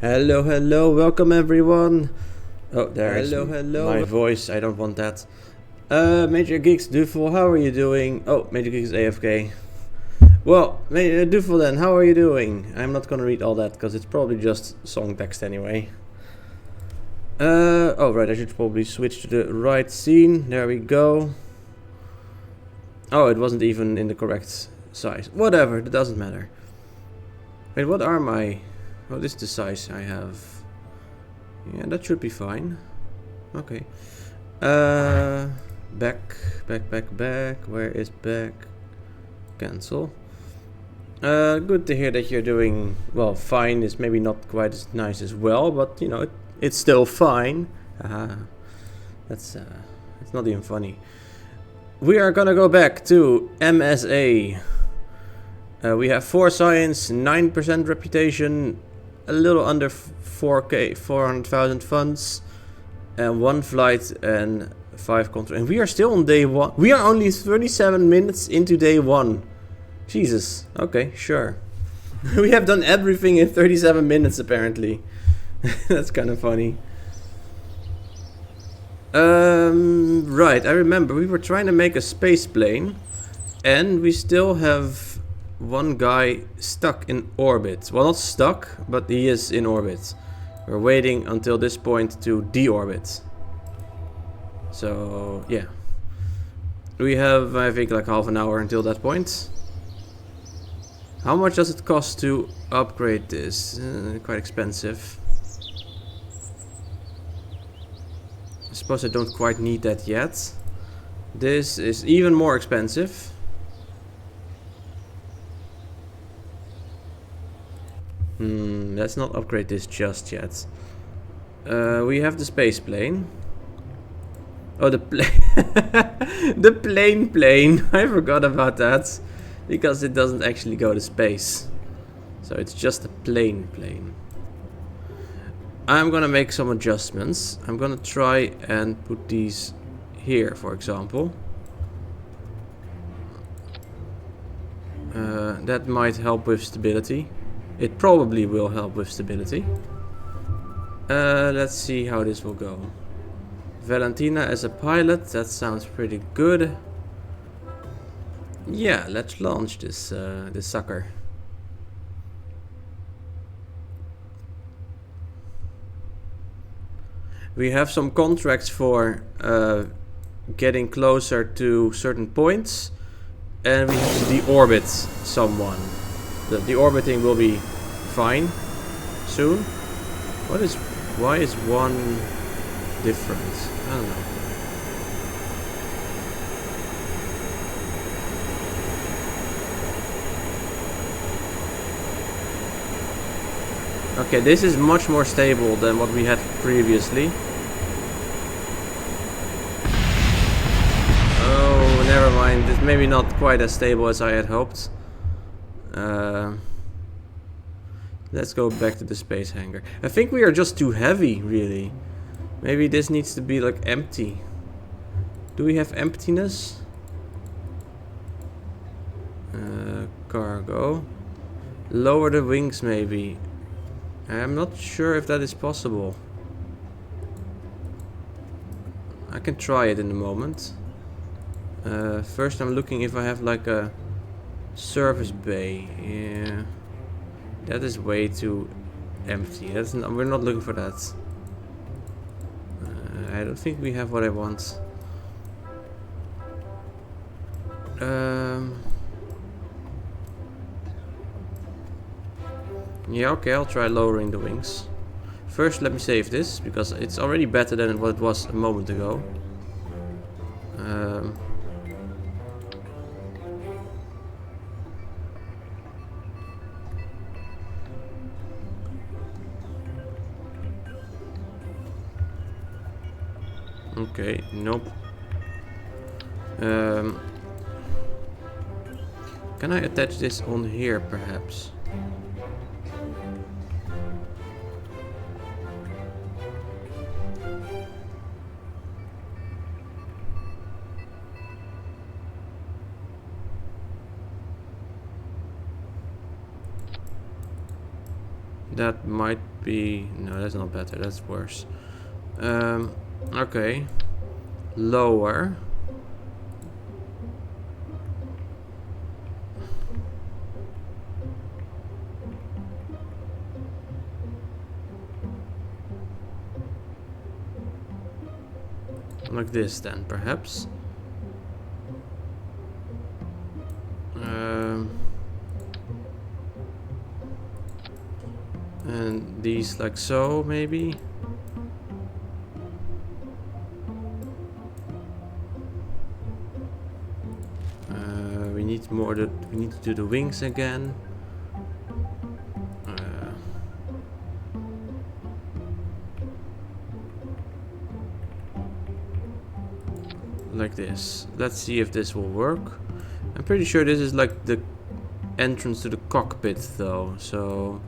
Hello, hello, welcome everyone. Oh, there is Hello. my voice. I don't want that. Major Geeks Dooful, how are you doing? Oh, Major Geeks AFK. Well, Dooful then, how are you doing? I'm not gonna read all that because it's probably just song text anyway. Oh right, I should probably switch to the right scene. There we go. Oh, it wasn't even in the correct size. Whatever, it doesn't matter. Wait, what are my... Oh, this is the size I have. Yeah, that should be fine. Okay. Back. Where is back? Cancel. Good to hear that you're doing, well, fine is maybe not quite as nice as well, but you know, it's still fine. That's it's not even funny. We are gonna go back to MSA. We have 4 science, 9% reputation, a little under 4k, 400,000 funds, and 1 flight and 5 contracts. And we are still on day 1. We are only 37 minutes into day 1. Jesus. Okay, sure. We have done everything in 37 minutes apparently. That's kind of funny. Right, I remember we were trying to make a space plane, and we still have one guy stuck in orbit. Well, not stuck, but he is in orbit. We're waiting until this point to deorbit. So, yeah. We have, I think, like half an hour until that point. How much does it cost to upgrade this? Quite expensive. I suppose I don't quite need that yet. This is even more expensive. Let's not upgrade this just yet. We have the space plane. Oh, the plane. The plane. I forgot about that. Because it doesn't actually go to space. So it's just a plane. I'm gonna make some adjustments. I'm gonna try and put these here, for example. That might help with stability. It probably will help with stability. Let's see how this will go. Valentina as a pilot, that sounds pretty good. Yeah, let's launch this this sucker. We have some contracts for getting closer to certain points, and we have to deorbit someone. The deorbiting will be fine soon. Why is one different? I don't know. Okay, this is much more stable than what we had previously. Oh, never mind. It's maybe not quite as stable as I had hoped. Let's go back to the space hangar. I think we are just too heavy, really. Maybe this needs to be like empty. Do we have emptiness? Cargo. Lower the wings, maybe. I'm not sure if that is possible. I can try it in a moment. First I'm looking if I have like a service bay. Yeah, that is way too empty. We're not looking for that. I don't think we have what I want. Yeah, okay, I'll try lowering the wings. First, let me save this, because it's already better than what it was a moment ago. Okay, nope. Can I attach this on here, perhaps? That might be... No, that's not better. That's worse. Okay. Lower. Like this then, perhaps. And these like so, maybe. We need more. We need to do the wings again. Like this. Let's see if this will work. I'm pretty sure this is like the entrance to the cockpit, though. So.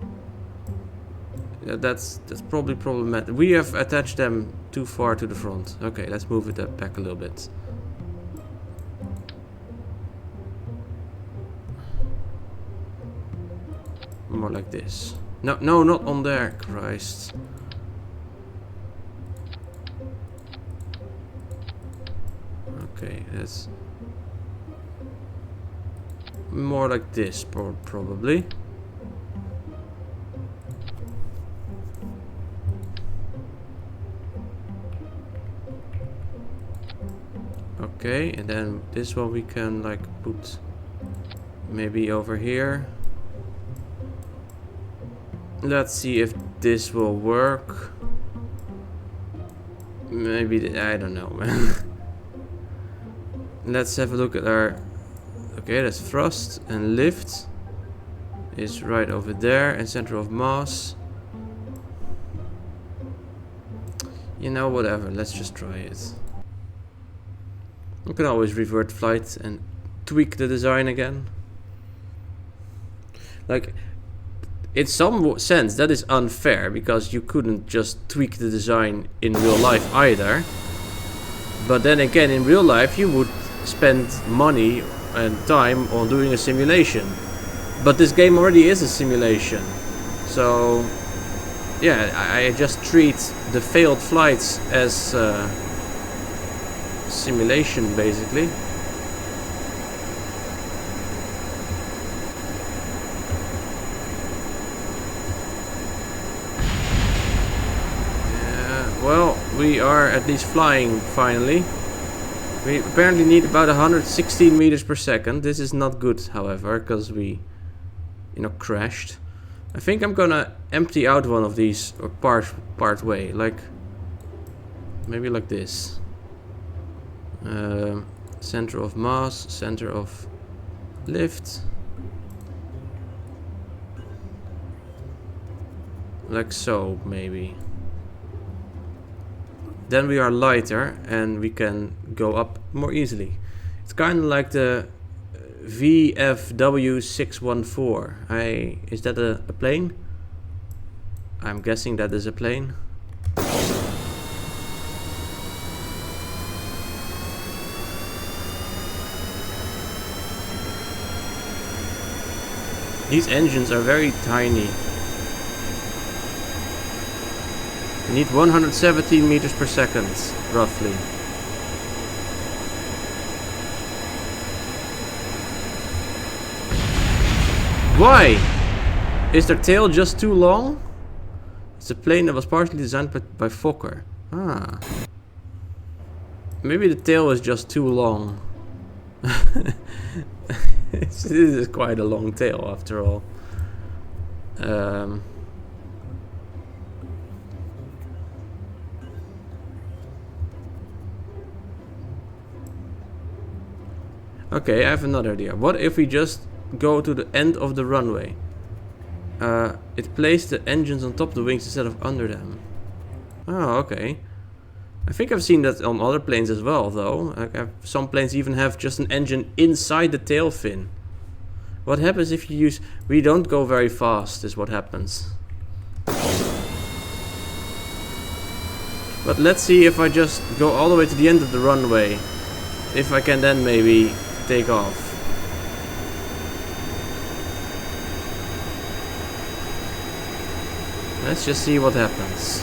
Yeah, that's probably problematic. We have attached them too far to the front. Okay, let's move it back a little bit. More like this. No, no, not on there. Christ. Okay, that's more like this, probably. Okay, and then this one we can like put maybe over here. Let's see if this will work. Maybe, I don't know, man. Let's have a look at our... Okay, that's thrust and lift is right over there, and center of mass. You know, whatever, let's just try it. You can always revert flight and tweak the design again. Like, in some sense that is unfair, because you couldn't just tweak the design in real life either. But then again, in real life you would spend money and time on doing a simulation. But this game already is a simulation. So yeah, I just treat the failed flights as simulation, basically. Well, we are at least flying finally. We apparently need about 116 meters per second. This is not good, however, because we, crashed. I think I'm gonna empty out one of these, or part way, like maybe like this. Center of mass, center of lift, like so, maybe. Then we are lighter and we can go up more easily. It's kind of like the VFW 614. Is that a plane? I'm guessing that is a plane. These engines are very tiny. We need 117 meters per second, roughly. Why? Is their tail just too long? It's a plane that was partially designed by Fokker. Ah. Maybe the tail is just too long. This is quite a long tail, after all. Okay, I have another idea. What if we just go to the end of the runway? It placed the engines on top of the wings instead of under them. Oh, okay. I think I've seen that on other planes as well, though. Some planes even have just an engine inside the tail fin. What happens if you use... We don't go very fast, is what happens. But let's see if I just go all the way to the end of the runway. If I can then maybe take off. Let's just see what happens.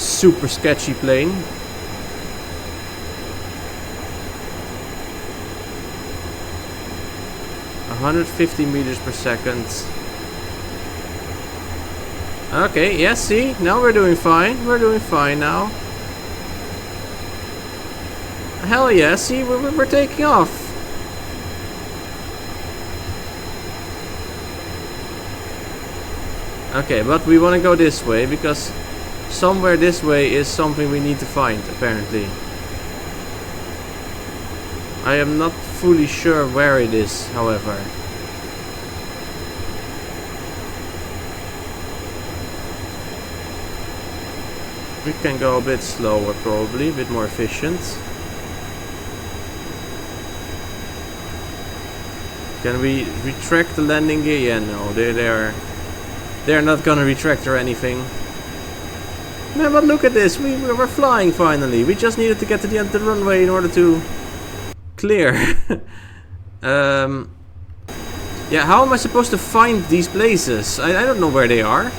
Super sketchy plane. 150 meters per second. Okay, yes, see? Now we're doing fine. We're doing fine now. Hell yeah, see? We're taking off. Okay, but we want to go this way because somewhere this way is something we need to find, apparently. I am not fully sure where it is, however. We can go a bit slower, probably, a bit more efficient. Can we retract the landing gear? Yeah, no, they're not gonna retract or anything. Man, but look at this, we're flying finally. We just needed to get to the end of the runway in order to clear. Yeah, how am I supposed to find these places? I don't know where they are.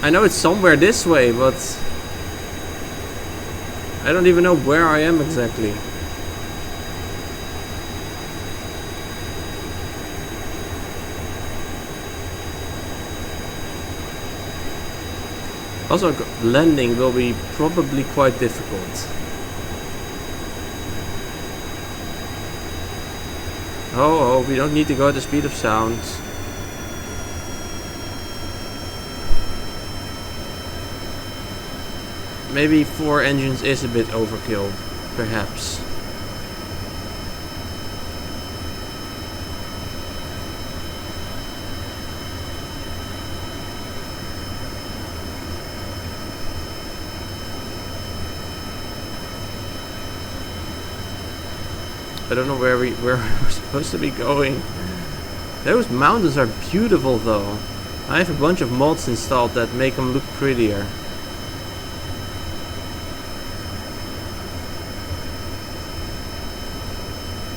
I know it's somewhere this way, but I don't even know where I am exactly. Also, landing will be probably quite difficult. Oh, we don't need to go at the speed of sound. Maybe 4 engines is a bit overkill, perhaps. I don't know where we're supposed to be going. Those mountains are beautiful though. I have a bunch of mods installed that make them look prettier.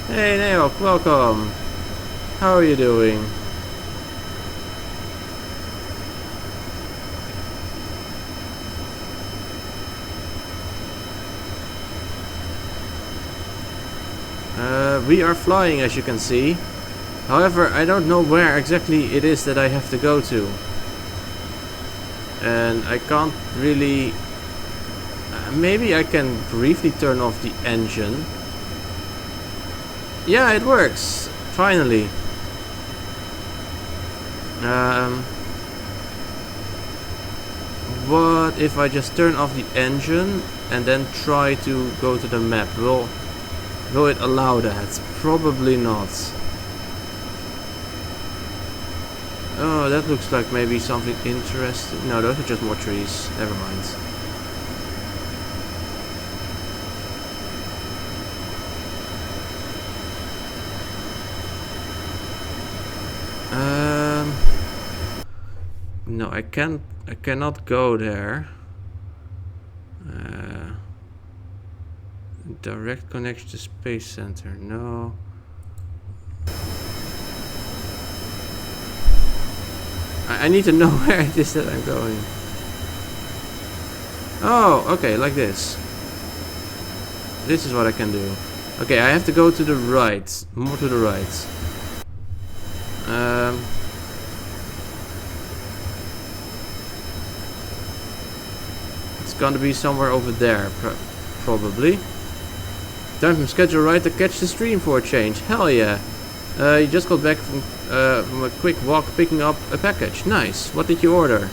Hey Neok, welcome. How are you doing? We are flying, as you can see. However, I don't know where exactly it is that I have to go to. And I can't really... maybe I can briefly turn off the engine. Yeah, it works. Finally. What if I just turn off the engine and then try to go to the map? Will it allow that? Probably not. Oh, that looks like maybe something interesting. No, those are just more trees. Never mind. No, I cannot go there. Direct connection to Space Center. No. I need to know where it is that I'm going. Oh, okay, like this. This is what I can do. Okay, I have to go to the right. More to the right. It's gonna be somewhere over there, probably. Time from schedule right to catch the stream for a change. Hell yeah. You just got back from a quick walk picking up a package. Nice. What did you order?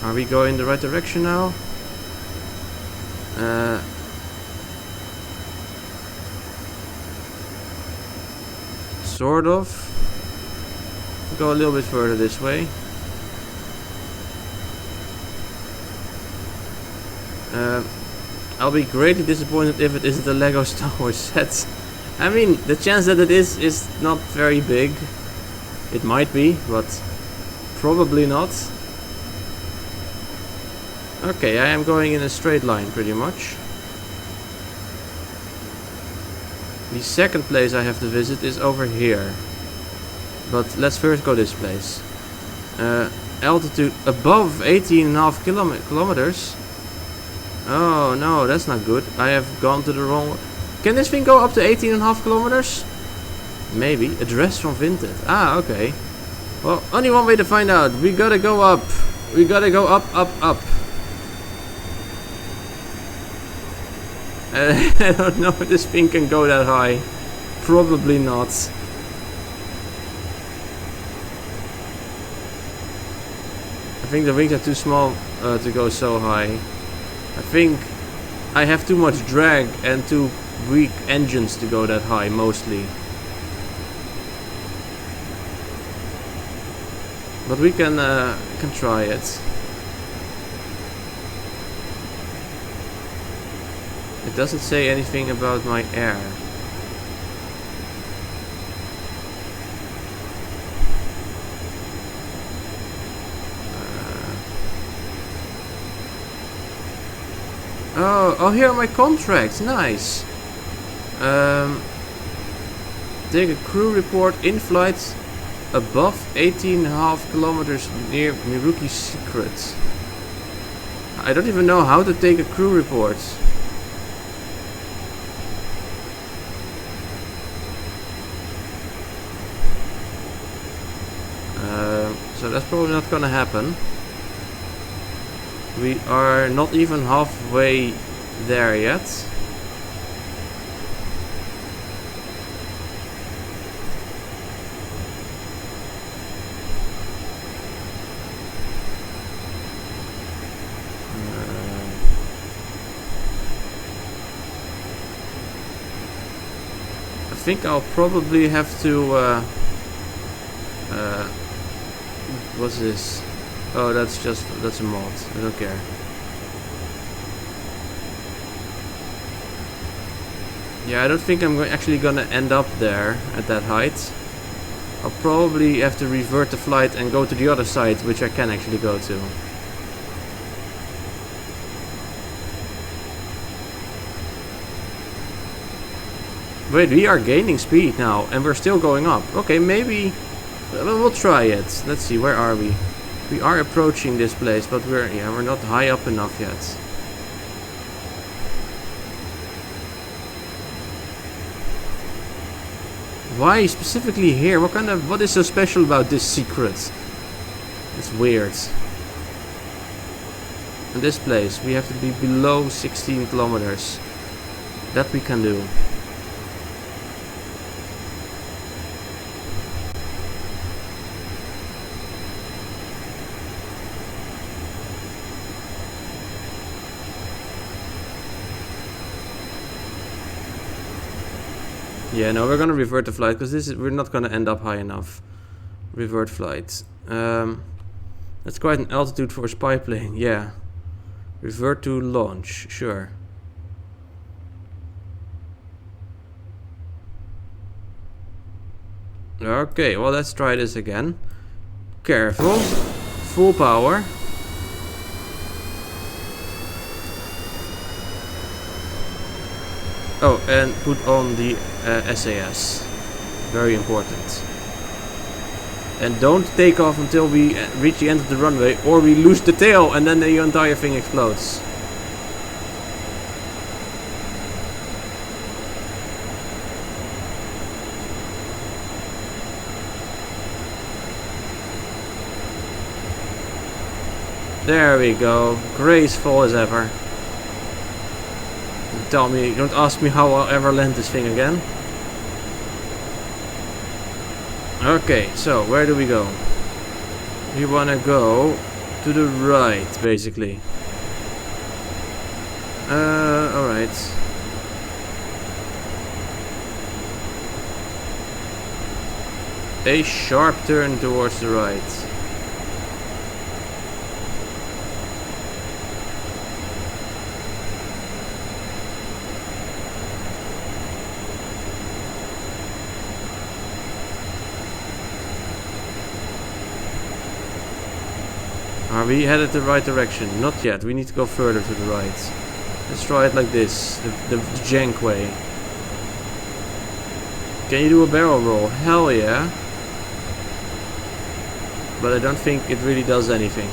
Are we going the right direction now? Sort of. Go a little bit further this way. I'll be greatly disappointed if it isn't a Lego Star Wars set. I mean, the chance that it is not very big. It might be, but probably not. Okay, I am going in a straight line pretty much. The second place I have to visit is over here. But let's first go this place. Altitude above 18.5 kilometers. Oh no, that's not good. I have gone to the wrong... Can this thing go up to 18.5 kilometers? Maybe. Address from Vinted. Ah, okay. Well, only one way to find out. We gotta go up. We gotta go up, up, up. I don't know if this thing can go that high. Probably not. I think the wings are too small to go so high. I think I have too much drag and too weak engines to go that high, mostly. But we can try it. It doesn't say anything about my air. Oh, here are my contracts. Nice. Take a crew report in flight above 18.5 kilometers near Miruki Secret. I don't even know how to take a crew report. So that's probably not gonna happen. We are not even halfway there yet. I think I'll probably have to what's this? Oh, that's a mod. I don't care. Yeah, I don't think I'm actually gonna end up there at that height. I'll probably have to revert the flight and go to the other side, which I can actually go to. Wait, we are gaining speed now, and we're still going up. Okay, maybe we'll try it. Let's see, where are we? We are approaching this place, but we're not high up enough yet. Why specifically here? What is so special about this secret? It's weird. In this place, we have to be below 16 kilometers. That we can do. Yeah, no, we're gonna revert the flight because we're not gonna end up high enough. Revert flight. That's quite an altitude for a spy plane. Yeah. Revert to launch. Sure. Okay, well, let's try this again. Careful. Full power. Oh, and put on the SAS. Very important. And don't take off until we reach the end of the runway, or we lose the tail and then the entire thing explodes. There we go. Graceful as ever. Don't ask me how I'll ever land this thing again. Okay, so where do we go? We wanna go to the right, basically. Alright. A sharp turn towards the right. Are we headed the right direction? Not yet. We need to go further to the right. Let's try it like this. The jank way. Can you do a barrel roll? Hell yeah. But I don't think it really does anything.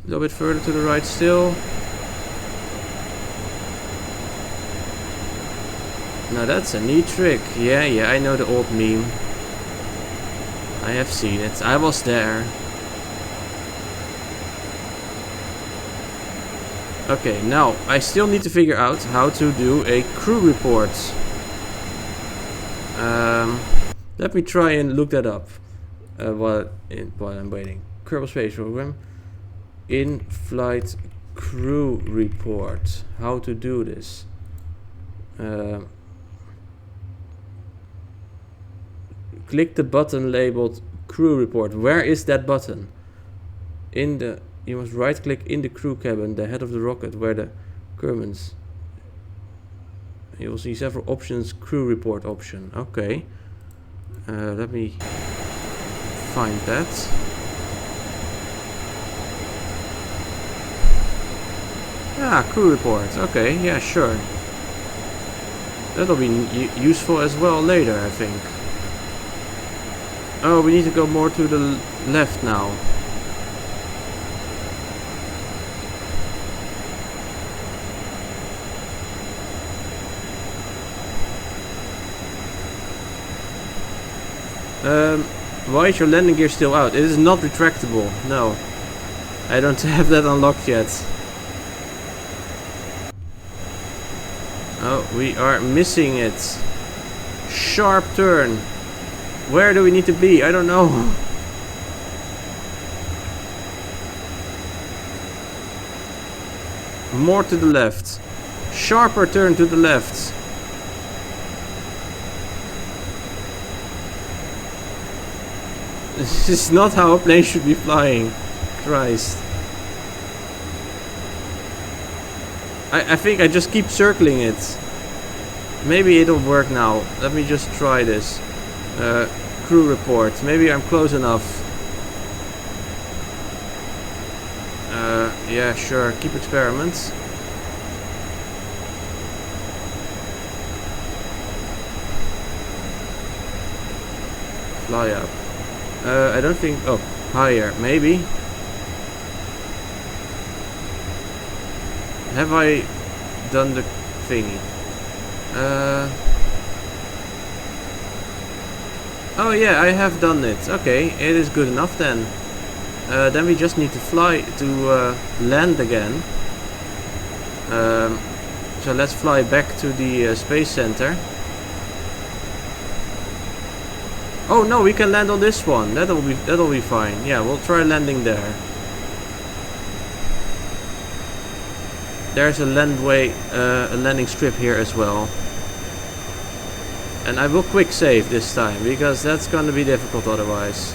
A little bit further to the right still. Now that's a neat trick. Yeah, I know the old meme. I have seen it. I was there. Okay, now I still need to figure out how to do a crew report. Let me try and look that up while I'm waiting. Kerbal Space Program. In-flight crew report. How to do this? Click the button labeled crew report. Where is that button? You must right click in the crew cabin, the head of the rocket, where the Kermans. You will see several options. Crew report option. Okay. Let me find that. Ah, crew report. Okay, yeah, sure. That'll be useful as well later, I think. Oh, we need to go more to the left now. Why is your landing gear still out? It is not retractable. No. I don't have that unlocked yet. Oh, we are missing it. Sharp turn. Where do we need to be? I don't know. More to the left. Sharper turn to the left. This is not how a plane should be flying. Christ. I think I just keep circling it. Maybe it'll work now. Let me just try this. Crew report. Maybe I'm close enough. Yeah, sure. Keep experiments. Fly up. I don't think... Oh, higher. Maybe. Have I done the thingy? Oh yeah, I have done it. Okay, it is good enough then. Then we just need to fly to land again. So let's fly back to the space center. Oh no, we can land on this one. That'll be fine. Yeah, we'll try landing there. There's a a landing strip here as well. And I will quick save this time, because that's going to be difficult otherwise.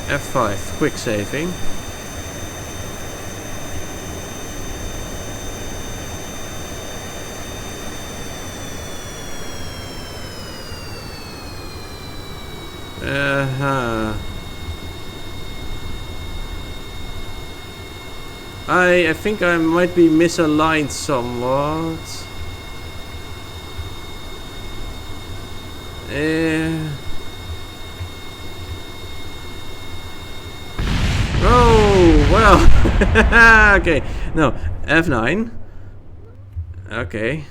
F5, quick saving. I think I might be misaligned somewhat. Oh, well. Okay, no, F9. Okay.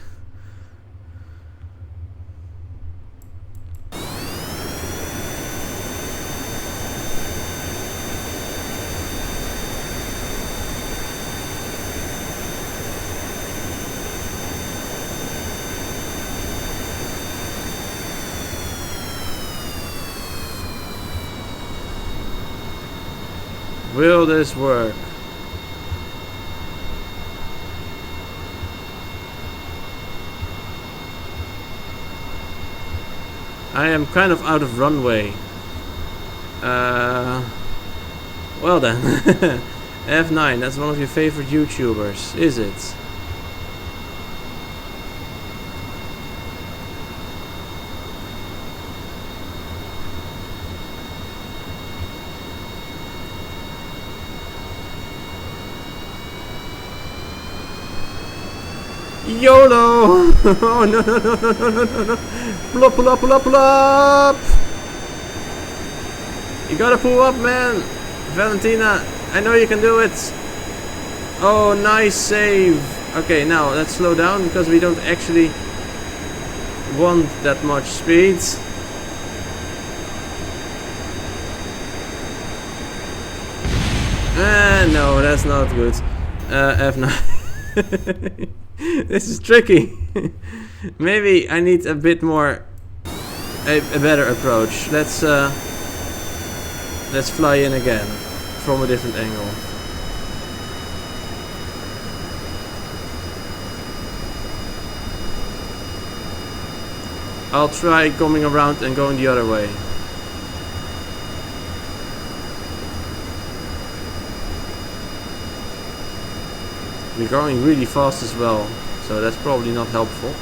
Will this work? I am kind of out of runway. Well then. F9, that's one of your favorite YouTubers, is it? YOLO! Oh no no no no no no no no! Pull up, pull up, pull up, pull up! You gotta pull up, man! Valentina, I know you can do it! Oh, nice save! Okay, now let's slow down because we don't actually want that much speed. No, that's not good. F9. This is tricky. Maybe I need a bit more, a better approach. Let's fly in again from a different angle. I'll try coming around and going the other way. We're going really fast as well, so that's probably not helpful.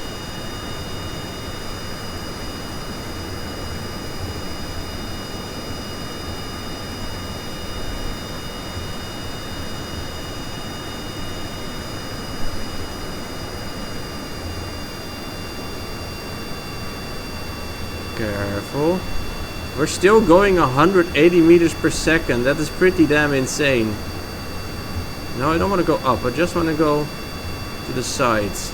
Careful. We're still going 180 meters per second. That is pretty damn insane. No, I don't want to go up. I just want to go to the sides.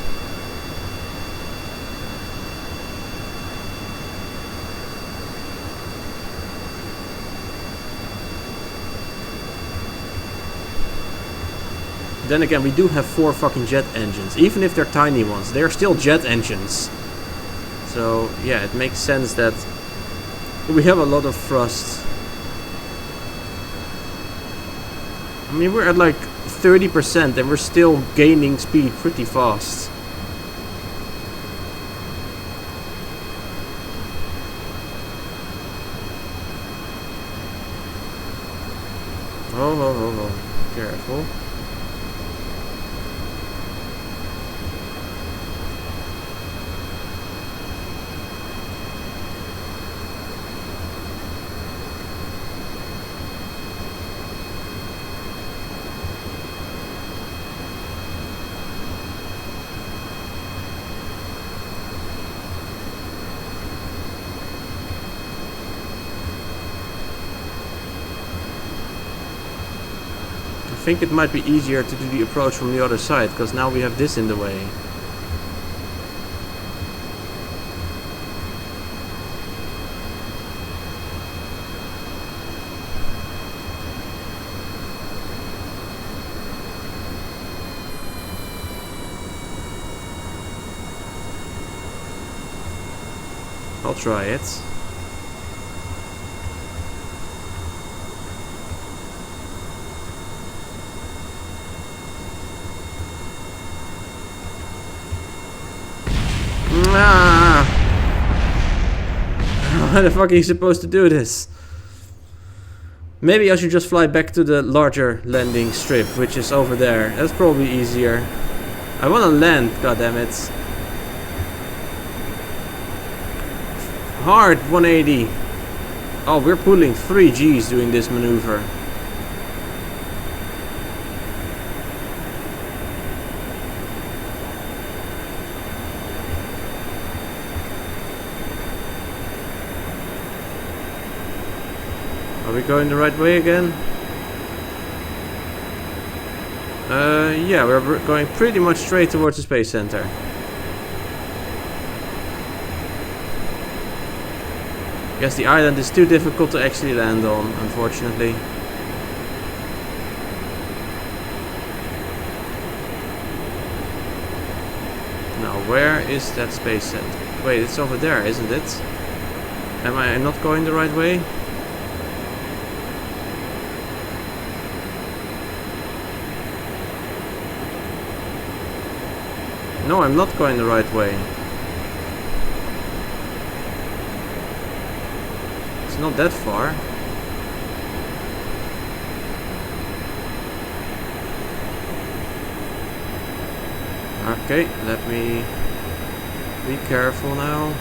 Then again, we do have 4 fucking jet engines. Even if they're tiny ones, they're still jet engines. So, yeah, it makes sense that we have a lot of thrust. I mean, we're at like 30% and we're still gaining speed pretty fast. Oh, careful. I think it might be easier to do the approach from the other side, because now we have this in the way. I'll try it. How the fuck are you supposed to do this? Maybe I should just fly back to the larger landing strip, which is over there. That's probably easier. I want to land, goddammit. Hard 180. Oh, we're pulling 3 Gs doing this maneuver. Are we going the right way again? Yeah, we're going pretty much straight towards the space center. Guess the island is too difficult to actually land on, unfortunately. Now, where is that space center? Wait, it's over there, isn't it? Am I not going the right way? No, I'm not going the right way. not that far. Okay, let me be careful now.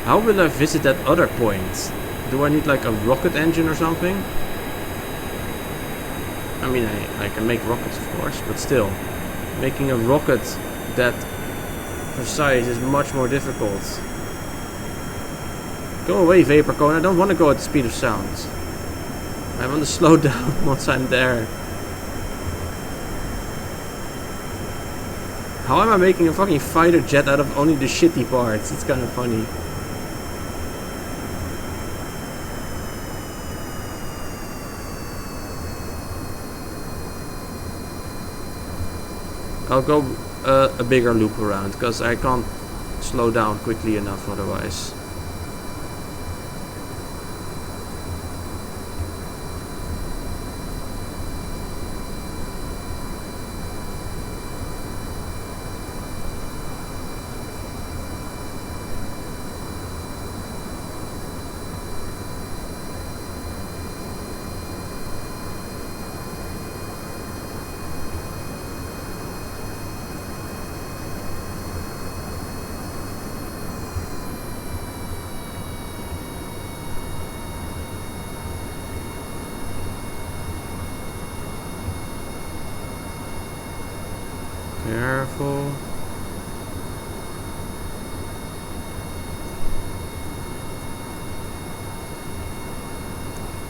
How will I visit that other point? Do I need like a rocket engine or something? I mean, I can make rockets of course, but still. Making a rocket that precise is much more difficult. Go away, vapor cone. I don't want to go at the speed of sound. I want to slow down once I'm there. How am I making a fucking fighter jet out of only the shitty parts? It's kind of funny. I'll go a bigger loop around, because I can't slow down quickly enough otherwise. Careful.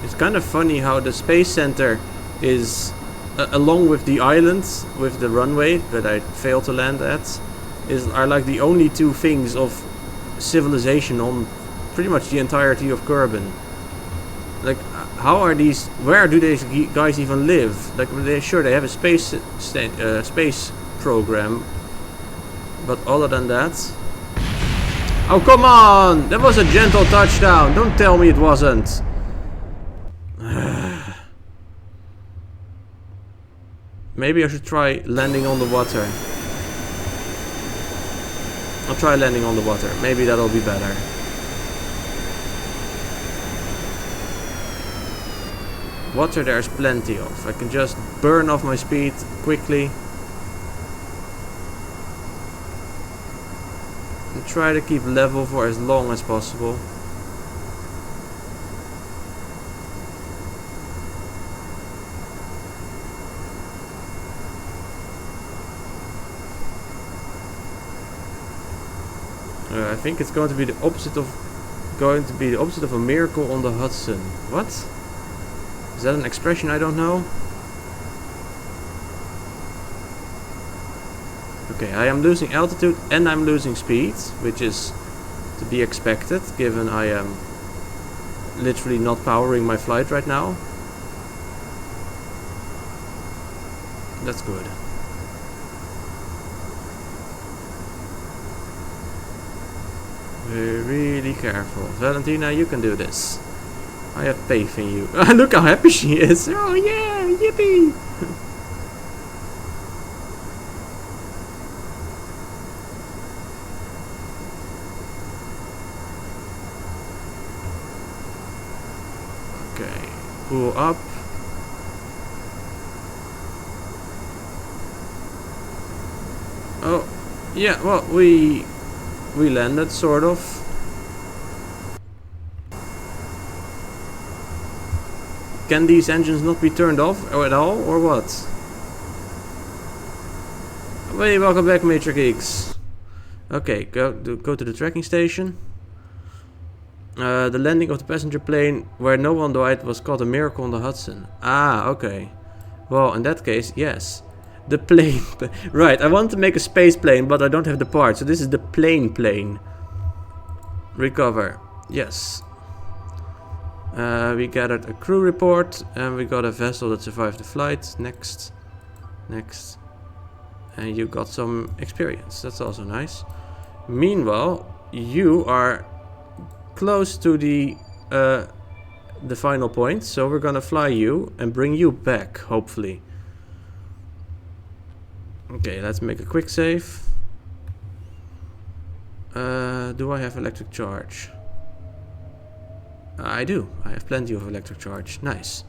It's kind of funny how the space center is, along with the islands, with the runway that I failed to land at, are like the only two things of civilization on pretty much the entirety of Kerbin. Like, how are these? Where do these guys even live? Like, they're sure they have a space program, but other than that, oh come on! That was a gentle touchdown. Don't tell me it wasn't. Maybe I should try landing on the water. I'll try landing on the water. Maybe that'll be better. Water there's plenty of. I can just burn off my speed quickly. And try to keep level for as long as possible. I think it's going to be the opposite of a miracle on the Hudson. What? Is that an expression I don't know? Okay, I am losing altitude and I'm losing speed, which is to be expected, given I am literally not powering my flight right now. That's good. Be really careful. Valentina, you can do this. I have faith in you. Look how happy she is. Oh yeah, yippee! Okay, pull up. Oh, yeah, well, we landed, sort of. Can these engines not be turned off at all, or what? Hey, welcome back, Major Geeks. Okay, go to the tracking station. The landing of the passenger plane where no one died was called a miracle on the Hudson. Ah, okay. Well, in that case, yes. The plane. Right, I want to make a space plane, but I don't have the part. So this is the plane. Recover. Yes. We gathered a crew report and we got a vessel that survived the flight. Next. And you got some experience. That's also nice. Meanwhile, you are close to the final point, so we're gonna fly you and bring you back, hopefully. Okay, let's make a quick save. Do I have electric charge? I do. I have plenty of electric charge. Nice.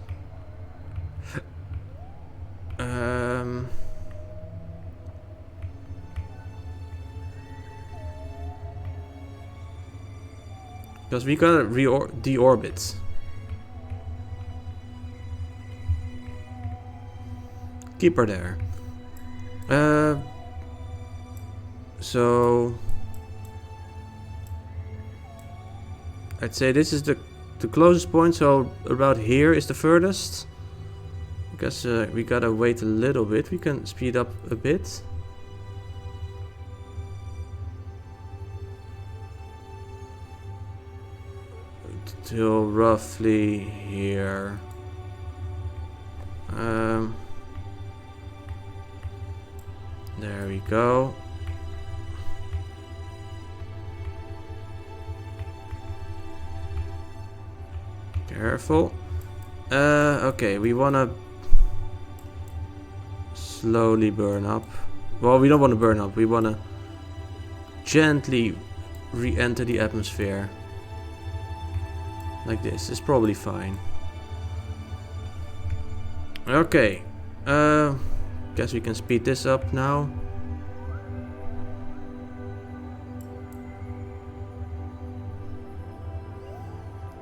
Because we gotta deorbit. Keep her there. So I'd say this is the closest point, so about here is the furthest. I guess we gotta wait a little bit. We can speed up a bit. Till roughly here. There we go. Careful. Okay, we wanna slowly burn up. Well, we don't want to burn up. We want to gently re-enter the atmosphere. Like this. It's probably fine. Okay. Guess we can speed this up now.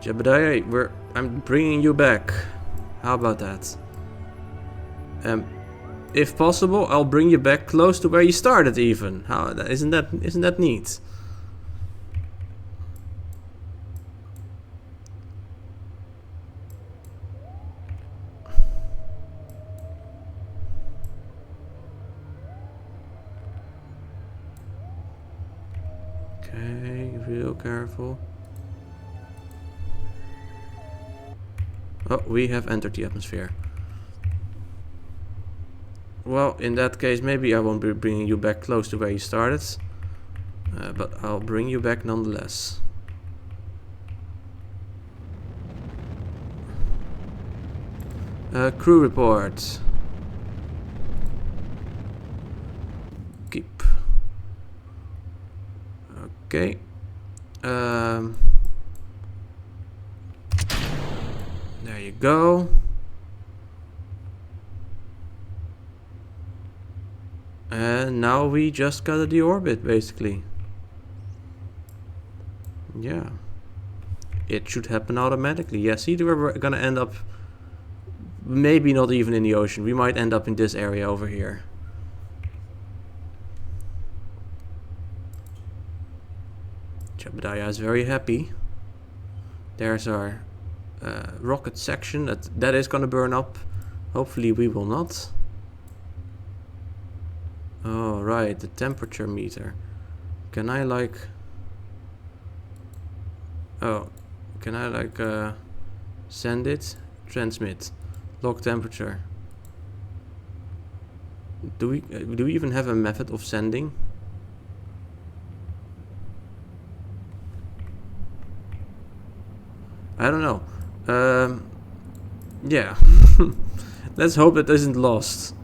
Jebediah, I'm bringing you back. How about that? If possible, I'll bring you back close to where you started. Even isn't that neat? Okay, real careful. Oh, we have entered the atmosphere. Well, in that case, maybe I won't be bringing you back close to where you started. But I'll bring you back nonetheless. Crew report. Keep. Okay. There you go. And now we just gotta deorbit, basically. Yeah. It should happen automatically. Yeah, see, we're gonna end up... Maybe not even in the ocean. We might end up in this area over here. Jebediah is very happy. There's our rocket section. That is gonna burn up. Hopefully we will not. Oh, right, the temperature meter. Can I like... Oh, can I like send it? Transmit. Log temperature. Do we even have a method of sending? I don't know. Yeah. Let's hope it isn't lost.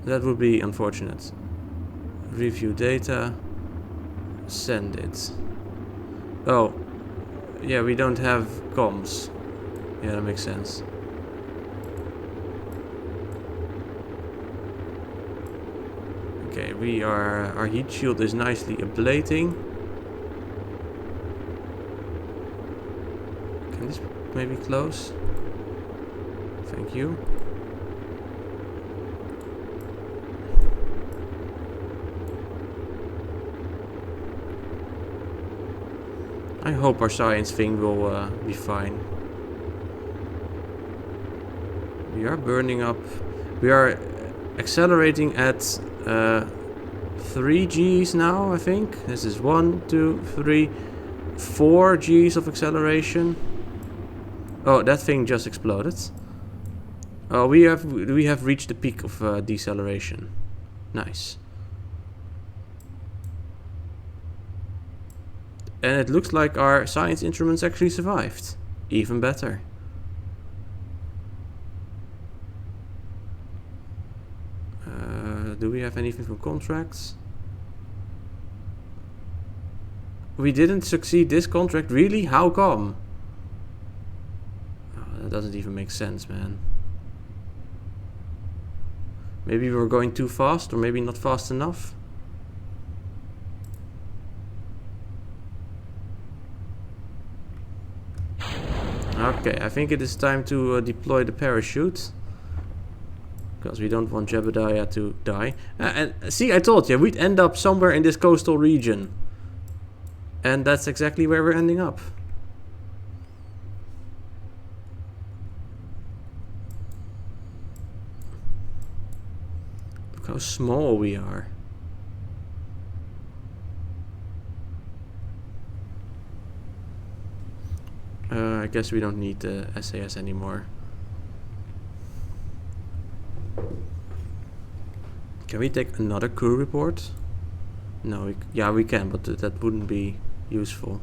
That would be unfortunate. Review data. Send it. Oh. Yeah, we don't have comms. Yeah, that makes sense. Okay, our heat shield is nicely ablating. Can this maybe close? Thank you. I hope our science thing will be fine. We are burning up. We are accelerating at 3 Gs now, I think. This is 1, 2, 3, 4 Gs of acceleration. Oh, that thing just exploded. Oh, we have reached the peak of deceleration. Nice. And it looks like our science instruments actually survived. Even better. Do we have anything from contracts? We didn't succeed this contract? Really? How come? Oh, that doesn't even make sense, man. Maybe we were going too fast, or maybe not fast enough. Okay, I think it is time to deploy the parachute. Because we don't want Jebediah to die. And see, I told you, we'd end up somewhere in this coastal region. And that's exactly where we're ending up. Look how small we are. I guess we don't need the SAS anymore. Can we take another crew report? No, yeah, we can, but that wouldn't be useful.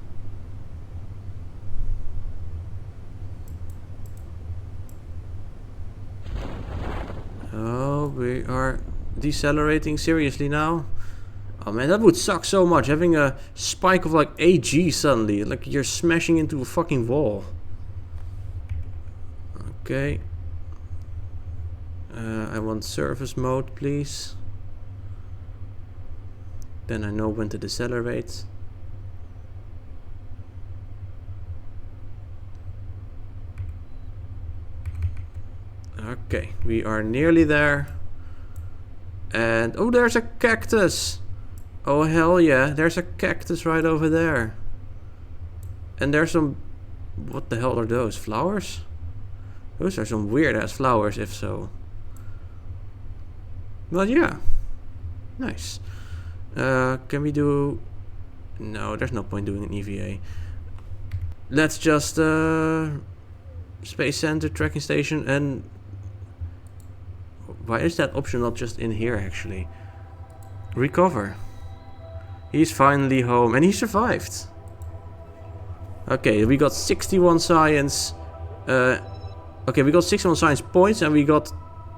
Oh, we are decelerating seriously now. Oh man, that would suck so much, having a spike of like 8G suddenly, like you're smashing into a fucking wall. Okay. I want service mode, please. Then I know when to decelerate. Okay, we are nearly there. And oh, there's a cactus! Oh hell yeah, there's a cactus right over there. And there's some... what the hell are those? Flowers? Those are some weird ass flowers, if so. Well, yeah. Nice. Can we do... no, there's no point doing an EVA. Let's just... Space Center, tracking station, and... why is that option not just in here, actually? Recover. He's finally home, and he survived. Okay, we got 61 science... okay, we got 61 science points, and we got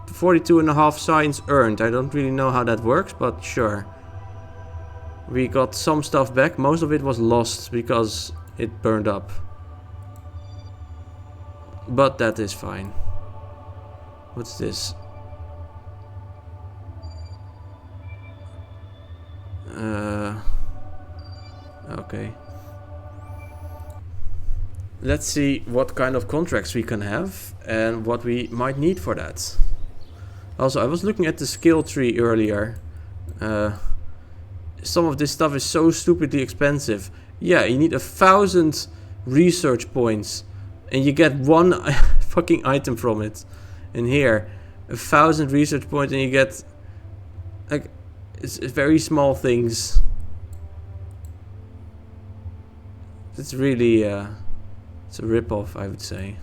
42.5 science earned. I don't really know how that works, but sure. We got some stuff back. Most of it was lost because it burned up. But that is fine. What's this? Okay. Let's see what kind of contracts we can have and what we might need for that. Also, I was looking at the skill tree earlier. Some of this stuff is so stupidly expensive. Yeah, you need 1,000 research points and you get one fucking item from it. And here, 1,000 research points and you get like it's very small things. It's really it's a rip-off, I would say.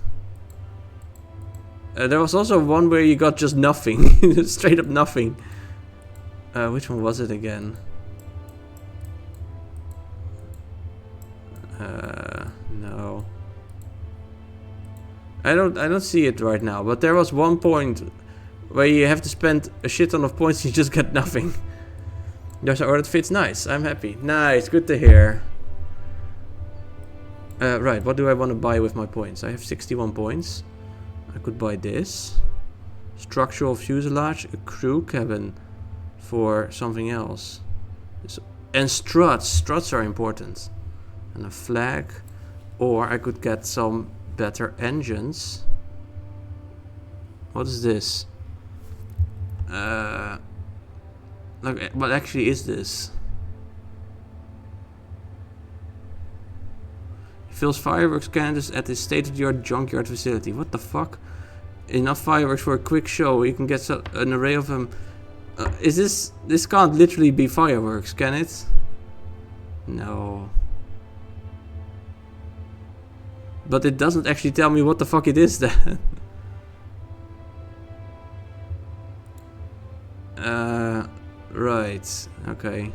There was also one where you got just nothing. Straight up nothing. Which one was it again? No. I don't see it right now, but there was one point where you have to spend a shit ton of points and you just get nothing. There's an order that fits. Nice, I'm happy. Nice, good to hear. Right, what do I want to buy with my points? I have 61 points. I could buy this. Structural fuselage, a crew cabin for something else. And struts. Struts are important. And a flag. Or I could get some better engines. What is this? Like, what actually is this? Fills fireworks cannons at this state-of-the-art junkyard facility. What the fuck? Enough fireworks for a quick show. You can get an array of them. Is this... this can't literally be fireworks, can it? No. But it doesn't actually tell me what the fuck it is then. Right. Okay.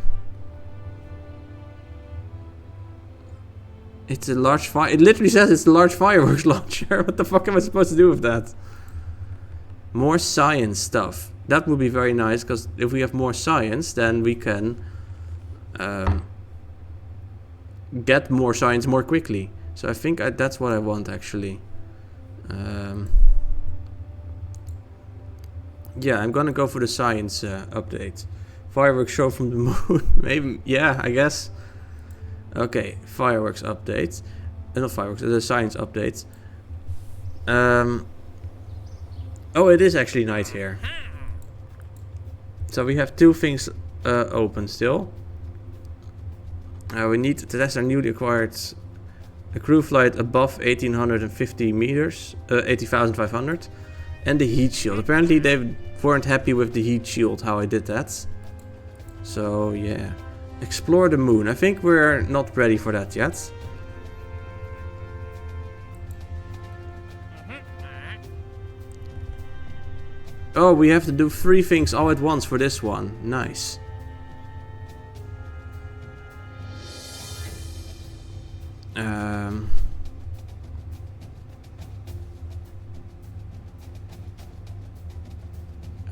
It's a large fire. It literally says it's a large fireworks launcher. What the fuck am I supposed to do with that? More science stuff. That would be very nice, because if we have more science, then we can get more science more quickly. So I think that's what I want, actually. Yeah, I'm gonna go for the science update. Fireworks show from the moon. Maybe, yeah, I guess. Okay, fireworks update. Not fireworks, the science update. Oh, it is actually night here. So we have two things open still. We need to test our newly acquired crew flight above 1850 meters, 80,500, and the heat shield. Apparently they weren't happy with the heat shield, how I did that. So yeah, explore the moon. I think we're not ready for that yet. Oh, we have to do 3 things all at once for this one. Nice.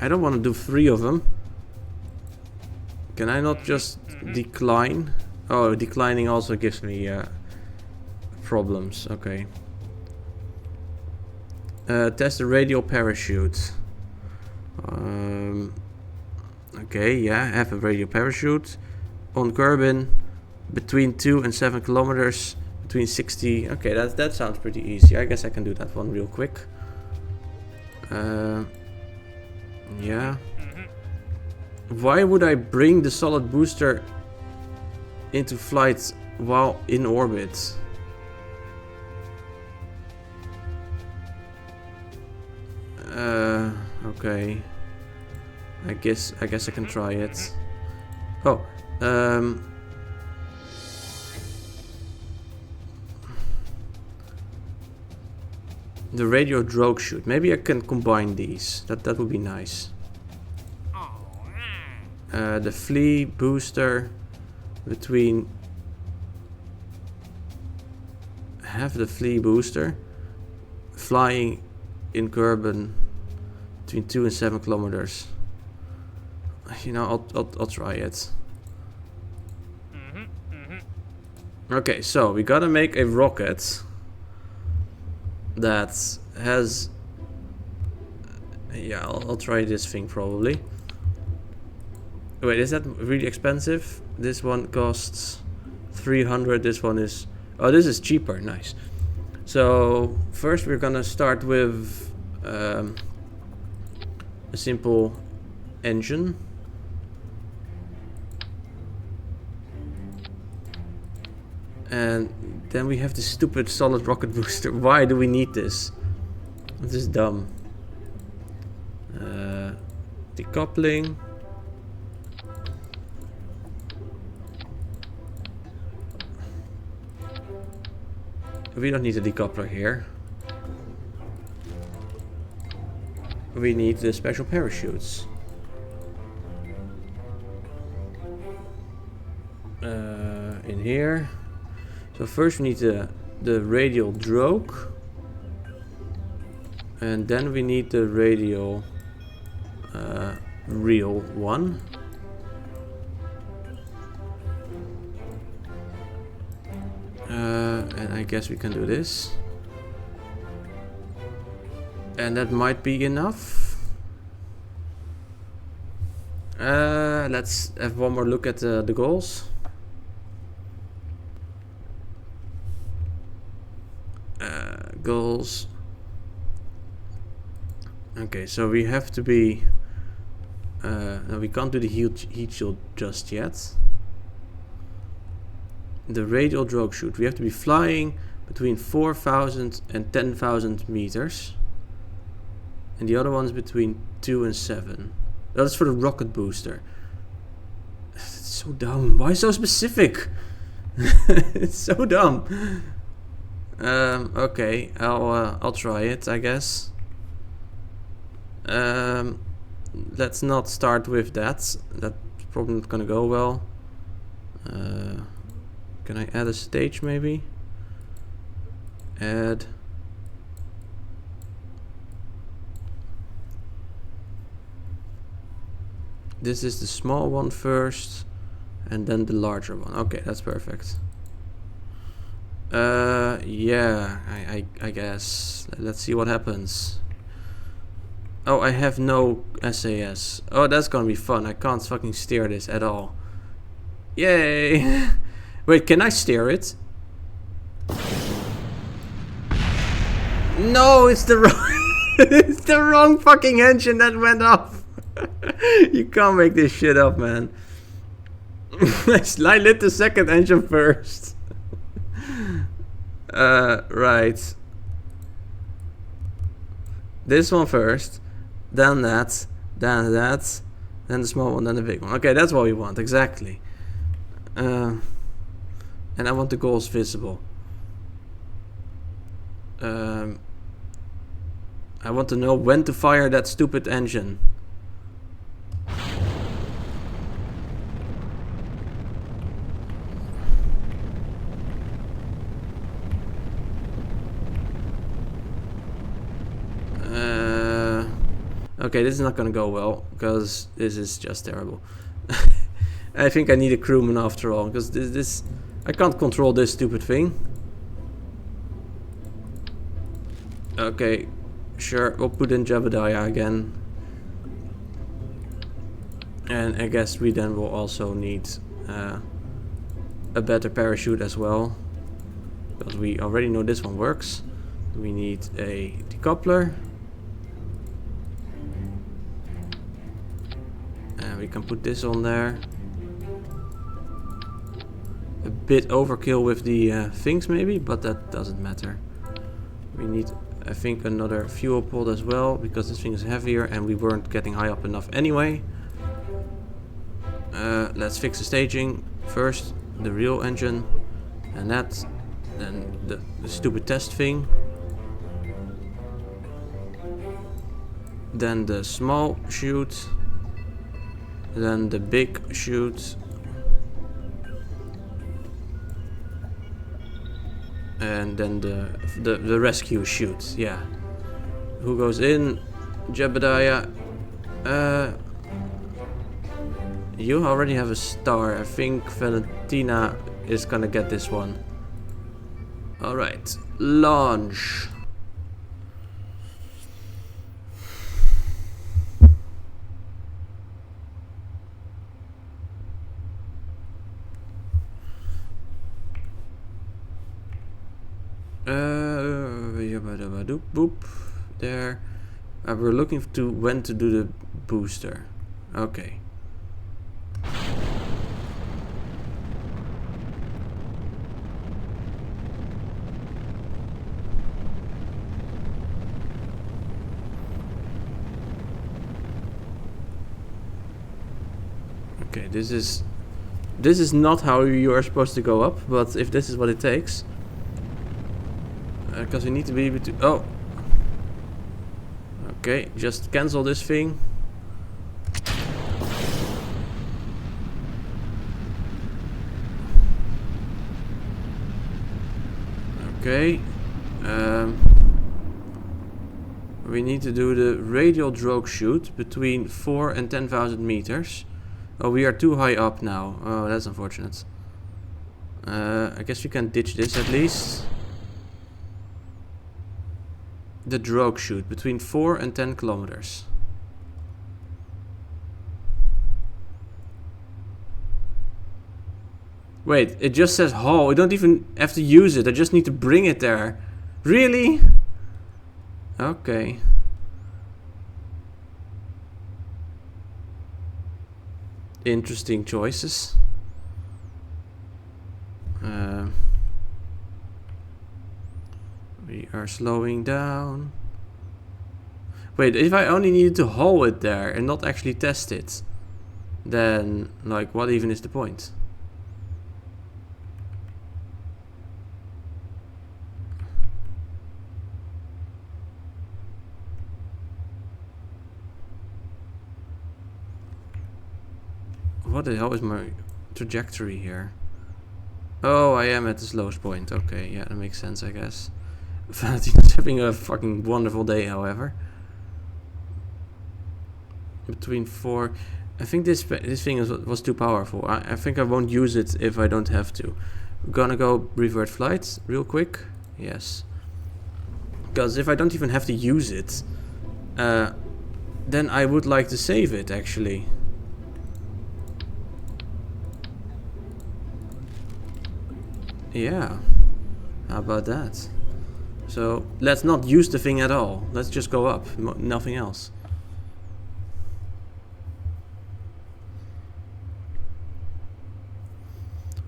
I don't want to do 3 of them. Can I not just decline? Oh, declining also gives me problems. Okay. Test the radial parachute. Okay, yeah, have a radial parachute on Kerbin between 2 and 7 kilometers, between 60. Okay, that sounds pretty easy. I guess I can do that one real quick. Yeah. Why would I bring the solid booster into flight while in orbit? Okay. I guess I can try it. Oh, the radio drogue chute. Maybe I can combine these. That would be nice. The flea booster between. Have the flea booster flying in Kerbin between 2 and 7 kilometers. You know, I'll try it. Okay, so we gotta make a rocket that has. Yeah, I'll try this thing probably. Wait, is that really expensive? This one costs 300. This one is. Oh, this is cheaper. Nice. So first we're gonna start with a simple engine. And then we have the stupid solid rocket booster. Why do we need this? This is dumb. Decoupling. We don't need a decoupler here. We need the special parachutes. In here. So first we need the radial drogue. And then we need the radial real one. And I guess we can do this. And that might be enough. Let's have one more look at the goals. Goals. Okay, so we have to be. No, we can't do the heat shield just yet. The radial drogue chute. We have to be flying between 4,000 and 10,000 meters. And the other one's between 2 and 7. That's for the rocket booster. It's so dumb. Why so specific? It's so dumb. Okay, I'll try it, I guess. Let's not start with that. That's probably not gonna go well. Can I add a stage maybe? Add. This is the small one first, and then the larger one. Okay, that's perfect. Yeah, I guess. Let's see what happens. Oh, I have no SAS. Oh, that's gonna be fun. I can't fucking steer this at all. Yay! Wait, can I steer it? No, it's the wrong it's the wrong fucking engine that went off. You can't make this shit up, man. I lit the second engine first. Right. This one first, then that, then that, then the small one, then the big one. Okay, that's what we want, exactly. And I want the goals visible. I want to know when to fire that stupid engine. Okay, this is not gonna go well, because this is just terrible. I think I need a crewman after all, because this I can't control this stupid thing. Okay, sure, we'll put in Jebediah again. And I guess we then will also need a better parachute as well, because we already know this one works. We need a decoupler. And we can put this on there. A bit overkill with the things maybe, but that doesn't matter. We need, I think, another fuel pod as well, because this thing is heavier and we weren't getting high up enough anyway. Let's fix the staging first, the real engine, and that, then the stupid test thing, then the small chute, then the big chute, and then the rescue chute. Yeah, who goes in? Jebediah. You already have a star. I think Valentina is gonna get this one. Alright, launch. Boop. There. We're looking to when to do the booster. Okay. Okay, this is not how you are supposed to go up, but if this is what it takes, because we need to be able to. Oh, okay, just cancel this thing. Okay, we need to do the radial drogue chute between 4 and 10,000 meters. Oh, we are too high up now. Oh, that's unfortunate. I guess we can ditch this at least. The drogue chute between 4 and 10 kilometers. Wait, it just says haul. We don't even have to use it. I just need to bring it there. Really? Okay. Interesting choices. We are slowing down. Wait, if I only needed to haul it there and not actually test it, then, like, what even is the point? What the hell is my trajectory here? Oh, I am at the slowest point. Okay, yeah, that makes sense, I guess. Valentina's having a fucking wonderful day, however. Between 4... I think this thing was too powerful. I think I won't use it if I don't have to. We're gonna go revert flight real quick. Yes. Because if I don't even have to use it, then I would like to save it actually. Yeah. How about that? So let's not use the thing at all. Let's just go up. Nothing else.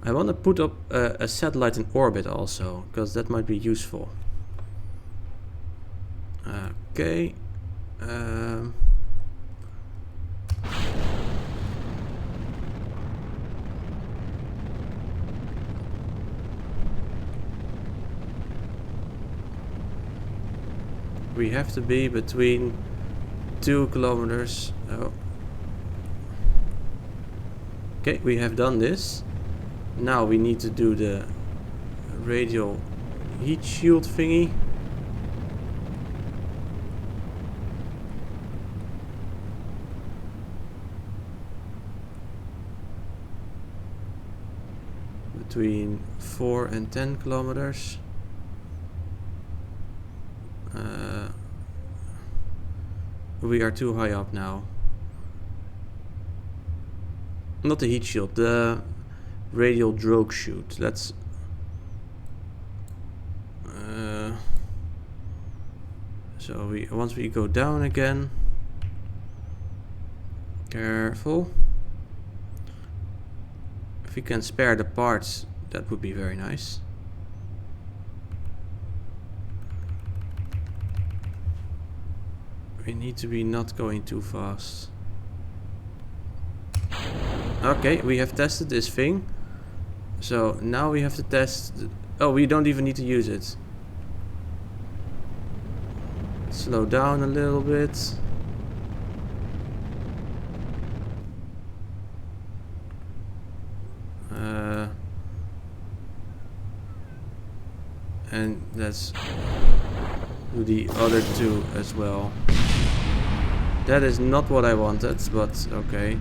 I want to put up a satellite in orbit also, because that might be useful. Okay. We have to be between 2 kilometers. Oh. Okay, we have done this. Now we need to do the radial heat shield thingy. Between 4 and 10 kilometers. We are too high up now. Not the heat shield, the radial drogue chute. Let's so once we go down again, careful. If we can spare the parts, that would be very nice. We need to be not going too fast. Okay, we have tested this thing. So now we have to test... Oh, we don't even need to use it. Slow down a little bit. And let's do the other two as well. That is not what I wanted, but okay.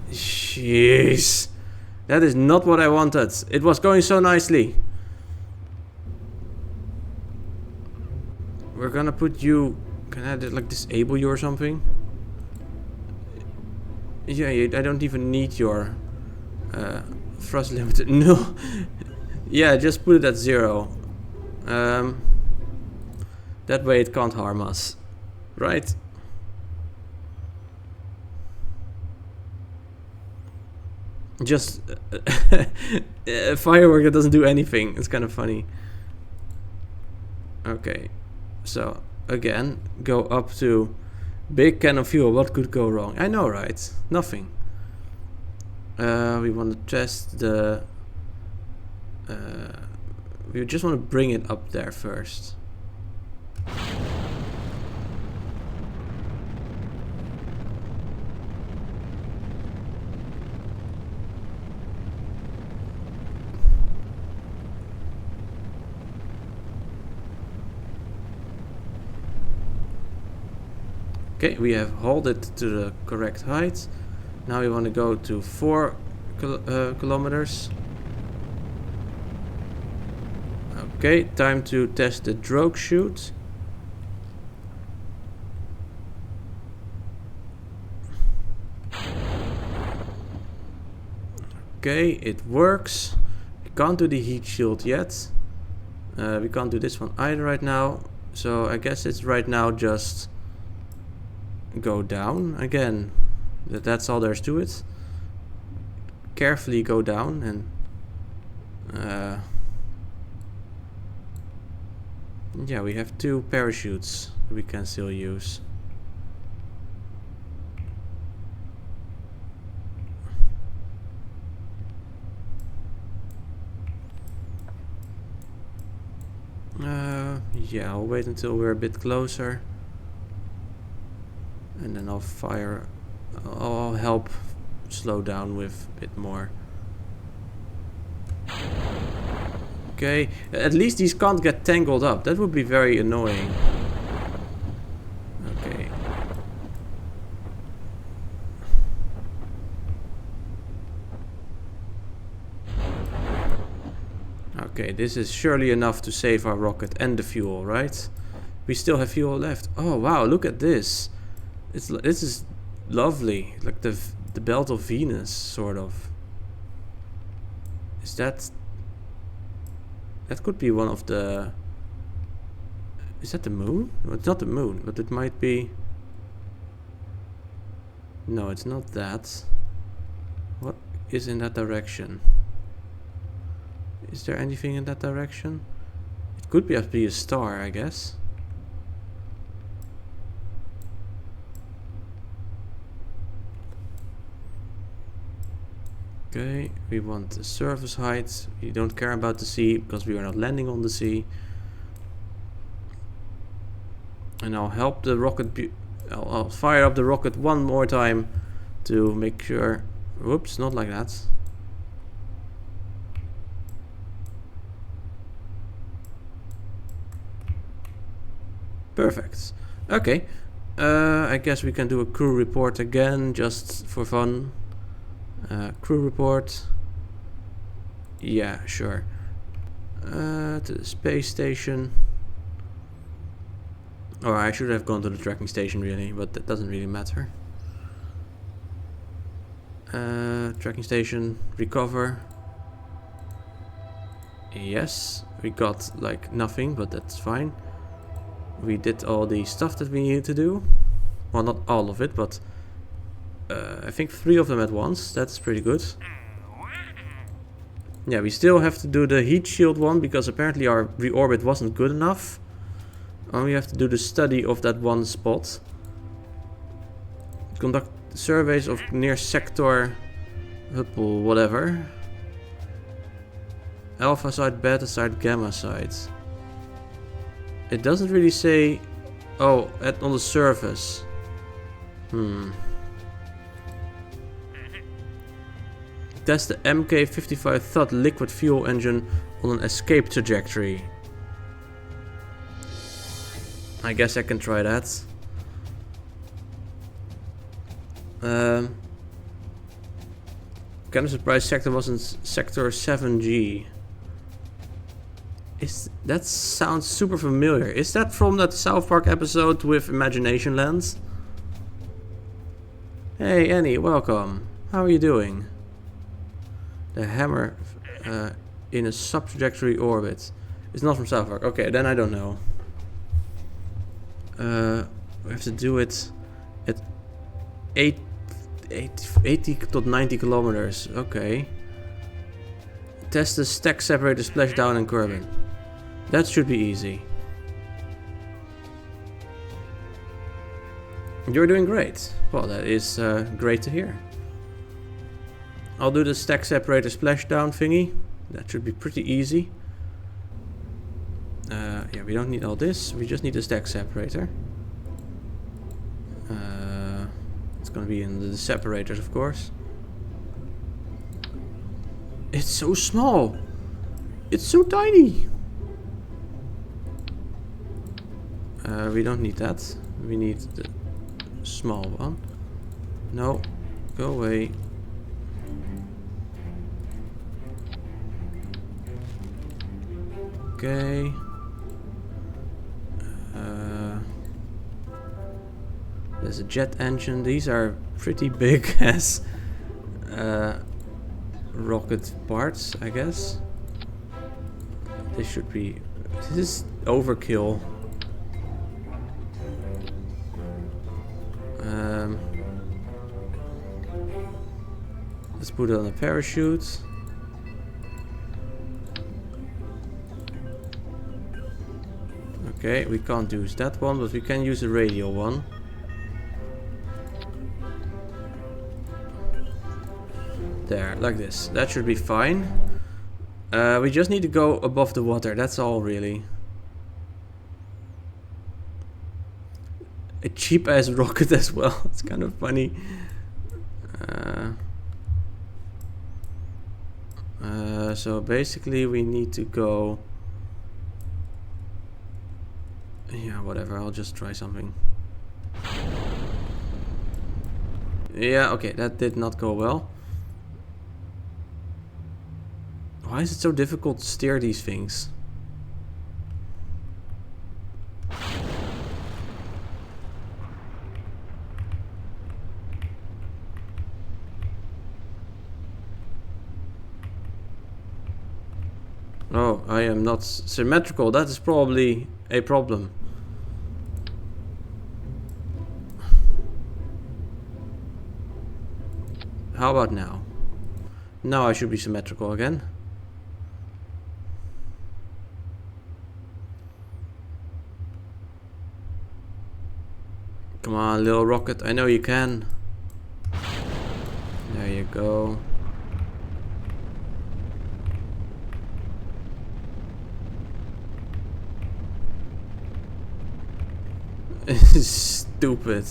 Jeez. That is not what I wanted. It was going so nicely. We're gonna put you... Can I like disable you or something? Yeah, I don't even need your thrust limiter. No. Yeah, just put it at 0. That way it can't harm us. Right? Just a firework that doesn't do anything. It's kind of funny. Okay. So, again, go up to big can of fuel. What could go wrong? I know, right? Nothing. We want to test the... we just want to bring it up there first. Okay, we have hauled it to the correct height. Now we want to go to 4 kilometers. Okay, time to test the drogue chute. Okay, it works. We can't do the heat shield yet. We can't do this one either right now. So I guess it's right now just go down again. That's all there's to it. Carefully go down and yeah, we have 2 parachutes we can still use. Yeah, I'll wait until we're a bit closer. And then I'll fire, I'll help slow down with a bit more. Okay, at least these can't get tangled up. That would be very annoying. Okay, this is surely enough to save our rocket and the fuel, right? We still have fuel left. Oh wow, look at this. This is lovely, like the belt of Venus, sort of. Is that could be one of the... Is that the moon? No, it's not the moon, but it might be... No, it's not that. What is in that direction? Is there anything in that direction? It could be a star, I guess. Okay, we want the surface height. We don't care about the sea because we are not landing on the sea. And I'll help the rocket. I'll fire up the rocket one more time to make sure. Whoops, not like that. Perfect. Okay. I guess we can do a crew report again just for fun. Crew report. Yeah, sure. To the space station. Or I should have gone to the tracking station really, but that doesn't really matter. Tracking station, recover. Yes, we got like nothing, but that's fine. We did all the stuff that we needed to do. Well, not all of it, but I think 3 of them at once. That's pretty good. Yeah, we still have to do the heat shield one because apparently our reorbit wasn't good enough. And we have to do the study of that one spot. Conduct surveys of near sector, whatever. Alpha site, beta site, gamma site. It doesn't really say. Oh, on the surface. Test the MK55 THUD liquid fuel engine on an escape trajectory. I guess I can try that. Kind of surprised sector wasn't sector 7G. That sounds super familiar. Is that from that South Park episode with Imagination Lands? Hey Annie, welcome. How are you doing? The hammer in a sub-trajectory orbit. It's not from South Park. Okay, then I don't know. We have to do it at 80 to 90 kilometers. Okay. Test the stack separator splashdown and Kerbin. That should be easy. You're doing great. Well, that is great to hear. I'll do the stack separator splashdown thingy. That should be pretty easy. Yeah, we don't need all this. We just need a stack separator. It's gonna be in the separators, of course. It's so small. It's so tiny. We don't need that. We need the small one. No, go away. Okay. There's a jet engine. These are pretty big as rocket parts, I guess. This should be... This is overkill. Let's put it on a parachute. Okay, we can't use that one, but we can use a radial one. There, like this. That should be fine. We just need to go above the water, that's all really. A cheap ass rocket as well, it's kind of funny. So basically we need to go... Yeah, whatever, I'll just try something. Yeah, okay, that did not go well. Why is it so difficult to steer these things? Oh, I am not symmetrical. That is probably a problem. How about now? Now I should be symmetrical again. Come on, little rocket. I know you can. There you go. Stupid.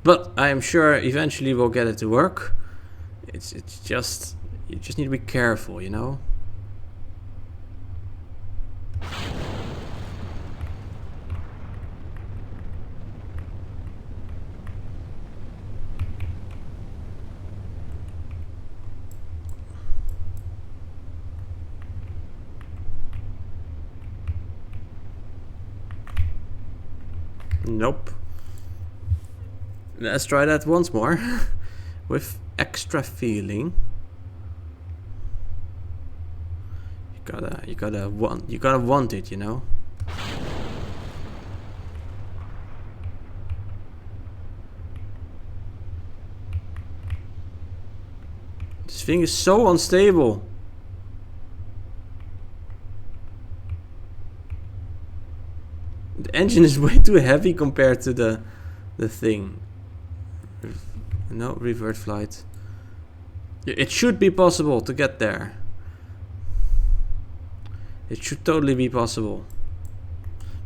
But I am sure eventually we'll get it to work. It's just, you just need to be careful, you know. Nope. Let's try that once more with extra feeling. You gotta want it, you know. This thing is so unstable. The engine is way too heavy compared to the thing. No, revert flight. It should be possible to get there. It should totally be possible.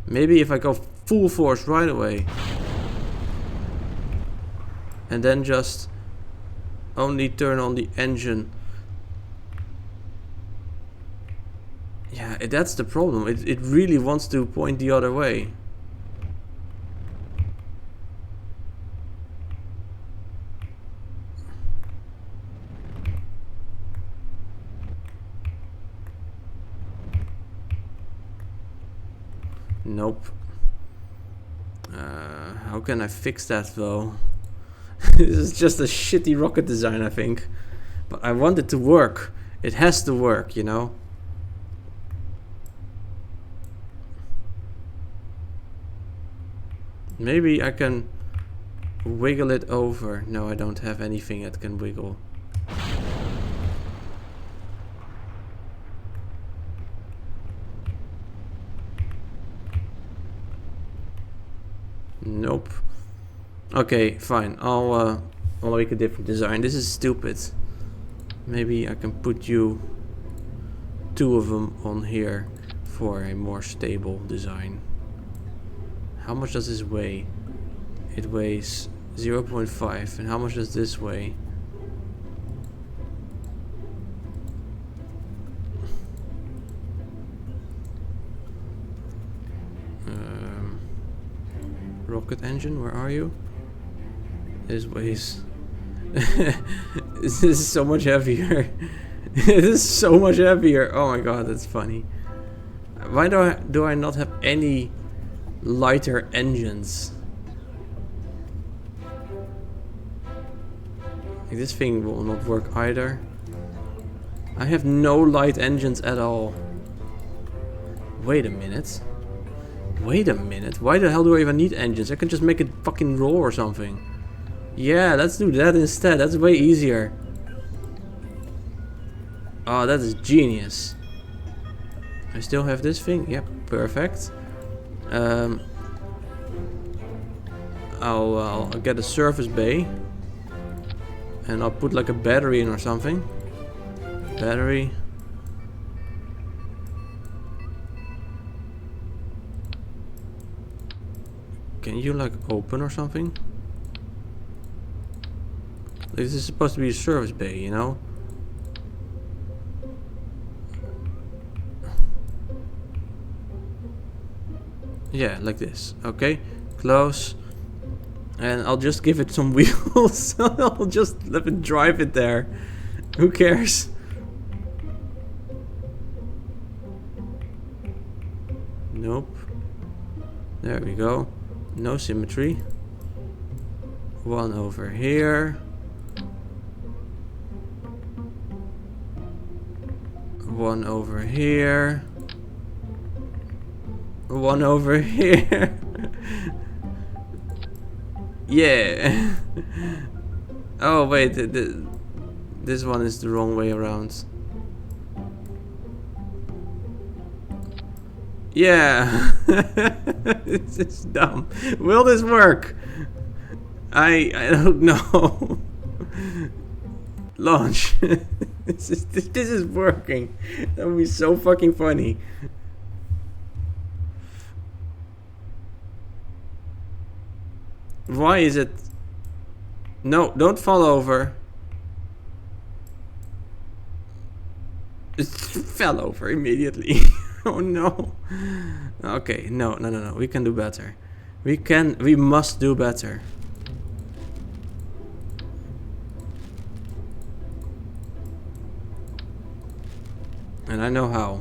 Maybe if I go full force right away. And then just only turn on the engine. Yeah, that's the problem. It really wants to point the other way. Nope. How can I fix that though? This is just a shitty rocket design, I think. But I want it to work. It has to work, you know. Maybe I can wiggle it over. No, I don't have anything that can wiggle. Nope. Okay, fine. I'll make a different design. This is stupid. Maybe I can put you 2 of them on here for a more stable design. How much does this weigh? It weighs 0.5. And how much does this weigh? Rocket engine, where are you? This weighs... This is so much heavier. It is so much heavier. Oh my god, that's funny. Why do I not have any lighter engines? Like, this thing will not work either. I have no light engines at all. Wait a minute. Wait a minute. Why the hell do I even need engines? I can just make it fucking roll or something. Yeah, let's do that instead. That's way easier. Oh, that is genius. I still have this thing. Yep, perfect. I'll get a surface bay. And I'll put like a battery in or something. Battery. Can you like open or something? This is supposed to be a service bay, you know? Yeah, like this. Okay, close. And I'll just give it some wheels. I'll just let it drive it there. Who cares? There we go. No symmetry. One over here. One over here. One over here. Yeah. Oh wait, this one is the wrong way around. Yeah. This is dumb. Will this work? I don't know. Launch. This is working. That would be so fucking funny. Why is it? No, don't fall over. It fell over immediately. Oh no. Okay, no. We can do better. We must do better. And I know how.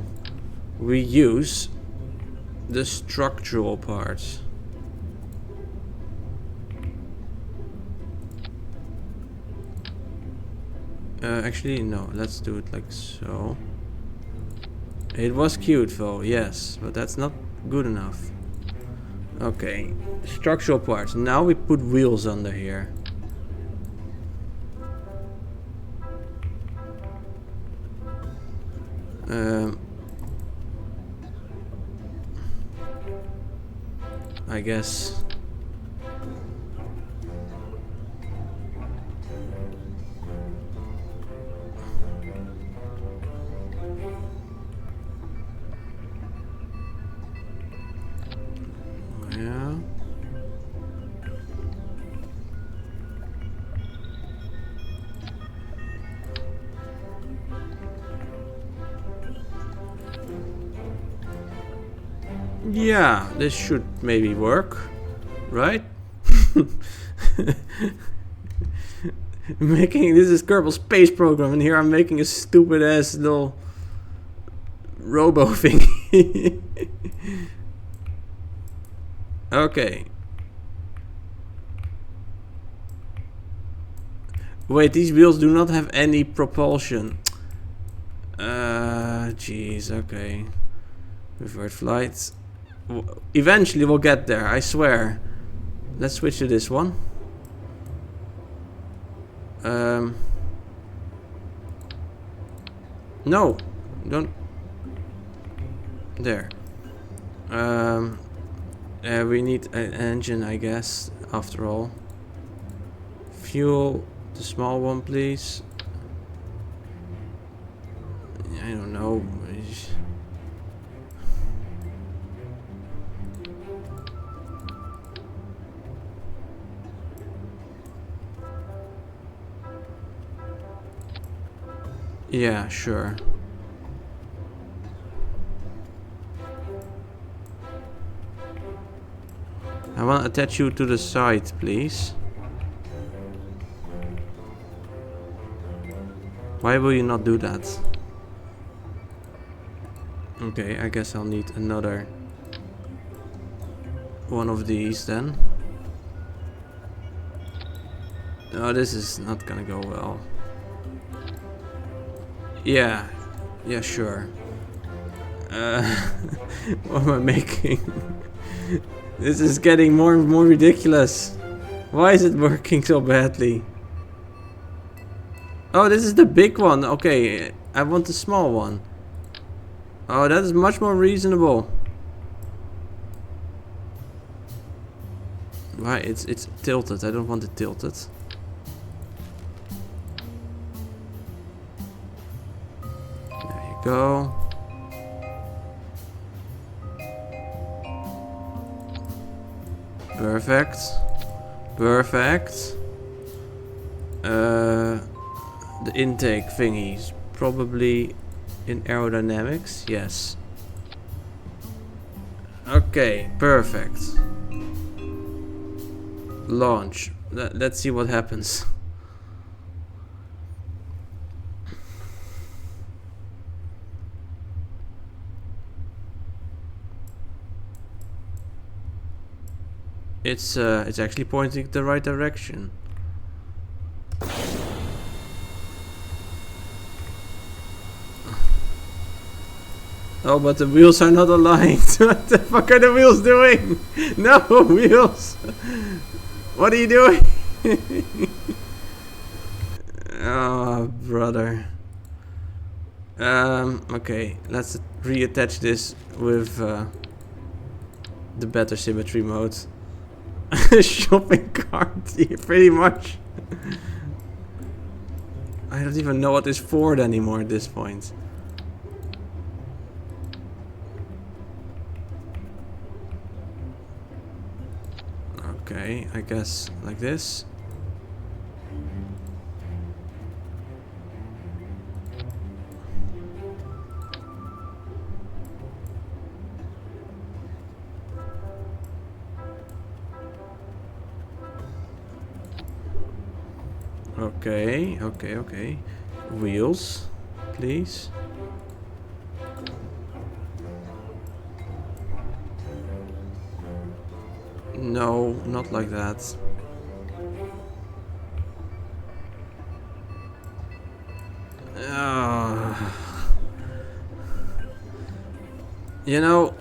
We use the structural parts. Actually, no. Let's do it like so. It was cute though, yes, but that's not good enough. Okay, structural parts. Now we put wheels under here. I guess. Yeah. Yeah, this should maybe work, right? Making this is Kerbal Space Program, and here I'm making a stupid ass little robo thing. Okay. Wait, these wheels do not have any propulsion. Jeez, okay. Revert flight. Eventually we'll get there, I swear. Let's switch to this one. No, don't. There. We need an engine, I guess, after all. Fuel, the small one, please. I don't know. Yeah, sure. I want to attach you to the side, please. Why will you not do that? Okay, I guess I'll need another one of these then. Oh, this is not gonna go well. Yeah, sure. What am I making? This is getting more and more ridiculous. Why is it working so badly? Oh, this is the big one. Okay, I want the small one. Oh, that is much more reasonable. Why? It's tilted. I don't want it tilted. There you go. Perfect. Perfect. The intake thingies probably in aerodynamics. Yes. Okay, perfect. Launch. Let's see what happens. It's actually pointing the right direction. Oh, but the wheels are not aligned. What the fuck are the wheels doing? No, wheels! What are you doing? Oh, brother. Okay, let's reattach this with the better symmetry mode. Shopping cart, yeah, pretty much. I don't even know what is Ford anymore at this point. Okay, I guess like this. Okay, okay, okay. Wheels, please. No, not like that. You know,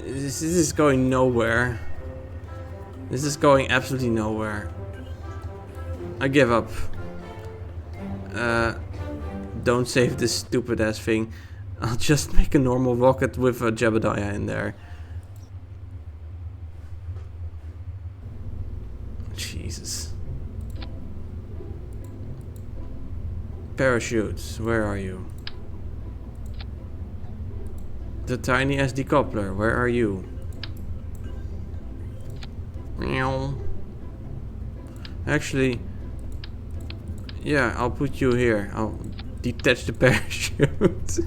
this is going nowhere. This is going absolutely nowhere. I give up. Don't save this stupid ass thing. I'll just make a normal rocket with a Jebediah in there. Jesus. Parachutes, where are you? The tiny ass decoupler, where are you? Meow. Actually, yeah, I'll put you here. I'll detach the parachute.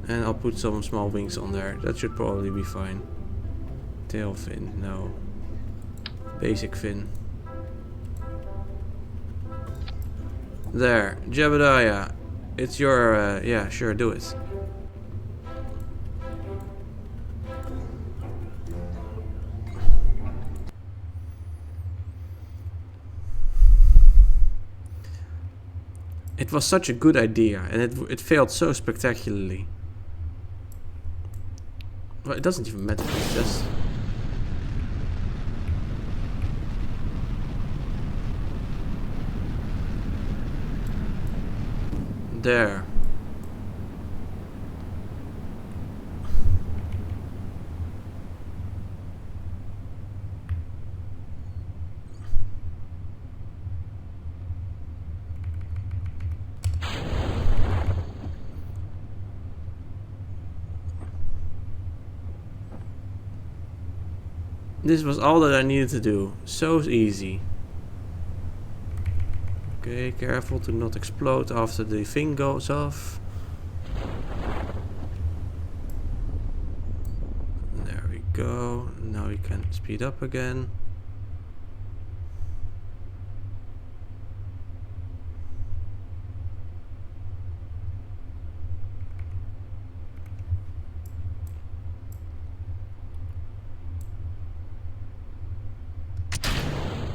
And I'll put some small wings on there. That should probably be fine. Tail fin, no. Basic fin. There, Jebediah. It's your, yeah, sure, do it. It was such a good idea, and it failed so spectacularly. Well, it doesn't even matter, it's just... There. This was all that I needed to do. So easy. Okay, careful to not explode after the thing goes off. There we go. Now we can speed up again.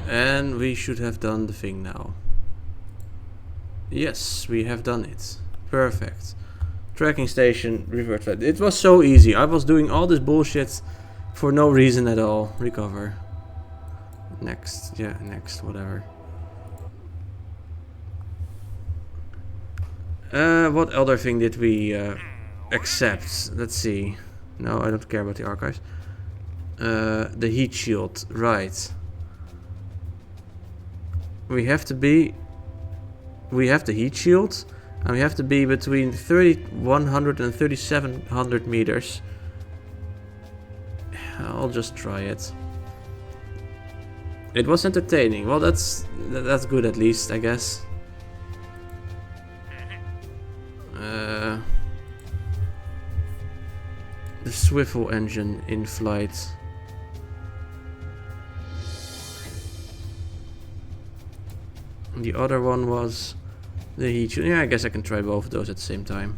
And we should have done the thing now. Yes, we have done it. Perfect. Tracking station, revert flight. It was so easy. I was doing all this bullshit for no reason at all. Recover. Next. Yeah, next. Whatever. What other thing did we accept? Let's see. No, I don't care about the archives. The heat shield. Right. We have the heat shield, and we have to be between 3100 and 3700 meters. I'll just try it. It was entertaining. Well, that's good at least, I guess. The swivel engine in flight. The other one was the heat shield. Yeah, I guess I can try both of those at the same time.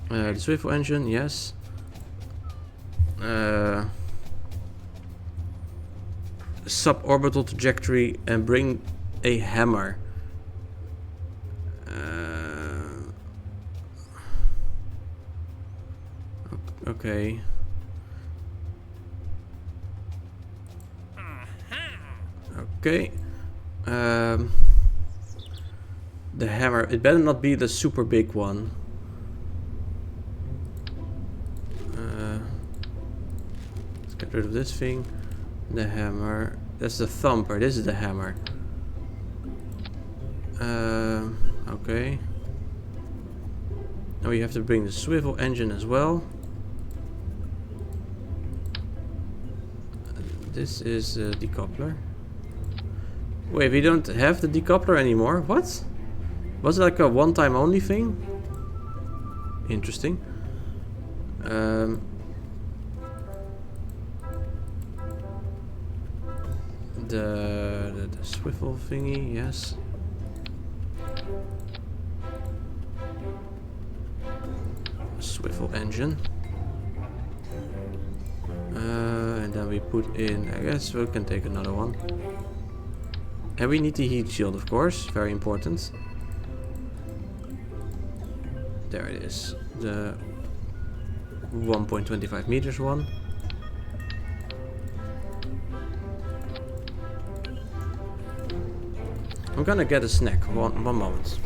The swivel engine, yes. Suborbital trajectory and bring a hammer. Okay. Okay. The hammer. It better not be the super big one. Let's get rid of this thing. The hammer. That's the thumper. This is the hammer. Okay. Now we have to bring the swivel engine as well. This is a decoupler. Wait, we don't have the decoupler anymore? What? Was it like a one-time only thing? Interesting. The swivel thingy, yes. Swivel engine. And then we put in, I guess we can take another one. And we need the heat shield, of course, very important. There it is, the 1.25 meters one. I'm gonna get a snack, one moment.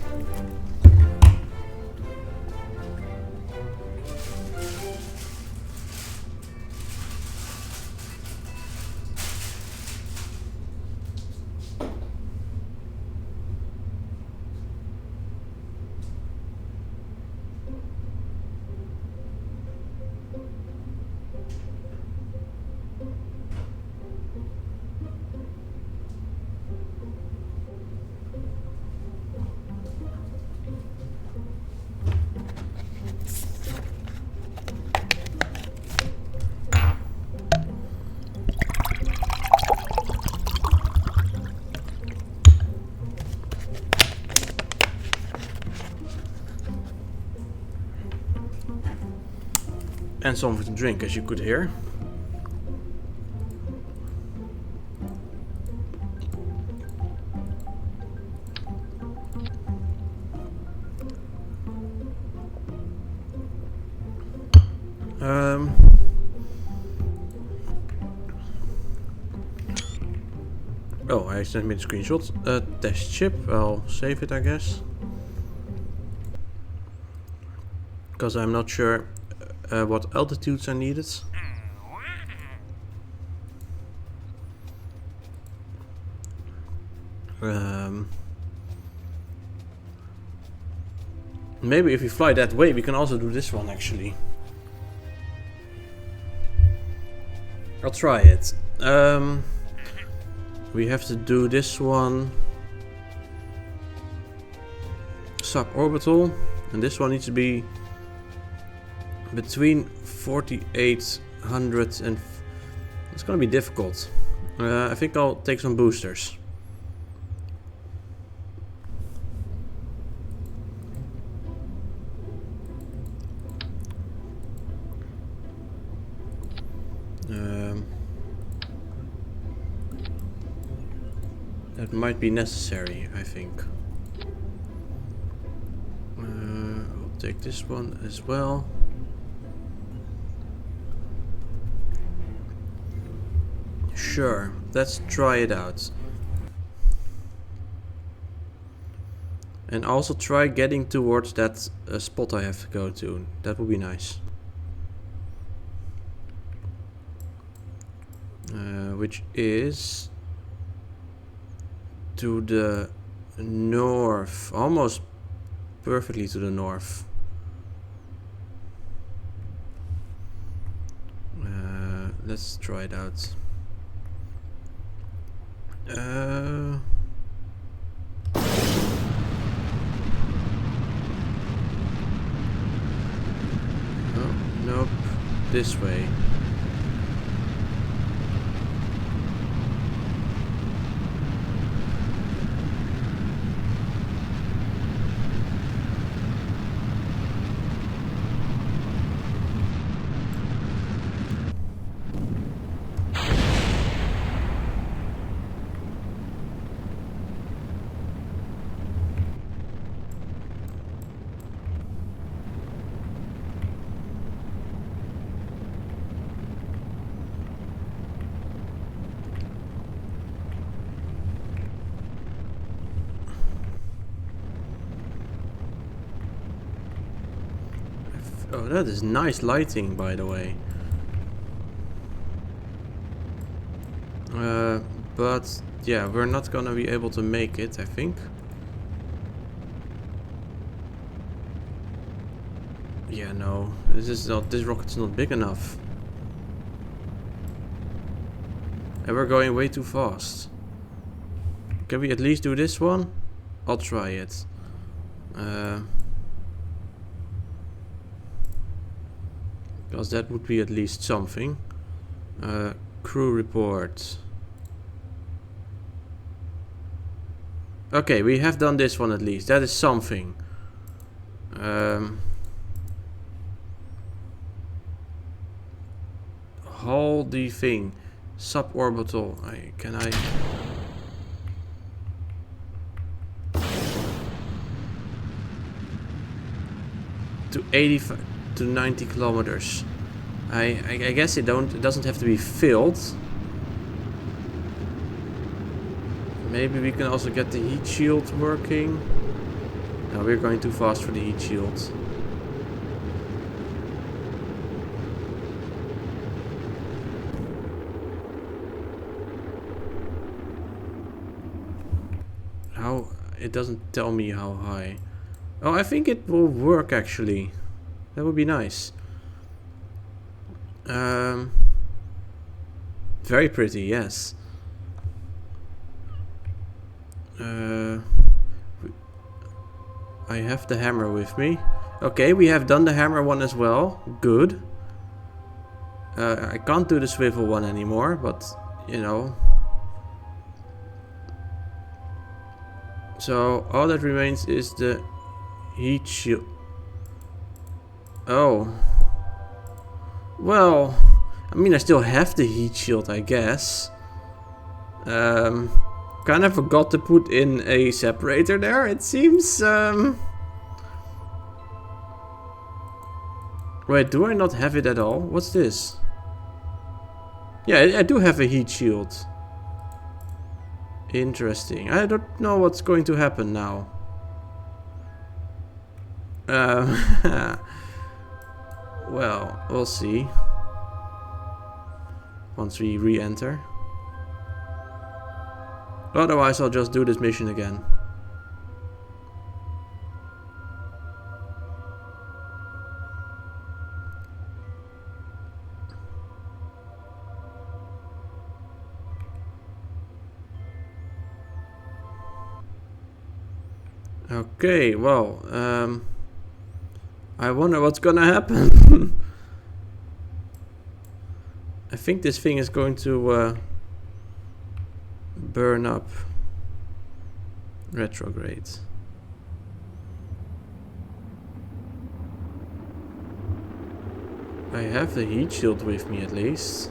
And something to drink, as you could hear. Oh, I sent me the screenshot. Test chip, I'll save it, I guess. Because I'm not sure what altitudes are needed. Maybe if we fly that way, we can also do this one actually. I'll try it. We have to do this one suborbital, and this one needs to be between 4,800 and it's gonna be difficult. I think I'll take some boosters. That might be necessary, I think. I'll take this one as well. Sure, let's try it out. And also try getting towards that spot I have to go to. That would be nice. Which is to the north, almost perfectly to the north. Let's try it out. Oh, nope, this way. Oh, that is nice lighting, by the way. But yeah, we're not gonna be able to make it, I think. Yeah, no, this rocket's not big enough. And we're going way too fast. Can we at least do this one? I'll try it. Because that would be at least something. Crew report. Okay, we have done this one at least. That is something. Hold the thing. Suborbital. Can I... to 85 to 90 kilometers. I guess it doesn't have to be filled. Maybe we can also get the heat shield working. No, we're going too fast for the heat shield. How? It doesn't tell me how high. Oh, I think it will work actually. That would be nice. Very pretty, yes. I have the hammer with me. Okay, we have done the hammer one as well. Good. I can't do the swivel one anymore, but you know. So all that remains is the heat shield. Oh. Well, I mean, I still have the heat shield, I guess. Kind of forgot to put in a separator there, it seems. Wait, do I not have it at all? What's this? Yeah, I do have a heat shield. Interesting. I don't know what's going to happen now. Well, we'll see. Once we re-enter. Otherwise, I'll just do this mission again. Okay, well, I wonder what's gonna happen. I think this thing is going to burn up. Retrograde. I have the heat shield with me at least.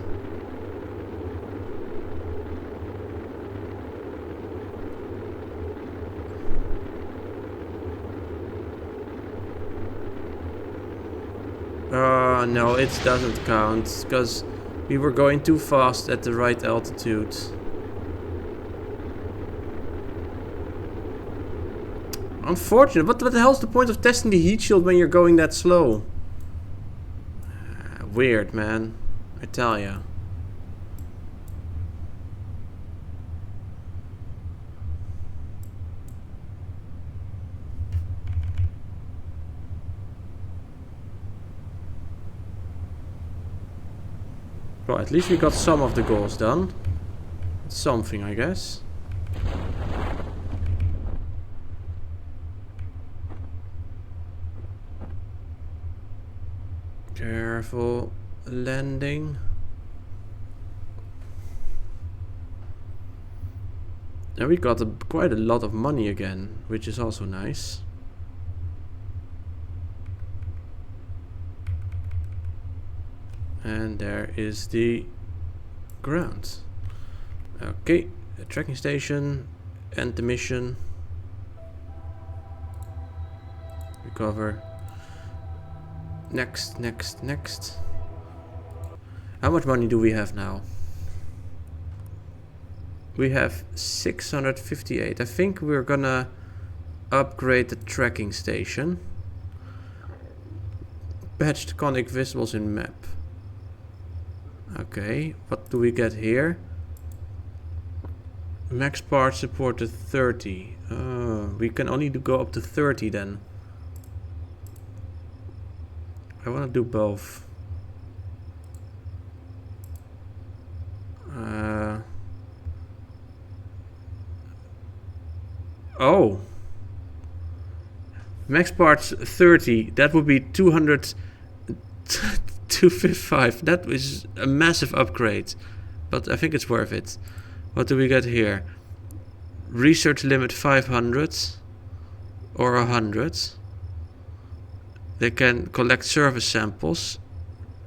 No, it doesn't count because we were going too fast at the right altitude. Unfortunate. What the hell's the point of testing the heat shield when you're going that slow? Weird, man. I tell ya. Well, at least we got some of the goals done. Something, I guess. Careful landing. And we got quite a lot of money again, which is also nice. And there is the ground. Okay, the tracking station, end the mission. Recover. Next, next, next. How much money do we have now? We have 658. I think we're gonna upgrade the tracking station. patched conic visibles in map. Okay, what do we get here? Max part supported 30. We can only go up to 30 then. I want to do both. Oh. Max parts 30. That would be 200. 255. That is a massive upgrade. But I think it's worth it. What do we get here? Research limit 500 or 100. They can collect service samples.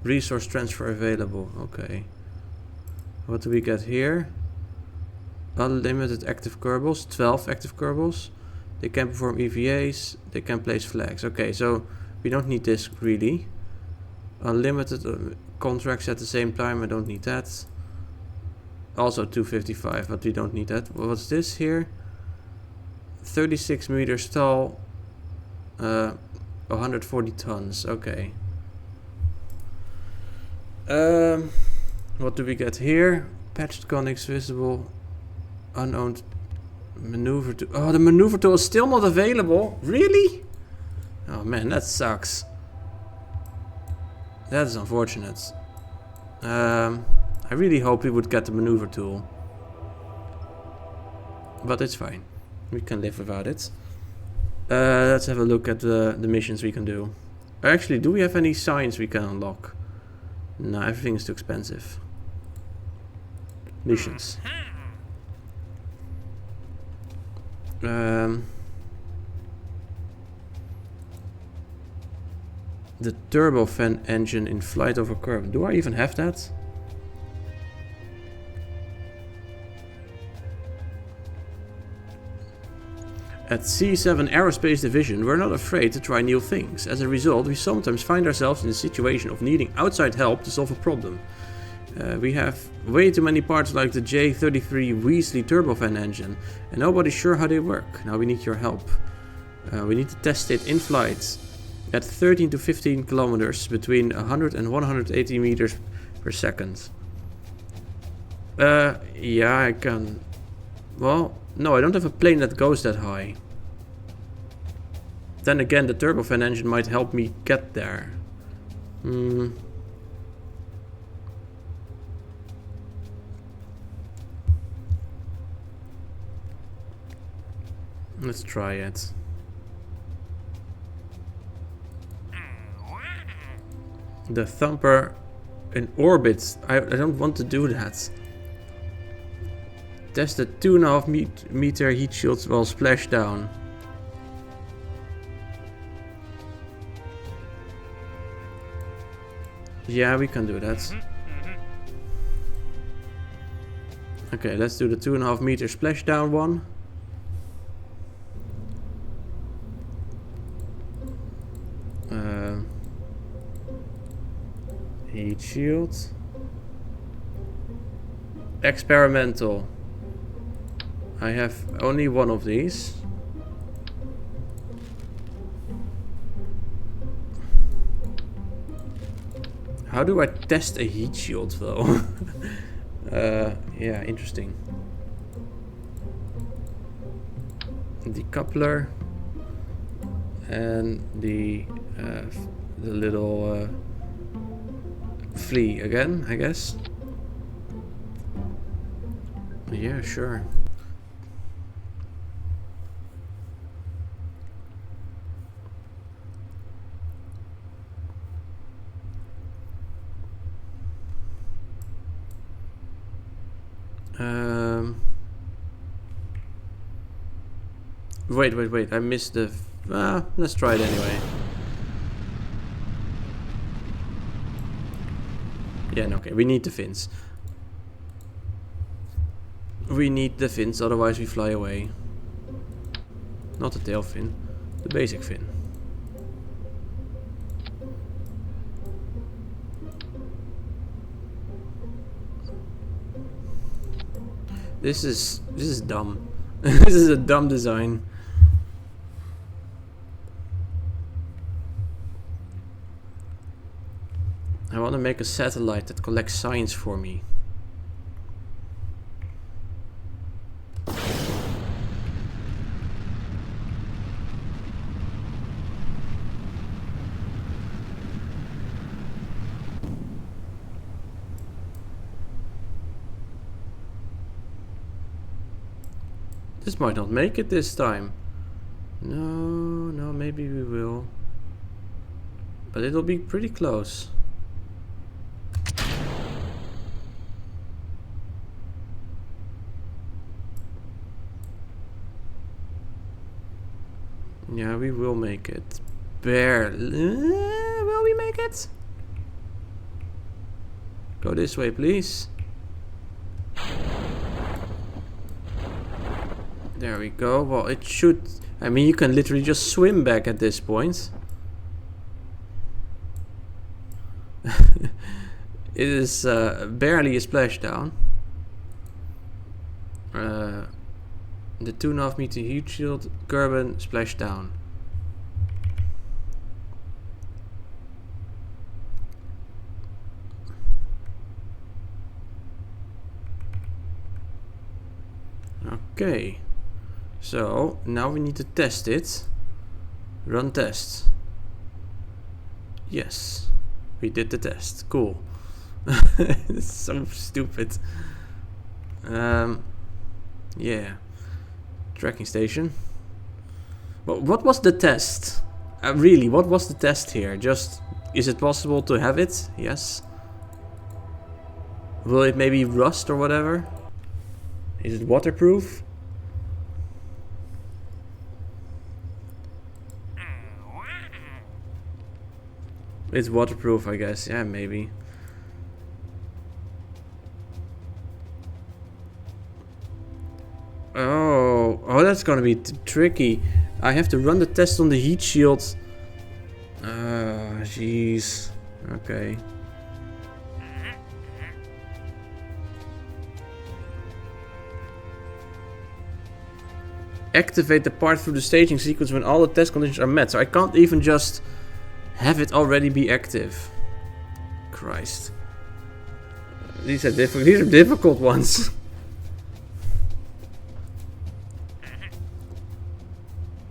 Resource transfer available. Okay. What do we get here? Unlimited active Kerbals. 12 active Kerbals. They can perform EVAs. They can place flags. Okay, so we don't need this really. Unlimited contracts at the same time. I don't need that. Also 255, but we don't need that. What's this here? 36 meters tall. 140 tons. Okay. What do we get here? Patched conics visible. Unowned maneuver tool. Oh, the maneuver tool is still not available. Really? Oh man, that sucks. That is unfortunate. I really hope we would get the maneuver tool. But it's fine. We can live without it. Let's have a look at the missions we can do. Actually, do we have any signs we can unlock? No, everything is too expensive. Missions. The turbofan engine in flight over curve. Do I even have that? At C7 Aerospace Division, we're not afraid to try new things. As a result, we sometimes find ourselves in the situation of needing outside help to solve a problem. We have way too many parts like the J33 Weasley turbofan engine, and nobody's sure how they work. Now we need your help. We need to test it in flight at 13 to 15 kilometers between 100 and 180 meters per second. Yeah, I can. Well, no, I don't have a plane that goes that high. Then again, the turbofan engine might help me get there. Let's try it. The thumper in orbit. I don't want to do that. Test the 2.5 meter heat shields while splashdown. Yeah, we can do that. Okay, let's do the 2.5 meter splashdown one. Heat shield. Experimental. I have only one of these. How do I test a heat shield though? Yeah, interesting. Decoupler and the little flea again, I guess. Yeah, sure. Wait, I missed the... let's try it anyway. Yeah, no, okay, we need the fins. We need the fins, otherwise we fly away. Not the tail fin, the basic fin. This is dumb. This is a dumb design. I want to make a satellite that collects science for me. This might not make it this time. No, maybe we will. But it'll be pretty close. Yeah, we will make it. Barely. Will we make it? Go this way, please. There we go. Well, it should... I mean, you can literally just swim back at this point. It is barely a splashdown. The 2.5 meter heat shield, Kerbin, splashdown. Okay. So, now we need to test it. Run test. Yes. We did the test. Cool. It's so stupid. Yeah. Tracking station. Well, what was the test? Really, what was the test here? Just, is it possible to have it? Yes. Will it maybe rust or whatever? Is it waterproof? It's waterproof, I guess. Yeah, maybe. Oh, that's gonna be tricky. I have to run the test on the heat shield. Jeez. Okay. Activate the part through the staging sequence when all the test conditions are met. So I can't even just have it already be active. Christ. These are difficult ones.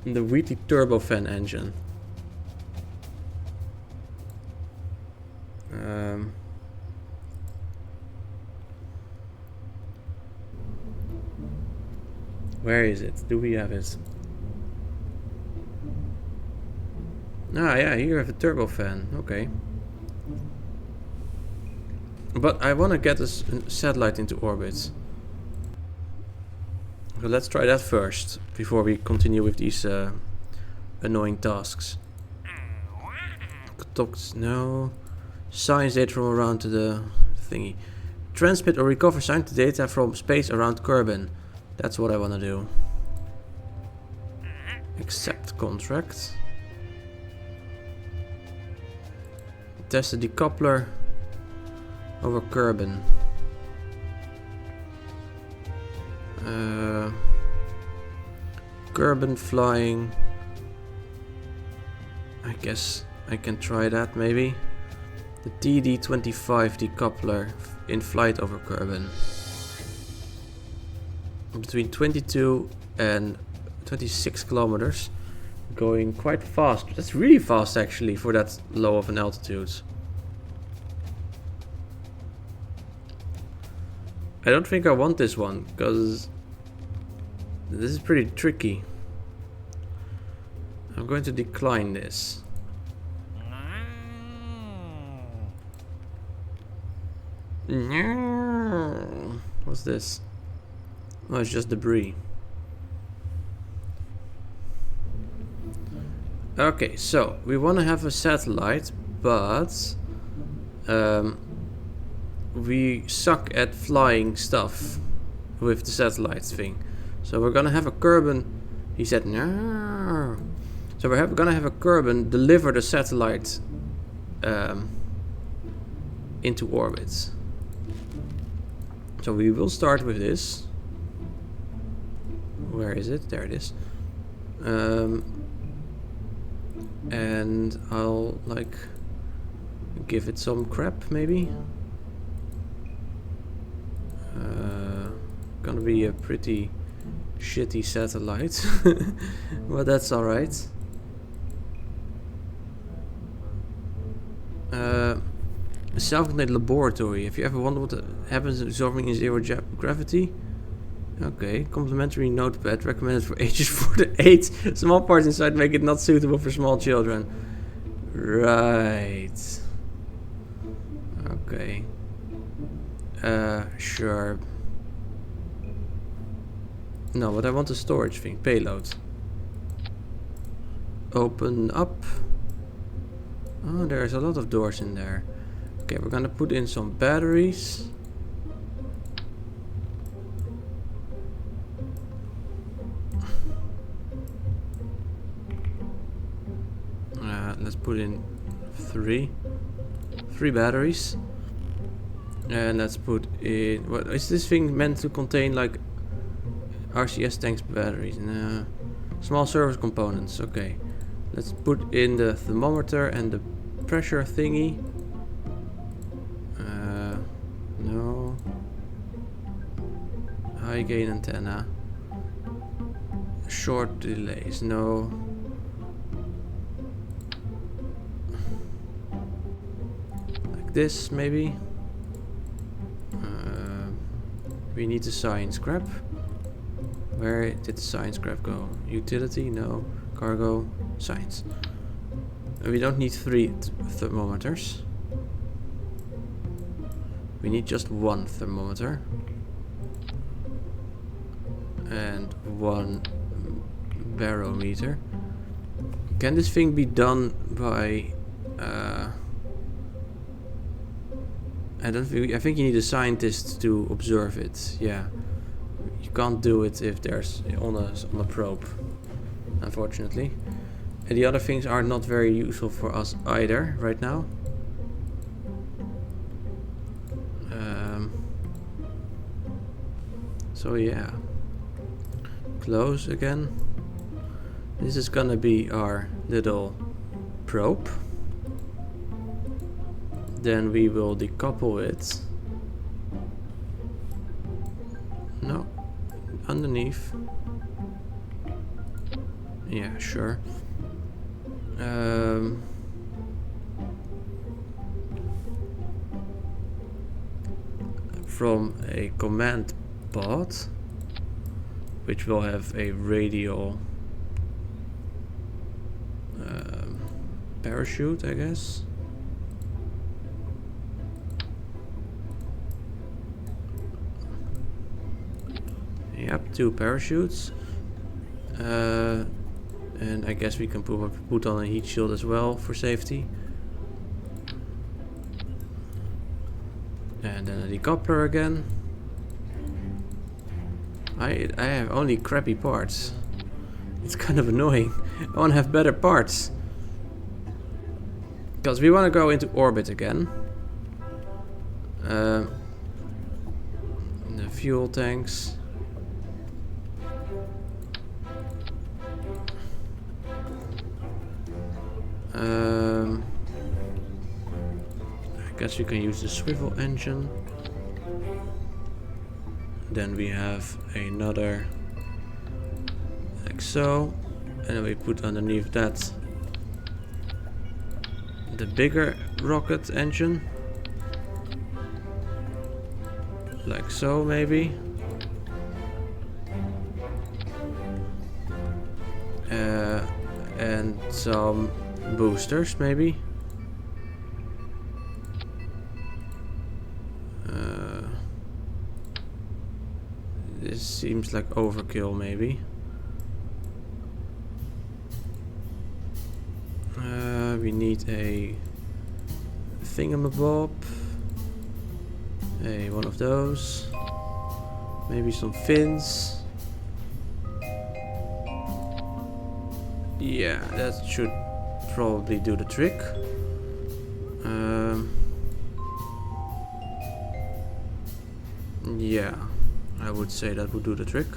The Wheatley turbofan engine. Where is it? Do we have it? Ah, yeah, here you have a turbofan. Okay. But I want to get a satellite into orbit. So let's try that first, before we continue with these annoying tasks. No. Science data from around the thingy. Transmit or recover science data from space around Kerbin. That's what I want to do. Accept contract. Test the decoupler over Kerbin. Kerbin flying. I guess I can try that maybe. The TD-25 decoupler in flight over Kerbin. Between 22 and 26 kilometers. Going quite fast. That's really fast actually for that low of an altitude. I don't think I want this one because this is pretty tricky. I'm going to decline this. What's this? Oh, it's just debris. Okay, so we want to have a satellite, but we suck at flying stuff with the satellite thing. So we're gonna have a Kerbin. He said no. So we're gonna have a Kerbin deliver the satellite into orbit. So we will start with this. Where is it? There it is. And I'll like give it some crap, maybe. Gonna be a pretty shitty satellite, but that's alright. Self-contained laboratory. Have you ever wondered what happens absorbing in zero gravity? Okay, complimentary notepad recommended for ages 4 to 8. Small parts inside make it not suitable for small children. Right. Okay. Sure. No, but I want the storage thing. Payload. Open up. Oh, there's a lot of doors in there. Okay, we're gonna put in some batteries. Let's put in three batteries. And let's put in... What is this thing meant to contain? Like RCS tanks batteries? No. Small service components. Okay. Let's put in the thermometer and the pressure thingy. No. High gain antenna. Short delays. No. Like this maybe. We need the science scrap. Where did the science scrap go? Utility? No. Cargo? Science. We don't need 3 thermometers. We need just 1 thermometer. And 1 barometer. Can this thing be done by... I think you need a scientist to observe it. Yeah. You can't do it if there's on a probe, unfortunately. And the other things are not very useful for us either right now. So yeah. Close again. This is gonna be our little probe. Then we will decouple it. No, underneath. Yeah, sure. From a command pod, which will have a radial parachute, I guess. Yep, 2 parachutes. And I guess we can put on a heat shield as well for safety. And then a decoupler again. I have only crappy parts. It's kind of annoying. I want to have better parts. Because we want to go into orbit again. The fuel tanks. I guess we can use the swivel engine. Then we have another like so, and then we put underneath that the bigger rocket engine, like so maybe. And some boosters maybe. This seems like overkill maybe. We need a thingamabob, one of those, maybe some fins. Yeah, that should probably do the trick. Yeah, I would say that would do the trick.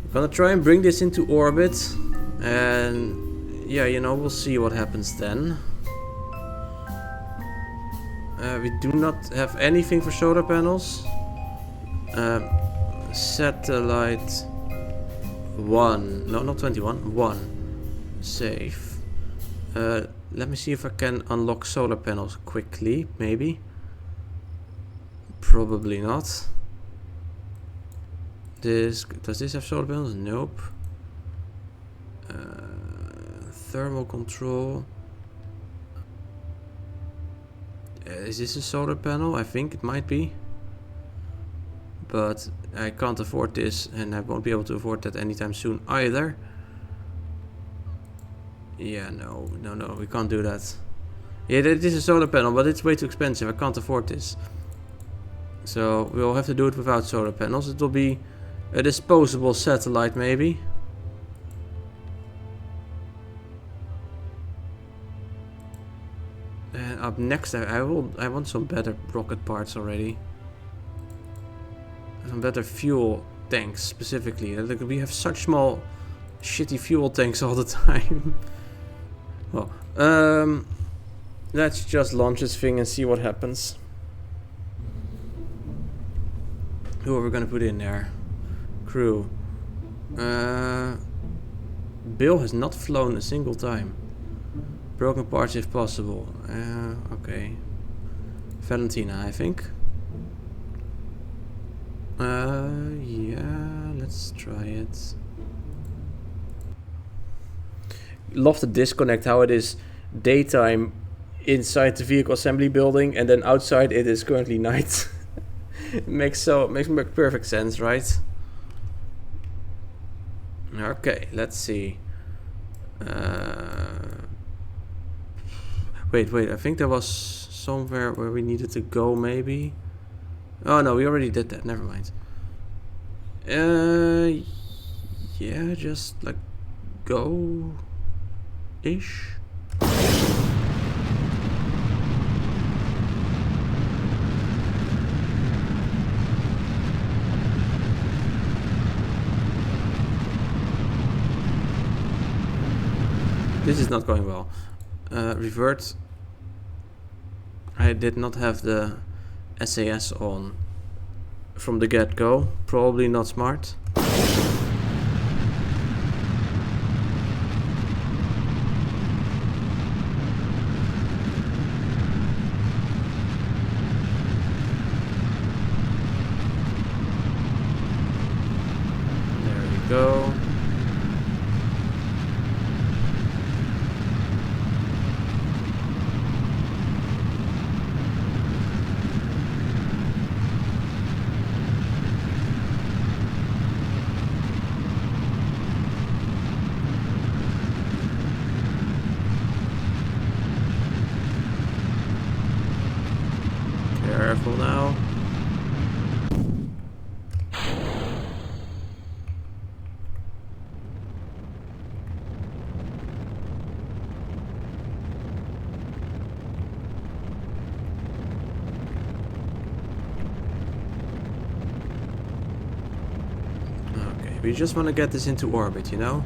We're gonna try and bring this into orbit, and yeah, you know, we'll see what happens then. We do not have anything for solar panels. Satellite 1. No, not 21. 1. Save. Let me see if I can unlock solar panels quickly. Maybe. Probably not. Does this have solar panels? Nope. Thermal control. Is this a solar panel? I think it might be. But I can't afford this, and I won't be able to afford that anytime soon either. Yeah, no, we can't do that. Yeah, this is a solar panel, but it's way too expensive. I can't afford this. So we'll have to do it without solar panels. It will be a disposable satellite, maybe. And up next, I want some better rocket parts already. Some better fuel tanks specifically. Like, we have such small, shitty fuel tanks all the time. Well, let's just launch this thing and see what happens. Who are we gonna put in there? Crew. Bill has not flown a single time. Broken parts if possible. Okay. Valentina, I think. Yeah, let's try it. Love the disconnect, how it is daytime inside the vehicle assembly building and then outside it is currently night. makes perfect sense, right? Okay, let's see. Wait, I think there was somewhere where we needed to go, maybe. Oh no, we already did that, never mind. Yeah, just like go-ish. This is not going well. Revert. I did not have the SAS on from the get-go. Probably not smart. There we go. Careful now. Okay, we just want to get this into orbit, you know?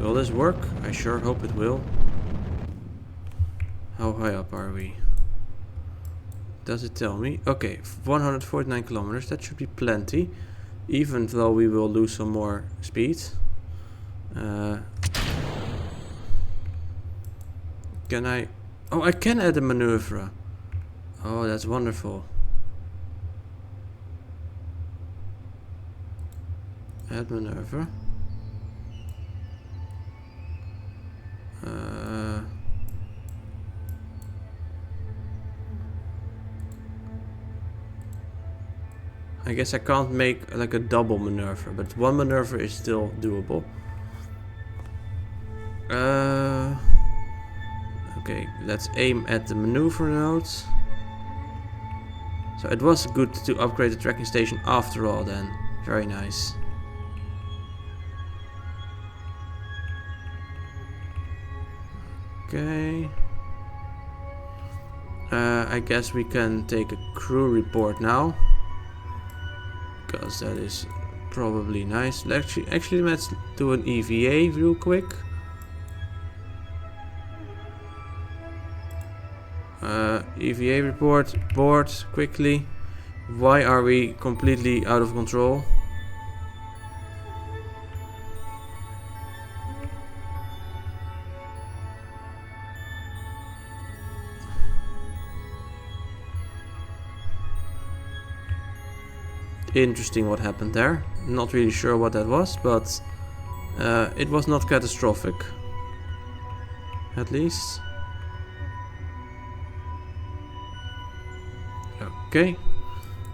Will this work? I sure hope it will. How high up are we? Does it tell me? Okay, 149 kilometers. That should be plenty. Even though we will lose some more speed. Can I... Oh, I can add a maneuver. Oh, that's wonderful. Add maneuver. I guess I can't make like a double maneuver, but one maneuver is still doable. Okay, let's aim at the maneuver nodes. So it was good to upgrade the tracking station after all then. Very nice. Okay. I guess we can take a crew report now. because that is probably nice. Actually, let's do an EVA real quick. EVA report, board, quickly. Why are we completely out of control? Interesting what happened there. Not really sure what that was, but it was not catastrophic. At least. Okay.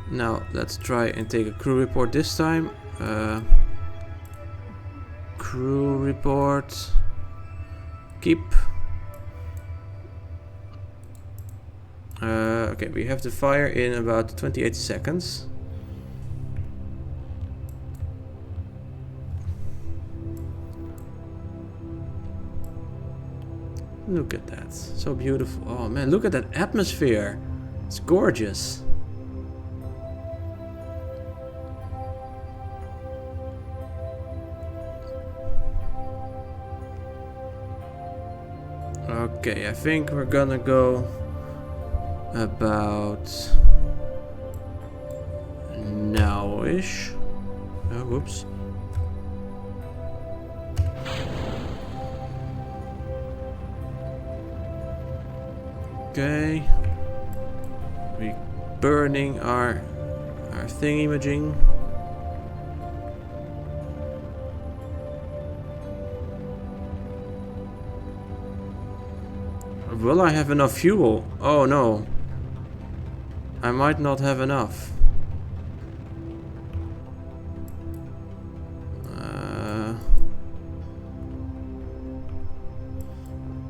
Now let's try and take a crew report this time. Crew report. Keep. Okay, we have to fire in about 28 seconds. Look at that. So beautiful. Oh man, look at that atmosphere. It's gorgeous. Okay, I think we're gonna go about now-ish. Oh, whoops. Okay. We burning our thingy-majing. Will I have enough fuel? Oh no. I might not have enough.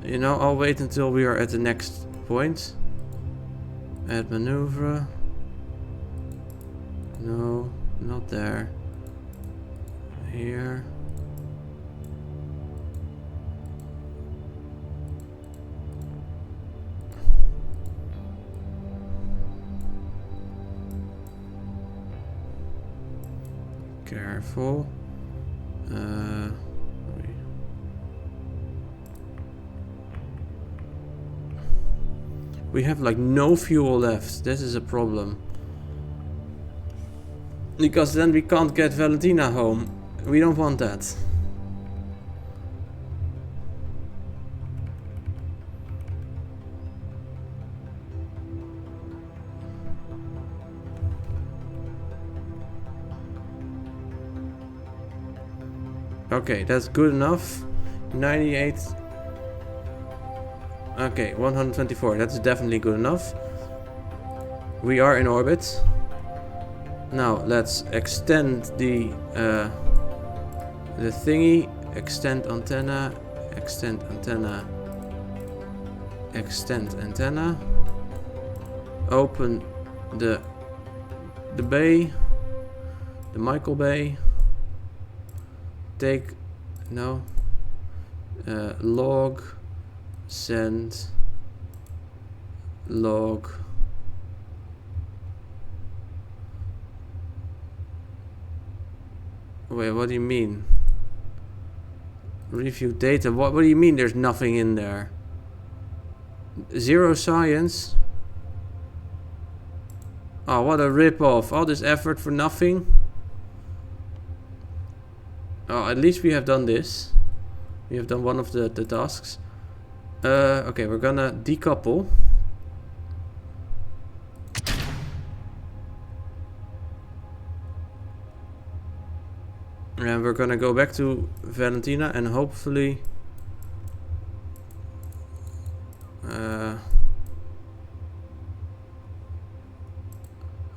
You know, I'll wait until we are at the next point. Add maneuver. No, not there. Here. Careful. We have like no fuel left. This is a problem. Because then we can't get Valentina home. We don't want that. Okay, that's good enough. 98. Okay, 124. That's definitely good enough. We are in orbit. Now let's extend the thingy. Extend antenna. Extend antenna. Extend antenna. Open the bay. The Michael Bay. Take no. Log. Send. Log. Wait, what do you mean? Review data. What do you mean there's nothing in there? Zero science? Oh, what a rip-off. All this effort for nothing? Oh, at least we have done this. We have done one of the tasks. Okay, we're gonna decouple. And we're gonna go back to Valentina and hopefully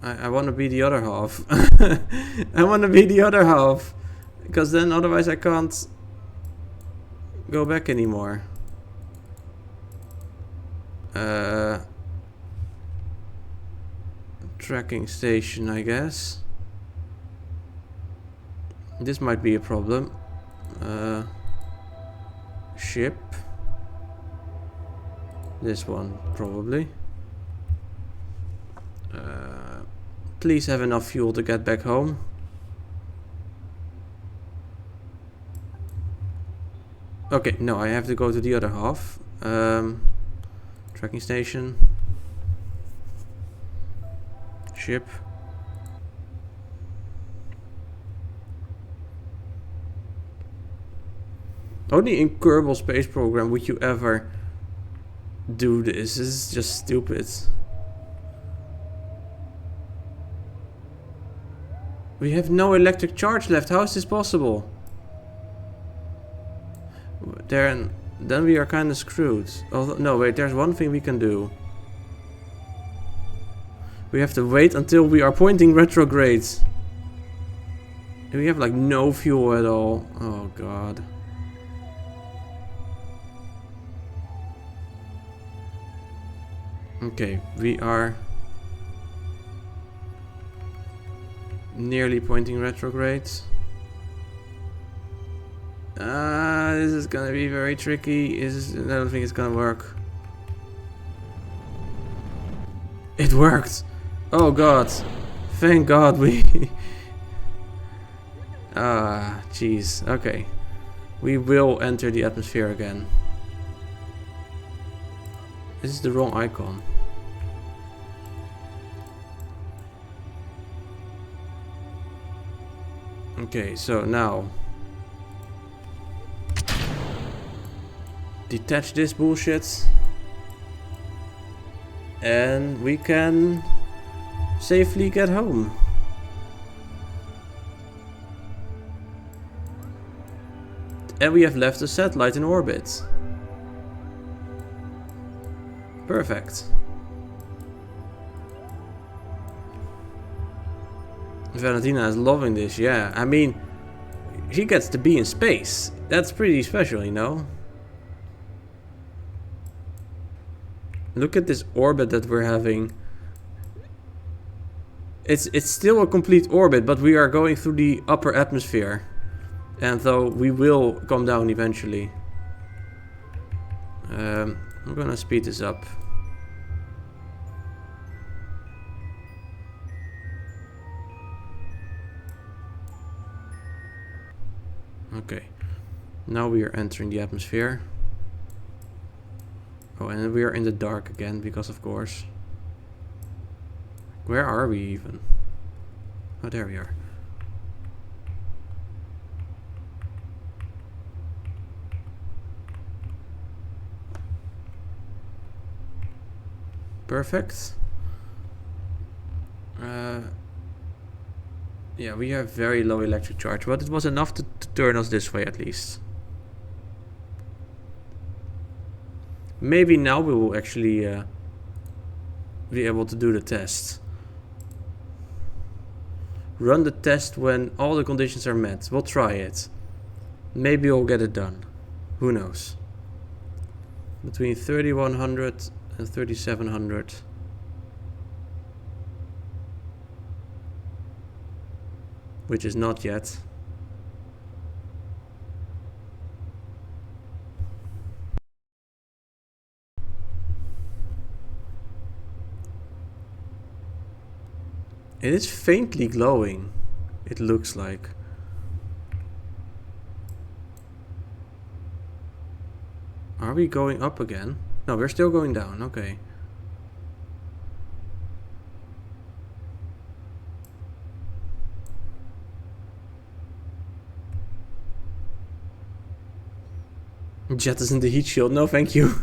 I wanna be the other half. I wanna be the other half. Because then otherwise I can't go back anymore. Tracking station, I guess. This might be a problem. Ship. This one, probably. please have enough fuel to get back home. Okay, no, I have to go to the other half. Tracking station. Ship. Only in Kerbal Space Program would you ever do this. This is just stupid. We have no electric charge left. How is this possible? Then we are kind of screwed. Although, no, wait, there's one thing we can do. We have to wait until we are pointing retrograde. We have like no fuel at all. Oh god. Okay, we are nearly pointing retrograde. This is gonna be very tricky. I don't think it's gonna work. It worked! Oh god. Thank god we... jeez. Okay. We will enter the atmosphere again. This is the wrong icon. Okay, so now detach this bullshit and we can safely get home. And we have left the satellite in orbit. Perfect. Valentina is loving this, yeah. I mean, she gets to be in space. That's pretty special, you know? Look at this orbit that we're having. It's still a complete orbit, but we are going through the upper atmosphere. And though we will come down eventually. I'm gonna speed this up. Okay, now we are entering the atmosphere. Oh, and we are in the dark again, because of course. Where are we even? Oh, there we are. Perfect. Yeah, we have very low electric charge, but it was enough to turn us this way at least. Maybe now we will actually be able to do the test. Run the test when all the conditions are met. We'll try it. Maybe we'll get it done. Who knows? Between 3100 and 3700. Which is not yet. It is faintly glowing, it looks like. Are we going up again? No, we're still going down, okay. Jettison the heat shield, no thank you.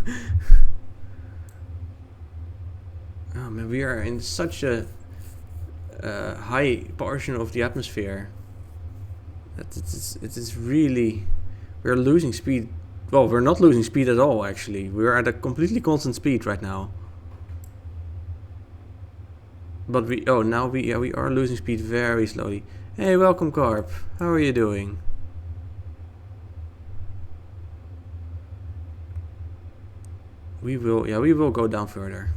Oh man, we are in such a high portion of the atmosphere that it is really, we're losing speed. Well, we're not losing speed at all actually. We're at a completely constant speed right now. But we are losing speed very slowly. Hey, welcome Carp. How are you doing? We will go down further.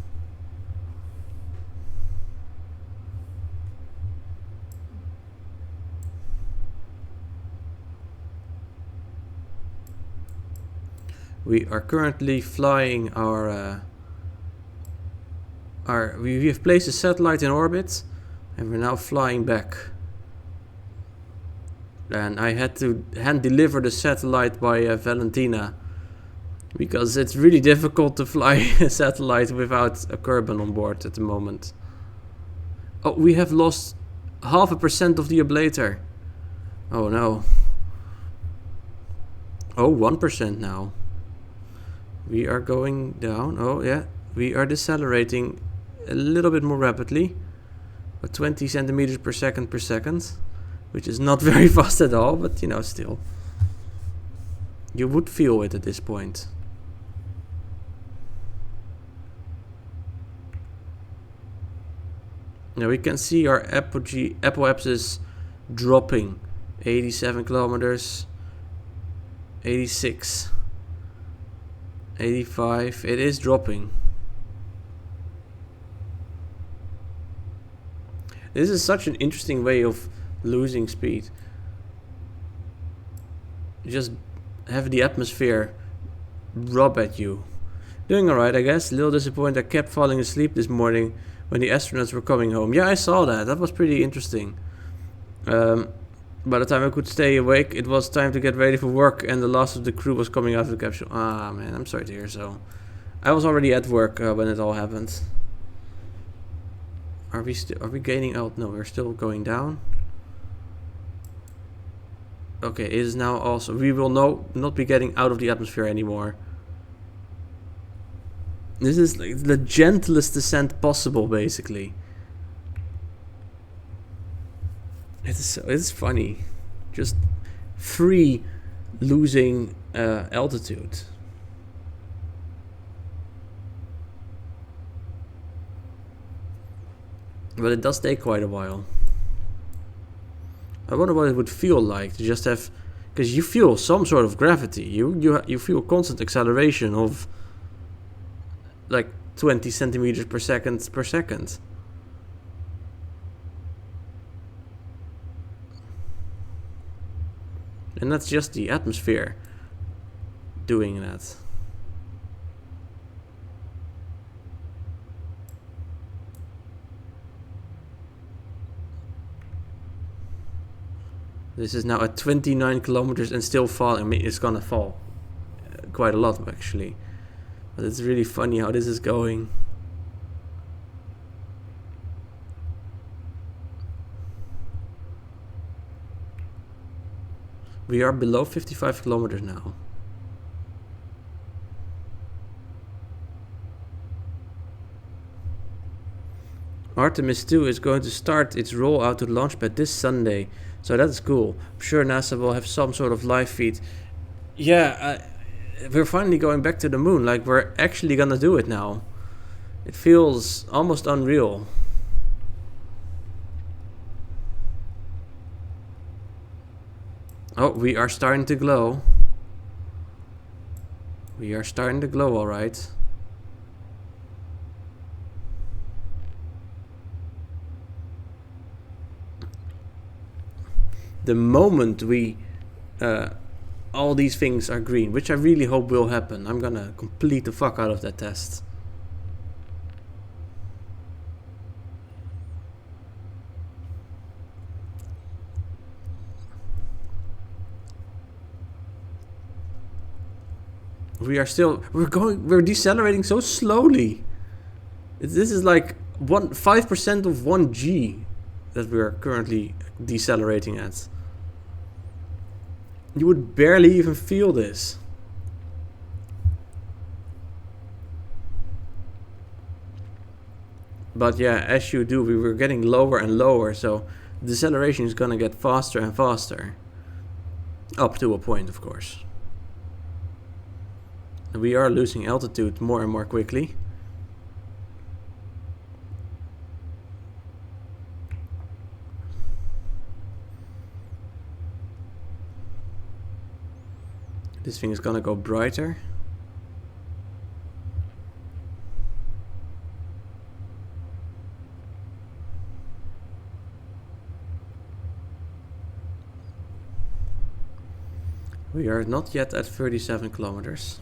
We are currently flying our we have placed a satellite in orbit, And we're now flying back. And I had to hand deliver the satellite by Valentina, because it's really difficult to fly a satellite without a Kerbin on board at the moment. Oh, we have lost 0.5% of the ablator. Oh no. Oh, 1% now. We are going down. Oh yeah, we are decelerating a little bit more rapidly. But 20 centimeters per second, which is not very fast at all, but you know, still. You would feel it at this point. Now we can see our apoapsis dropping. 87 kilometers, 86, 85. It is dropping. This is such an interesting way of losing speed. You just have the atmosphere rub at you. Doing alright, I guess. A little disappointed. I kept falling asleep this morning when the astronauts were coming home. Yeah, I saw that. That was pretty interesting. By the time I could stay awake, it was time to get ready for work, and the last of the crew was coming out of the capsule. Ah, man, I'm sorry to hear so. I was already at work when it all happened. Are we gaining out? No, we're still going down. Okay, it is now also. We will not be getting out of the atmosphere anymore. This is like the gentlest descent possible, basically. It's funny, just free losing altitude. But it does take quite a while. I wonder what it would feel like to just have, because you feel some sort of gravity. You feel constant acceleration of like 20 centimeters per second. And that's just the atmosphere doing that. This is now at 29 kilometers and still falling. I mean, it's gonna fall quite a lot actually. But it's really funny how this is going. We are below 55 kilometers now. Artemis 2 is going to start its rollout to the launchpad this Sunday. So that's cool. I'm sure NASA will have some sort of live feed. Yeah, we're finally going back to the moon. Like, we're actually gonna do it now. It feels almost unreal. Oh, we are starting to glow. We are starting to glow, alright. The moment we all these things are green, which I really hope will happen, I'm gonna complete the fuck out of that test. We're decelerating so slowly. This is like 5% of 1G that we're currently decelerating at. You would barely even feel this. But yeah, as you do, we were getting lower and lower, so the deceleration is gonna get faster and faster. Up to a point, of course. We are losing altitude more and more quickly. This thing is gonna go brighter. We are not yet at 37 kilometers.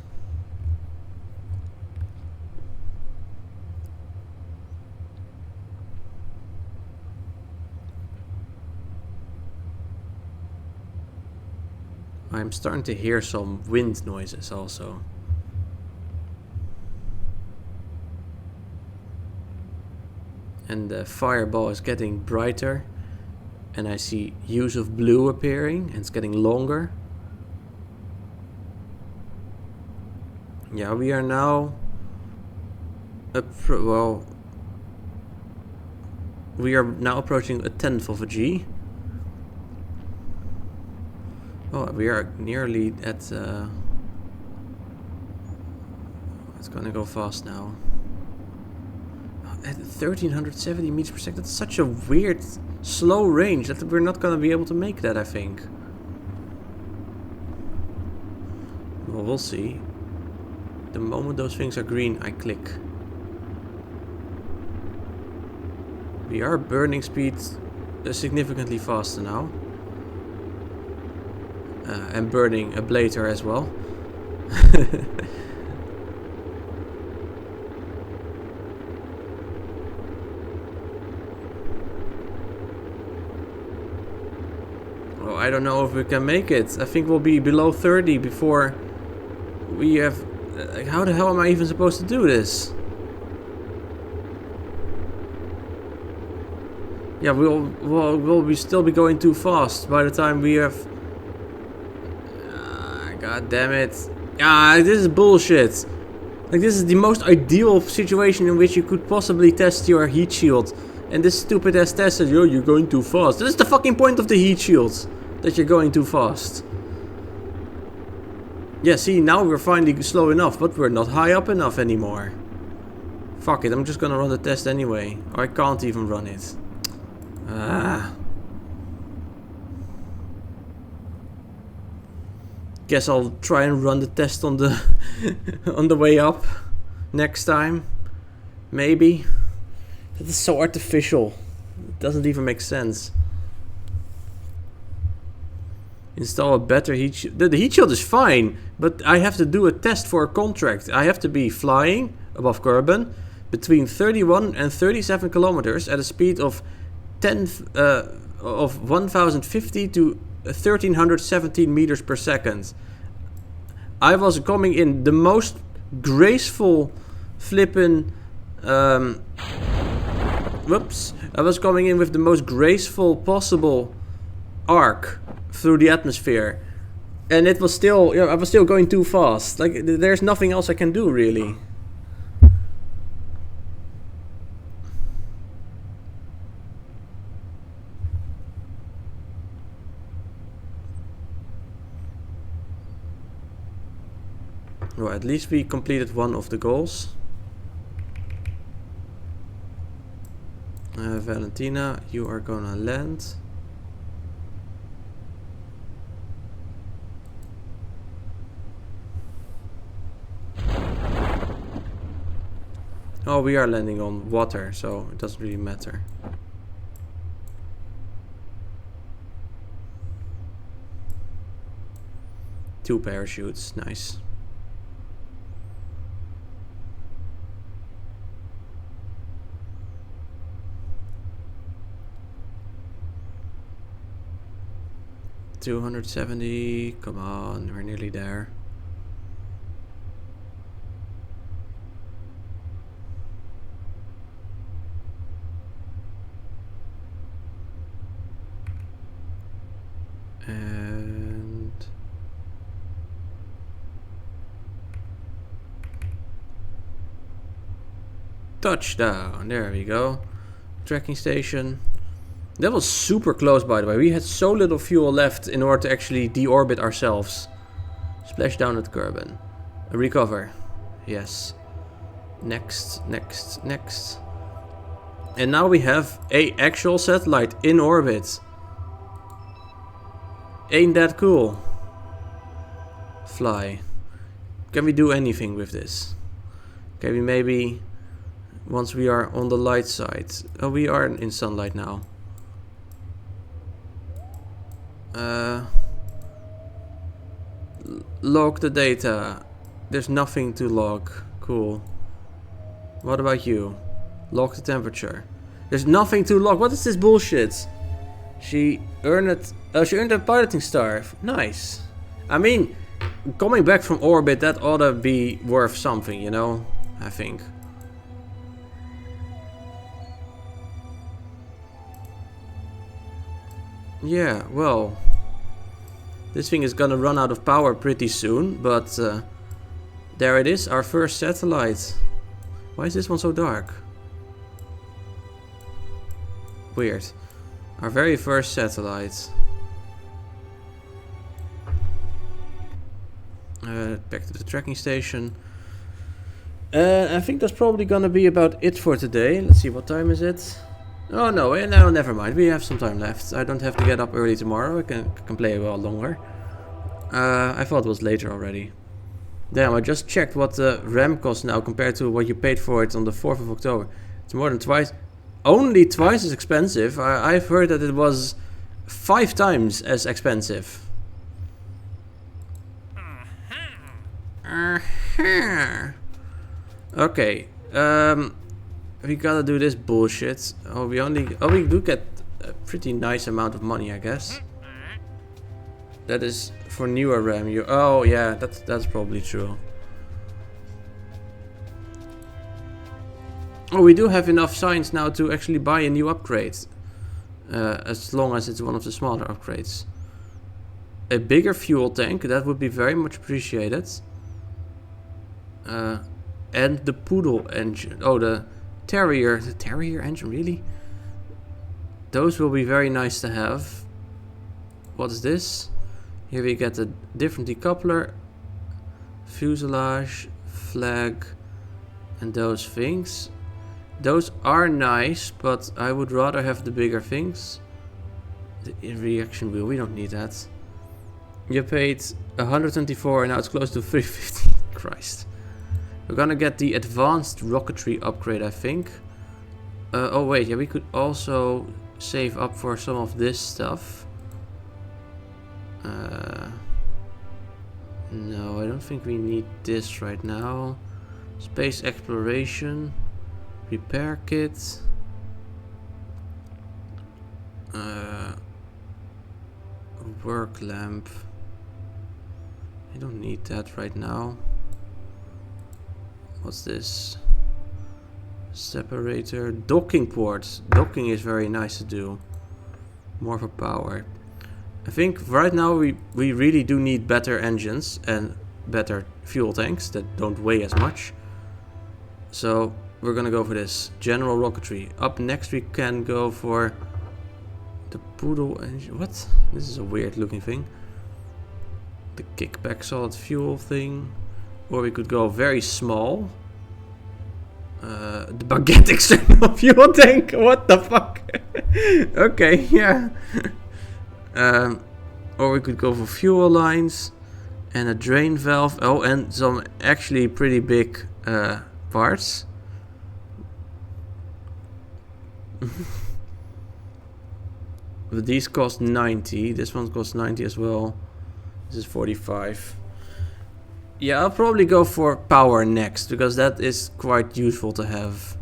I'm starting to hear some wind noises also. And the fireball is getting brighter. And I see hues of blue appearing, and it's getting longer. Yeah, we are now we are now approaching 1/10 of a G. Oh, we are nearly at it's gonna go fast now. At 1370 meters per second, that's such a weird slow range that we're not gonna be able to make that, I think. Well, we'll see. The moment those things are green, I click. We are burning speed significantly faster now. And burning a blader as well. Well, I don't know if we can make it. I think we'll be below 30 before we have... how the hell am I even supposed to do this? Yeah, we'll be still be going too fast by the time we have... God damn it. This is bullshit. Like, this is the most ideal situation in which you could possibly test your heat shield. And this stupid ass test says, yo, you're going too fast. This is the fucking point of the heat shield. That you're going too fast. Yeah, see, now we're finally slow enough, but we're not high up enough anymore. Fuck it, I'm just gonna run the test anyway. Or I can't even run it. Guess I'll try and run the test on the on the way up next time. Maybe. That is so artificial. It doesn't even make sense. Install a better heat shield. The heat shield is fine, but I have to do a test for a contract. I have to be flying above Kerbin between 31 and 37 kilometers at a speed of 1050 to 1317 meters per second. I was coming in the most graceful flippin' whoops. I was coming in with the most graceful possible arc through the atmosphere, and it was still, you know, I was still going too fast. Like, there's nothing else I can do really. Well, at least we completed one of the goals. Valentina, you are gonna land. Oh, we are landing on water, so it doesn't really matter. Two parachutes, nice. $270, come on, we're nearly there. And touchdown, there we go. Tracking station. That was super close, by the way. We had so little fuel left in order to actually deorbit ourselves. Splash down at Kerbin. Recover. Yes. Next, next, next. And now we have a actual satellite in orbit. Ain't that cool? Fly. Can we do anything with this? Can we maybe, once we are on the light side. Oh, we are in sunlight now. Log the data. There's nothing to log. Cool. What about you? Log the temperature. There's nothing to log. What is this bullshit? She earned a piloting star. Nice. I mean, coming back from orbit, that ought to be worth something, you know? I think. Yeah, well, this thing is gonna run out of power pretty soon, but there it is, our first satellite. Why is this one so dark? Weird. Our very first satellite. Back to the tracking station. I think that's probably gonna be about it for today. Let's see, what time is it? Oh no, no, never mind. We have some time left. I don't have to get up early tomorrow. I can play a while longer. I thought it was later already. Damn, I just checked what the RAM costs now compared to what you paid for it on the 4th of October. It's more than twice. Only twice as expensive. I've heard that it was 5 times as expensive. Okay. We gotta do this bullshit. Oh, we do get a pretty nice amount of money, I guess. That is for newer RAM. Oh yeah, that's probably true. Oh, we do have enough science now to actually buy a new upgrade. As long as it's one of the smaller upgrades. A bigger fuel tank, that would be very much appreciated. And the Poodle engine. Oh, the Terrier engine, really? Those will be very nice to have. What is this? Here we get a different decoupler, fuselage, flag, and those things. Those are nice, but I would rather have the bigger things. The reaction wheel, we don't need that. You paid 124 and now it's close to 350. Christ. We're gonna get the advanced rocketry upgrade, I think. Oh wait, yeah, we could also save up for some of this stuff. No, I don't think we need this right now. Space exploration, repair kit. Work lamp. I don't need that right now. What's this? Separator. Docking ports. Docking is very nice to do. More for power. I think right now we really do need better engines and better fuel tanks that don't weigh as much. So we're gonna go for this. General rocketry. Up next we can go for the Poodle engine. What? This is a weird looking thing. The kickback solid fuel thing. Or we could go very small. The baguette external fuel tank. What the fuck? Okay, yeah. Or we could go for fuel lines and a drain valve. Oh, and some actually pretty big parts. But these cost 90. This one costs 90 as well. This is 45. Yeah, I'll probably go for power next, because that is quite useful to have.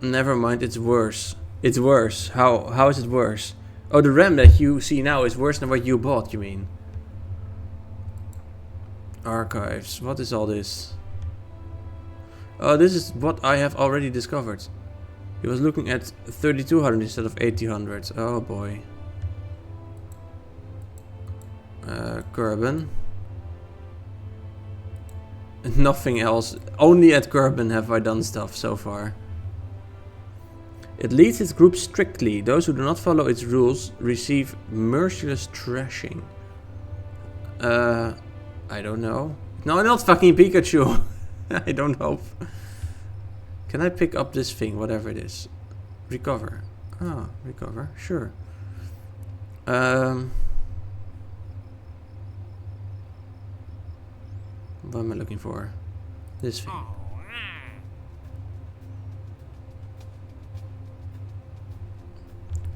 Never mind, it's worse. It's worse. How is it worse? Oh, the RAM that you see now is worse than what you bought, you mean? Archives. What is all this? Oh, this is what I have already discovered. He was looking at 3200 instead of 1800. Oh boy. Kerbin. Nothing else. Only at Kerbin have I done stuff so far. It leads its group strictly. Those who do not follow its rules receive merciless trashing. I don't know. No, not fucking Pikachu. I don't hope. Can I pick up this thing, whatever it is? Recover. Ah, recover. Sure. What am I looking for? This thing.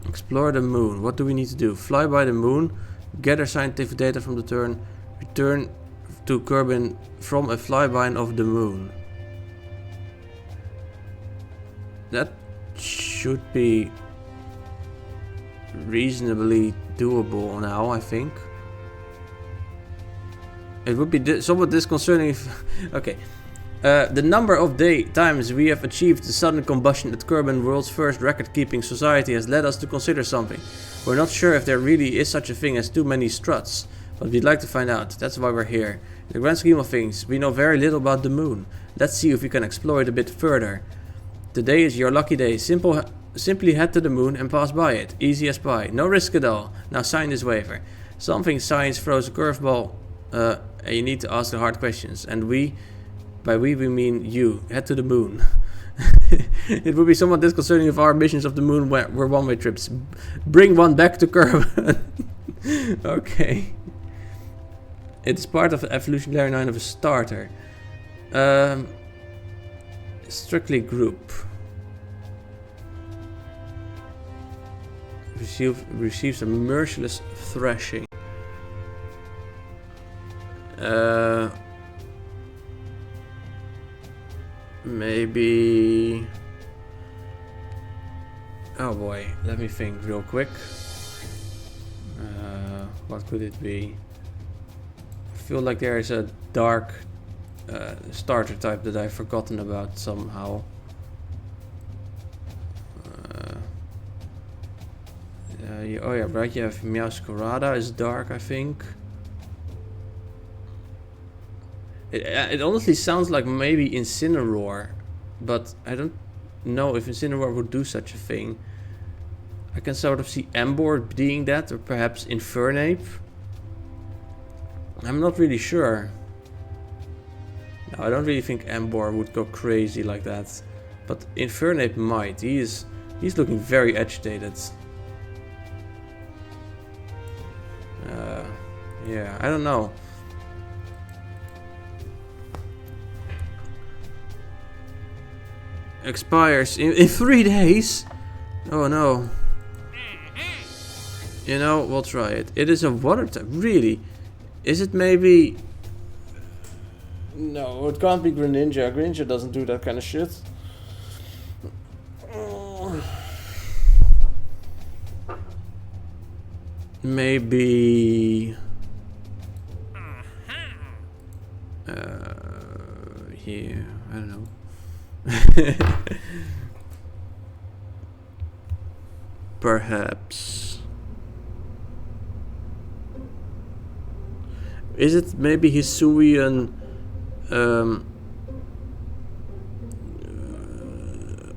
Explore the moon. What do we need to do? Fly by the moon, gather scientific data from the turn, return to Kerbin from a flyby of the moon. That should be reasonably doable now, I think. It would be somewhat disconcerting if... okay. The number of times we have achieved the sudden combustion at Kerbin, world's first record-keeping society, has led us to consider something. We're not sure if there really is such a thing as too many struts, but we'd like to find out. That's why we're here. In the grand scheme of things, we know very little about the moon. Let's see if we can explore it a bit further. Today is your lucky day. Simply head to the moon and pass by it. Easy as pie. No risk at all. Now sign this waiver. Something science throws a curveball, and you need to ask the hard questions. And by we mean you. Head to the moon. It would be somewhat disconcerting if our missions of the moon were one-way trips. Bring one back to Kerbin. Okay. It's part of the evolutionary line of a starter. Strictly group. Receives a merciless thrashing. Maybe... oh boy, let me think real quick. What could it be? I feel like there is a dark starter type that I've forgotten about somehow. Oh yeah, right, you have Meowscarada is dark, I think. It honestly sounds like maybe Incineroar, but I don't know if Incineroar would do such a thing. I can sort of see Emboar being that, or perhaps Infernape. I'm not really sure. No, I don't really think Emboar would go crazy like that. But Infernape might. He's looking very agitated. Yeah, I don't know. Expires in 3 days? Oh no. You know, we'll try it. It is a water type. Really? Is it maybe... no, it can't be Greninja. Greninja doesn't do that kind of shit. Maybe... yeah, I don't know. Perhaps. Is it maybe Hisuian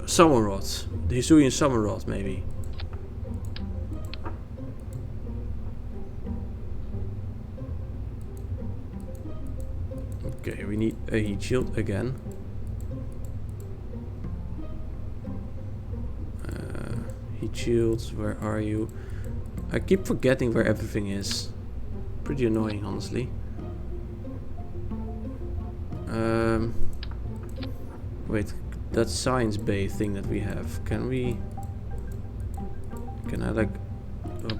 Summerrot? The Hisuian Summerrot, maybe. Okay, we need a heat shield again. Heat shields, where are you? I keep forgetting where everything is. Pretty annoying, honestly. Wait, that science bay thing that we have. Can I like...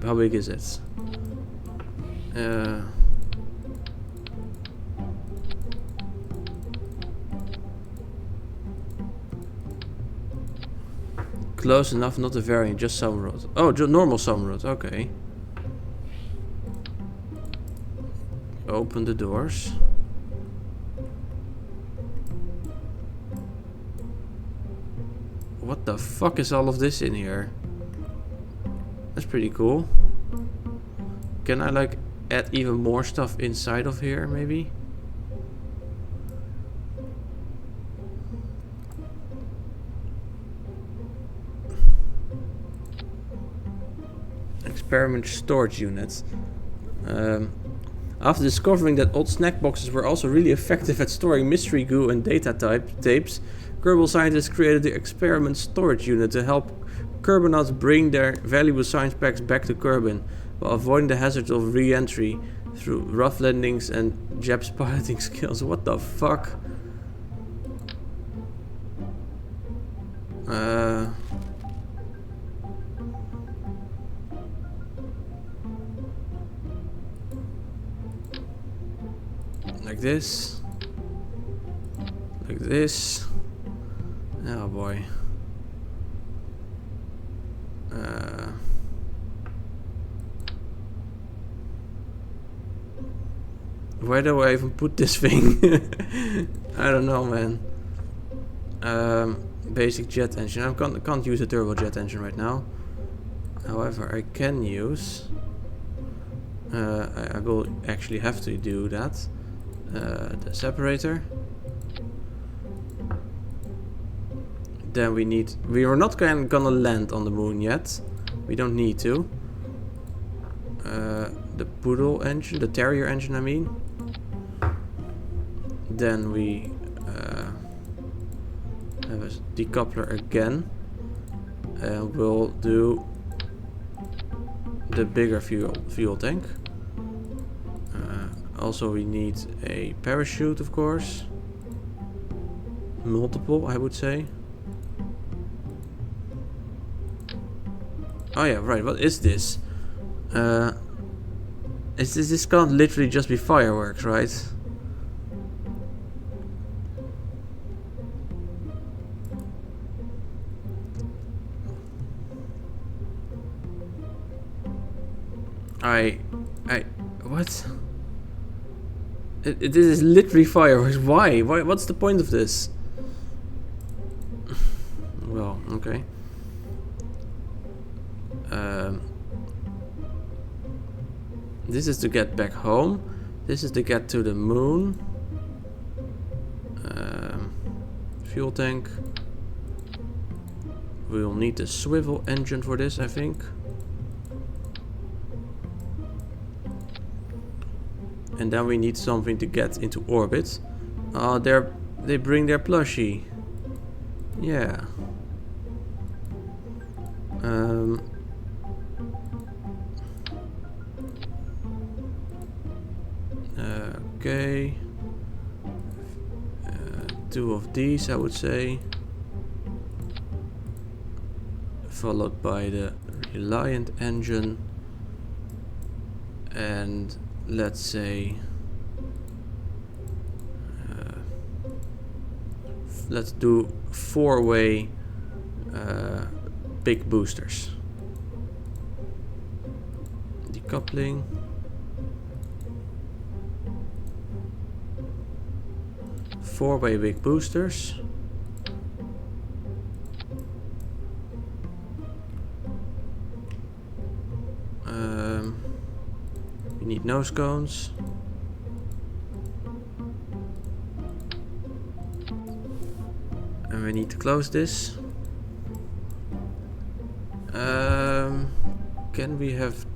how big is it? Close enough, not a variant, just Summerrot. Oh, normal Summerrot, okay. Open the doors. What the fuck is all of this in here? That's pretty cool. Can I like add even more stuff inside of here, maybe? Experiment storage units. After discovering that old snack boxes were also really effective at storing mystery goo and data tapes, Kerbal scientists created the experiment storage unit to help Kerbinauts bring their valuable science packs back to Kerbin, while avoiding the hazards of re-entry through rough landings and Jeb's piloting skills. What the fuck? Like this. Like this. Oh boy. Where do I even put this thing? I don't know, man. Basic jet engine. I can't use a turbojet engine right now. However, I can use... I will actually have to do that. The separator. Then we need... We are not gonna land on the moon yet. We don't need to. The Poodle engine, the Terrier engine I mean. Then we have a decoupler again. And we'll do the bigger fuel tank. Also we need a parachute, of course. Multiple, I would say. Oh yeah, right, what is this? This can't literally just be fireworks, right? What? This is literally fireworks. Why? What's the point of this? Well, okay. This is to get back home. This is to get to the moon. Fuel tank. We will need the swivel engine for this, I think. And then we need something to get into orbit. Oh, they bring their plushie. Yeah. Okay. Two of these, I would say. Followed by the Reliant engine. And let's say let's do 4-way big boosters. Decoupling. Four-way big boosters. We need nose cones. And we need to close this. Can we have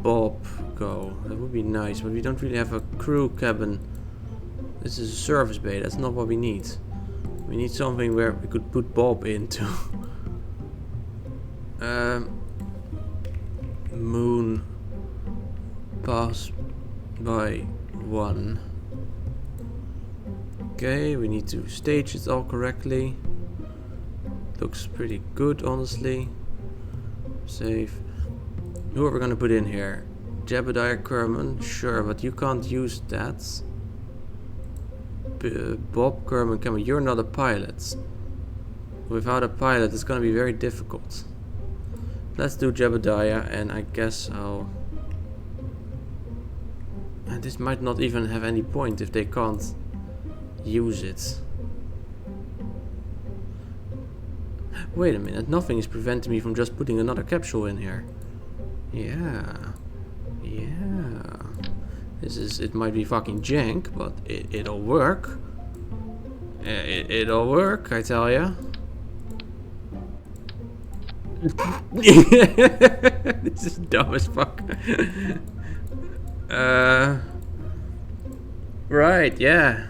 Bob go? That would be nice, but we don't really have a crew cabin. This is a service bay, that's not what we need. We need something where we could put Bob into. Moon pass by 1. Okay, we need to stage it all correctly. Looks pretty good, honestly. Save. Who are we gonna put in here? Jebediah Kerman, sure, but you can't use that. Bob Kerman, come on, you're not a pilot. Without a pilot, it's gonna be very difficult. Let's do Jebediah, and I guess I'll... And this might not even have any point if they can't use it. Wait a minute, nothing is preventing me from just putting another capsule in here. Yeah. It might be fucking jank, but it'll work. It'll work, I tell ya. This is dumb as fuck. Right, yeah.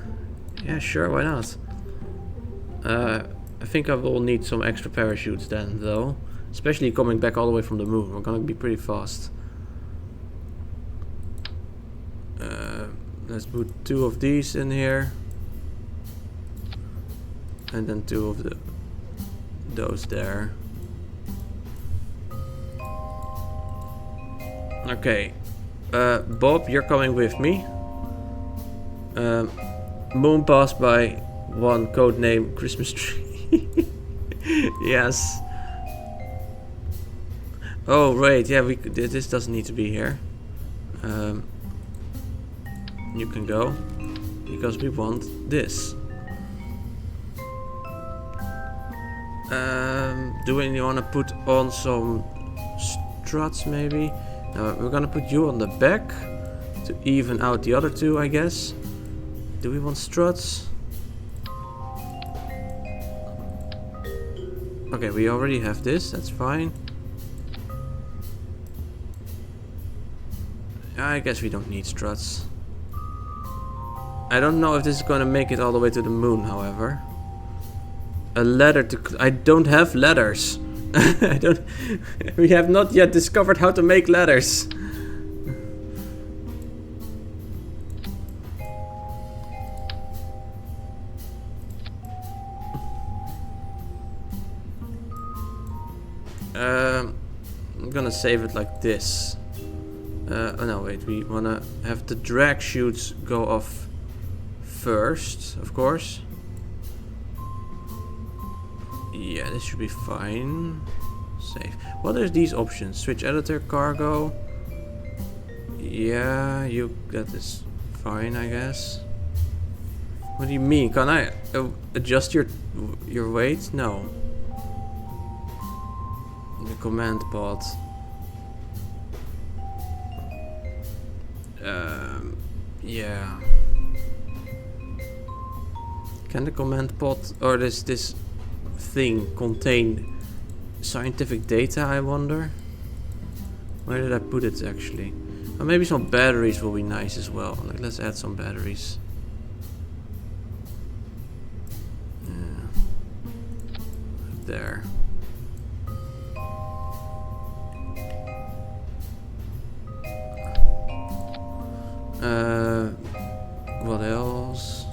Yeah, sure, why not? I think I will need some extra parachutes then, though. Especially coming back all the way from the moon. We're gonna be pretty fast. Let's put 2 of these in here. And then 2 of those there. Okay. Bob, you're coming with me. Moon pass by 1, codename Christmas tree. Yes. Oh right, yeah. This doesn't need to be here. you can go. Because we want this. Do we want to put on some struts maybe? No, we're gonna put you on the back to even out the other two, I guess. Do we want struts? Okay, we already have this, that's fine. I guess we don't need struts. I don't know if this is gonna make it all the way to the moon, however. A ladder to... I don't have ladders. I don't... We have not yet discovered how to make ladders. I'm gonna save it like this. Oh no, wait, we wanna have the drag chutes go off first, of course. Yeah, this should be fine. Save. What are these options? Switch editor, cargo. Yeah, that is fine, I guess. What do you mean? Can I adjust your weight? No. The command pod. Yeah. Can the command pod or this thing contain scientific data, I wonder? Where did I put it actually? Or maybe some batteries will be nice as well. Like, let's add some batteries. Yeah. There. What else?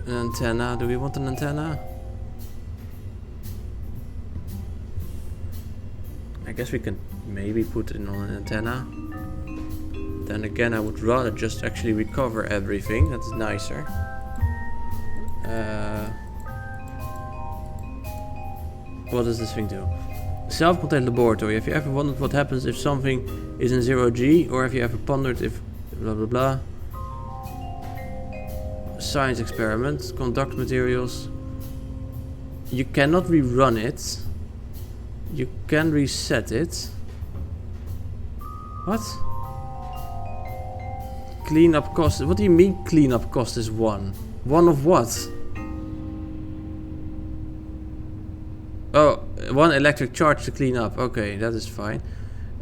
An antenna. Do we want an antenna? I guess we can maybe put it on an antenna. Then again, I would rather just actually recover everything. That's nicer. What does this thing do? Self-contained laboratory. Have you ever wondered what happens if something is in 0G? Or have you ever pondered if blah blah blah? Science experiment. Conduct materials. You cannot rerun it. You can reset it. What? Cleanup cost. What do you mean cleanup cost is 1? 1 of what? Oh, 1 electric charge to clean up. Okay, that is fine.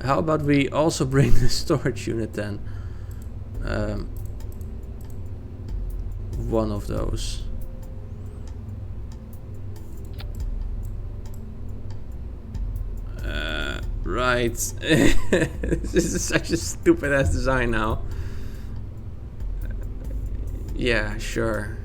How about we also bring the storage unit then? 1 of those. Right. This is such a stupid ass design now. Yeah, sure.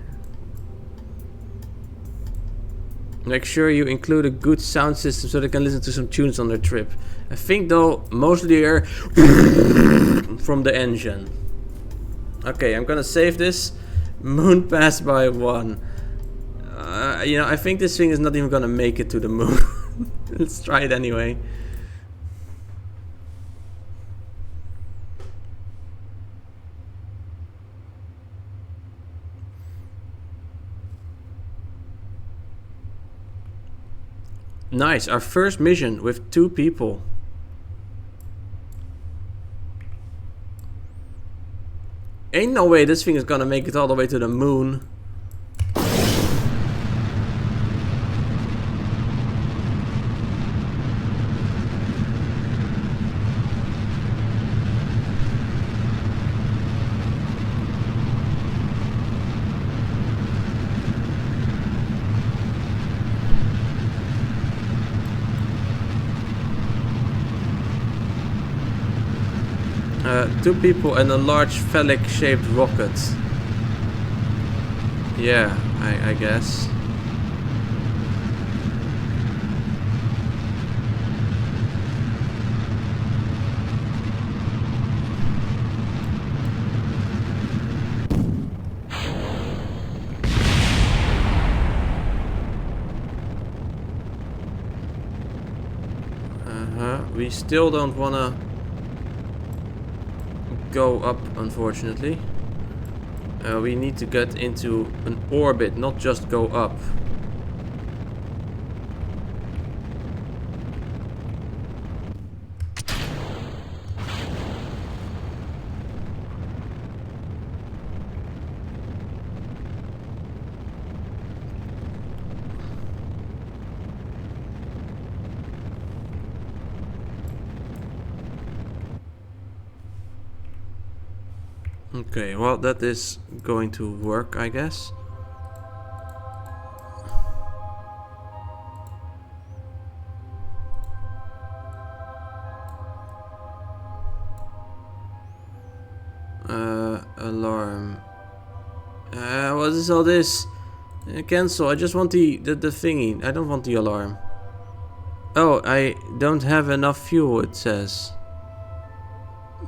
Make sure you include a good sound system so they can listen to some tunes on their trip. I think though, mostly air from the engine. Okay, I'm gonna save this. Moon passed by 1. You know, I think this thing is not even gonna make it to the moon. Let's try it anyway. Nice, our first mission with 2 people. Ain't no way this thing is gonna make it all the way to the moon. Two people and a large phallic-shaped rocket. Yeah, I guess. We still don't wanna go up, unfortunately. We need to get into an orbit, not just go up. Okay, well, that is going to work, I guess. Alarm. What is all this? Cancel. I just want the thingy. I don't want the alarm. Oh, I don't have enough fuel, it says.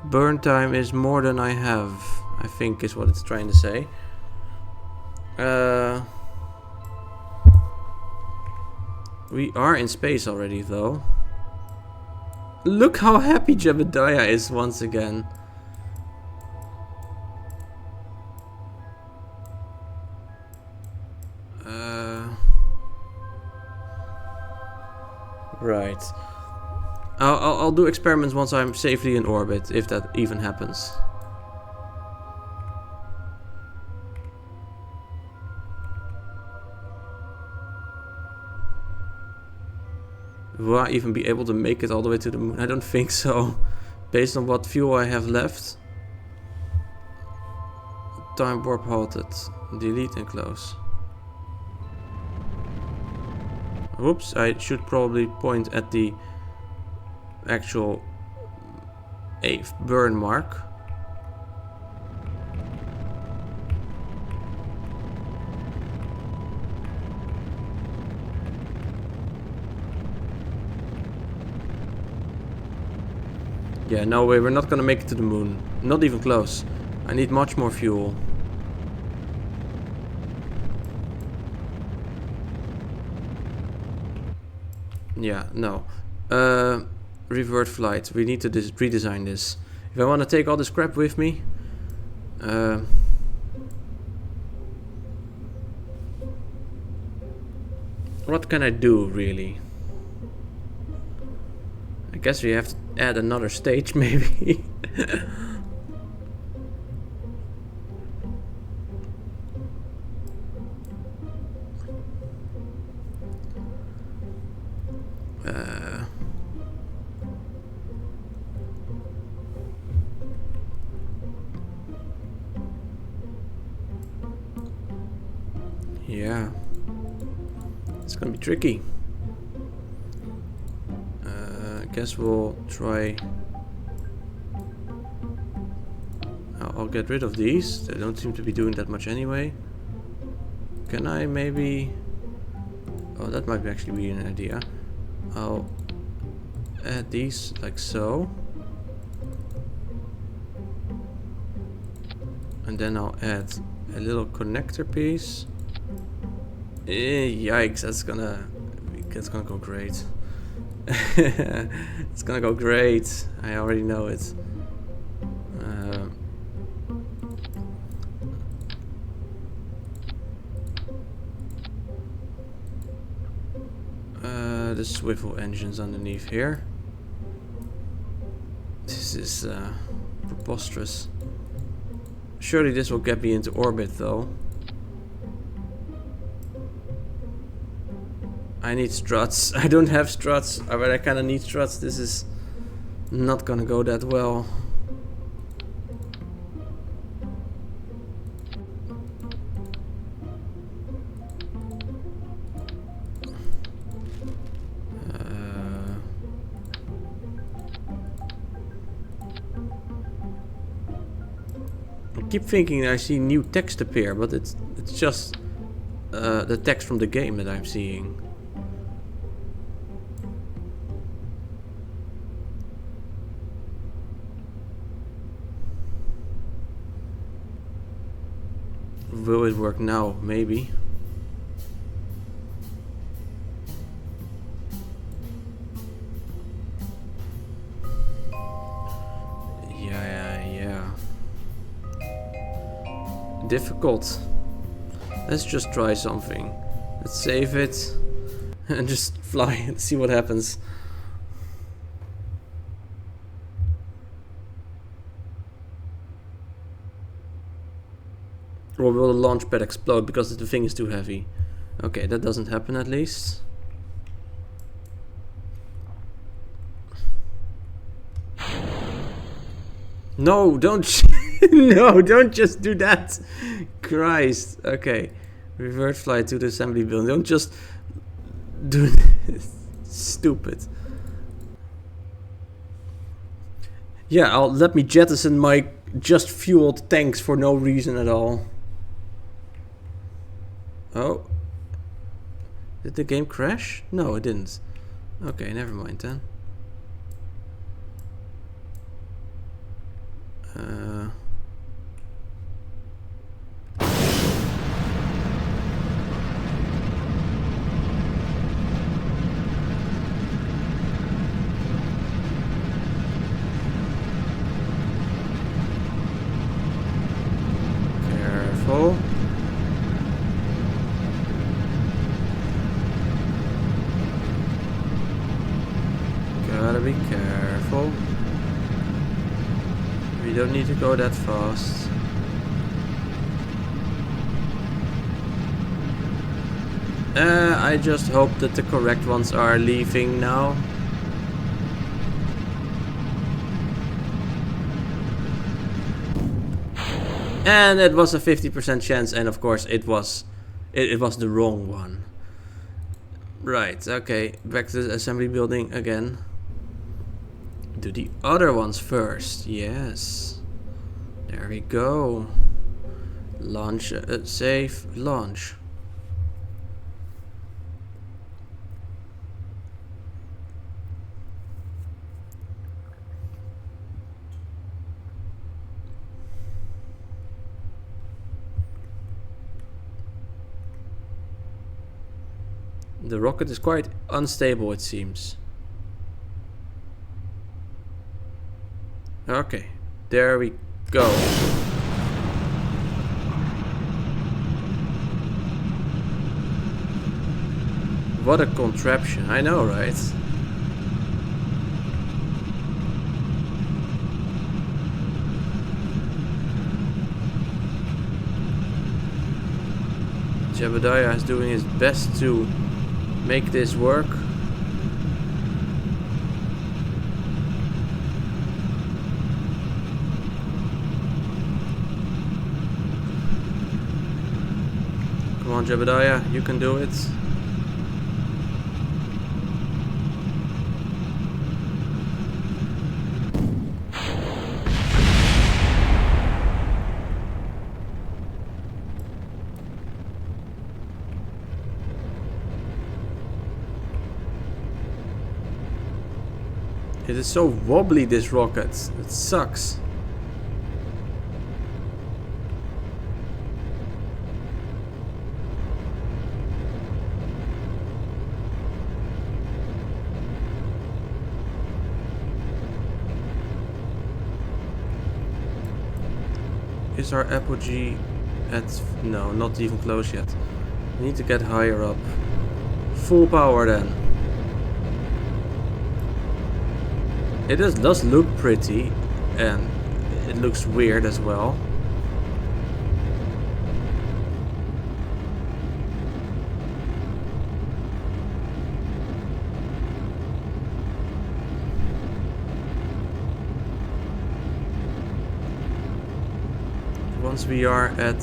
Burn time is more than I have, I think is what it's trying to say. We are in space already, though. Look how happy Jebediah is once again. Right. I'll do experiments once I'm safely in orbit, if that even happens. Will I even be able to make it all the way to the moon? I don't think so. Based on what fuel I have left. Time warp halted. Delete and close. Whoops, I should probably point at the actual burn mark. Yeah, no way, we're not gonna make it to the moon. Not even close. I need much more fuel. Yeah, no. Revert flight. We need to redesign this. If I want to take all this crap with me. What can I do, really? I guess we have to add another stage, maybe. Yeah, it's gonna be tricky. I guess we'll try. I'll get rid of these. They don't seem to be doing that much anyway. Can I maybe? Oh, that might actually be an idea. I'll add these like so. And then I'll add a little connector piece. Yikes, that's gonna go great. It's gonna go great. I already know it. The swivel engines underneath here. This is preposterous. Surely this will get me into orbit, though. I need struts. I don't have struts, but I kind of need struts. This is not gonna go that well. I keep thinking I see new text appear, but it's just the text from the game that I'm seeing. Will it work now? Maybe. Yeah. difficult. Let's just try something. Let's save it and just fly and see what happens. Or will the launch pad explode because the thing is too heavy? Okay, that doesn't happen at least. No, don't no, don't just do that. Christ. Okay. Reverse flight to the assembly building. Don't just do this. Stupid. Yeah, let me jettison my just fueled tanks for no reason at all. Oh. Did the game crash? No, it didn't. Okay, never mind then. Careful. Gotta be careful. We don't need to go that fast. I just hope that the correct ones are leaving now. And it was a 50% chance, and of course it was the wrong one. Right, okay, back to the assembly building again. Do the other ones first, yes. There we go. Launch, save, launch. The rocket is quite unstable, it seems. Okay, there we go. What a contraption, I know, right? Jebediah is doing his best to make this work. Come on, Jebediah, you can do it. It is so wobbly, this rocket. It sucks. Is our apogee at... no, not even close yet. We need to get higher up. Full power then. It does look pretty, and it looks weird as well. Once we are at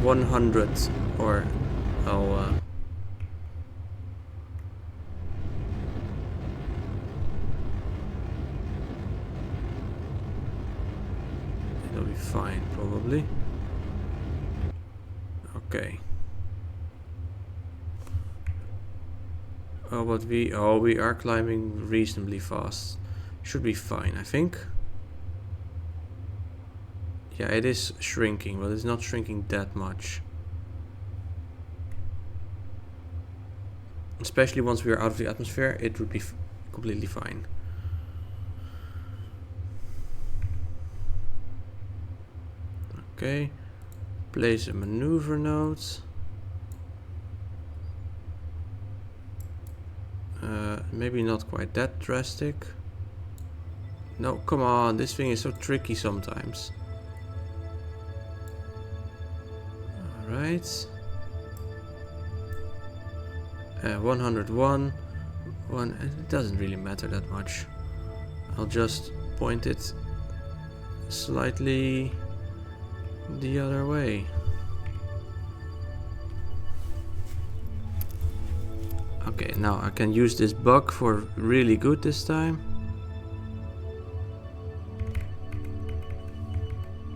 100, or I'll it'll be fine, probably. Okay. Oh, but we are climbing reasonably fast. Should be fine, I think. Yeah, it is shrinking, but it's not shrinking that much. Especially once we are out of the atmosphere, it would be completely fine. Okay. Place a maneuver node. Maybe not quite that drastic. No, come on, this thing is so tricky sometimes. Alright. 101. It doesn't really matter that much. I'll just point it slightly the other way. Okay, now I can use this bug for really good this time.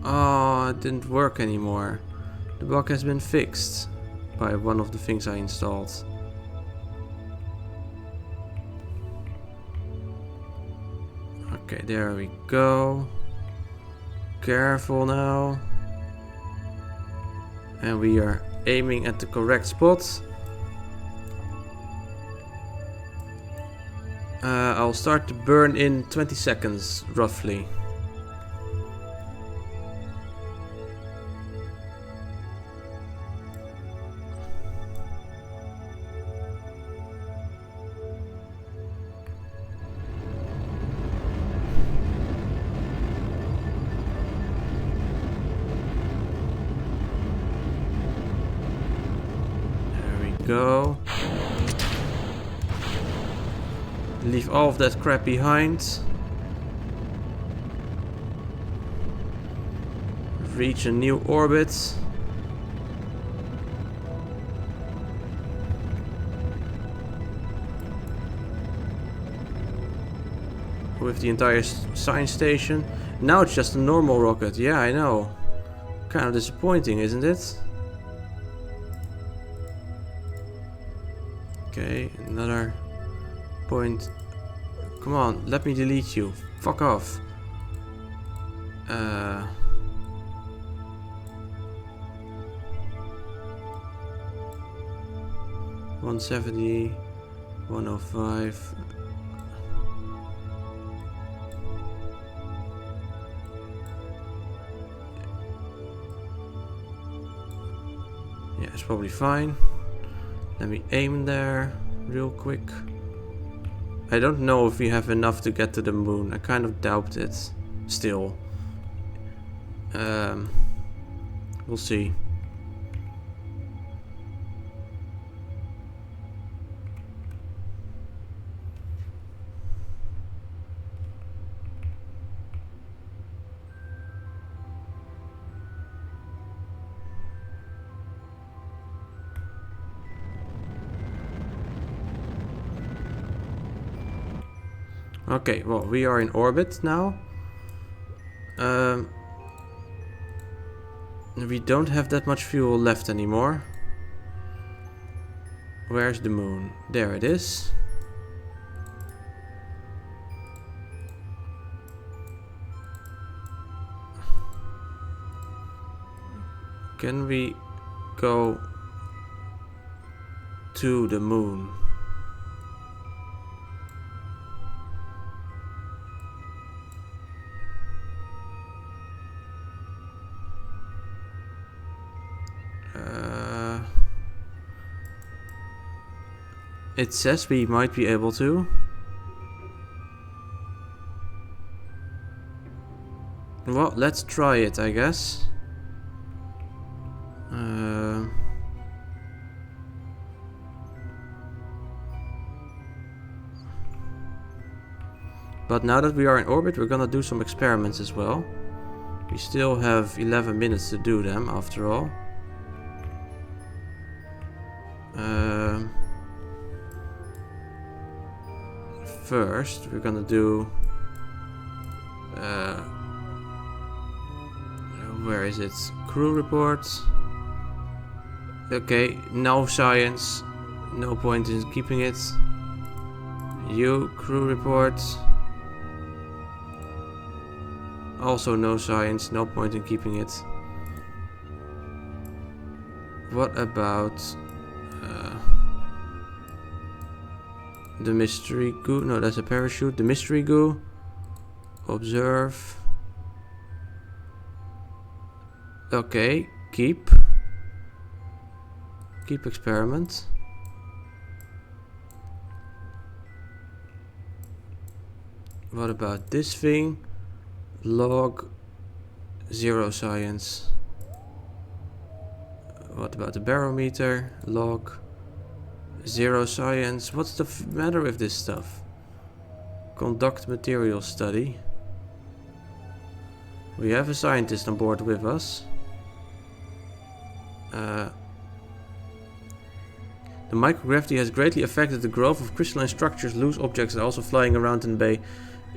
Oh, it didn't work anymore. The bug has been fixed by one of the things I installed. Okay, there we go. Careful now. And we are aiming at the correct spot. I'll start to burn in 20 seconds, roughly. There we go. Leave all of that crap behind. Reach a new orbit. With the entire science station. Now it's just a normal rocket. Yeah, I know. Kind of disappointing, isn't it? Okay, another point. Come on, let me delete you. Fuck off. 170, 105. Yeah, it's probably fine. Let me aim there real quick. I don't know if we have enough to get to the moon. I kind of doubt it still. We'll see. Okay, well, we are in orbit now. We don't have that much fuel left anymore. Where's the moon? There it is. Can we go to the moon? It says we might be able to. Well, let's try it, I guess. But now that we are in orbit, we're gonna do some experiments as well. We still have 11 minutes to do them, after all. First, we're gonna do... where is it? Crew reports. Okay, no science. No point in keeping it. You, crew reports. Also no science, no point in keeping it. What about the mystery goo? No, that's a parachute. The mystery goo. Observe. Okay, keep experiment. What about this thing? Log 0 science. What about the barometer? Log 0 science. What's the matter with this stuff? Conduct material study. We have a scientist on board with us. The microgravity has greatly affected the growth of crystalline structures. Loose objects are also flying around in the bay.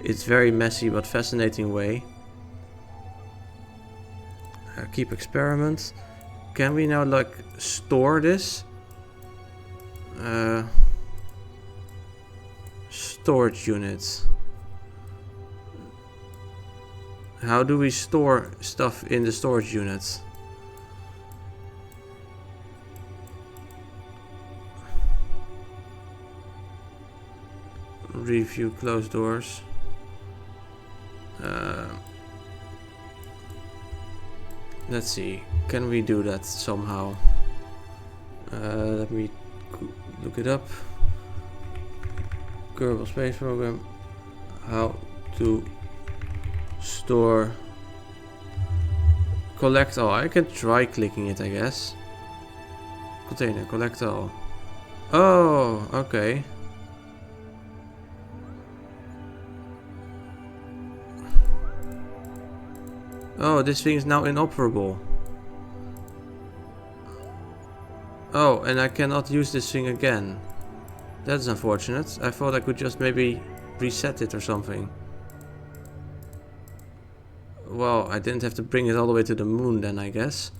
It's very messy but fascinating way. Keep experiment. Can we now like store this? Storage units. How do we store stuff in the storage units? Review closed doors. Let's see. Can we do that somehow? Let me look it up. Kerbal Space Program. How to store. Collect all. I can try clicking it, I guess. Container. Collect all. Oh, okay. Oh, this thing is now inoperable. Oh, and I cannot use this thing again. That's unfortunate. I thought I could just maybe reset it or something. Well, I didn't have to bring it all the way to the moon then, I guess.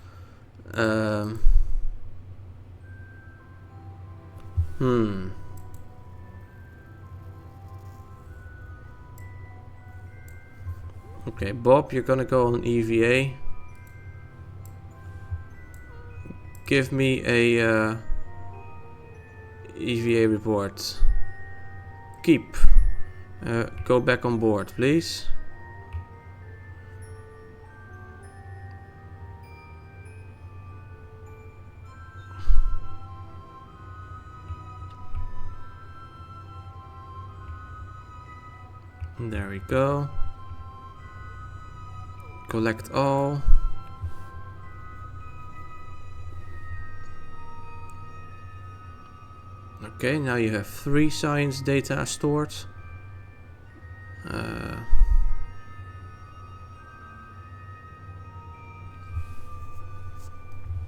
Okay, Bob, you're gonna go on EVA. Give me a EVA report. Keep. Go back on board, please. There we go. Collect all. Okay, now you have 3 science data stored.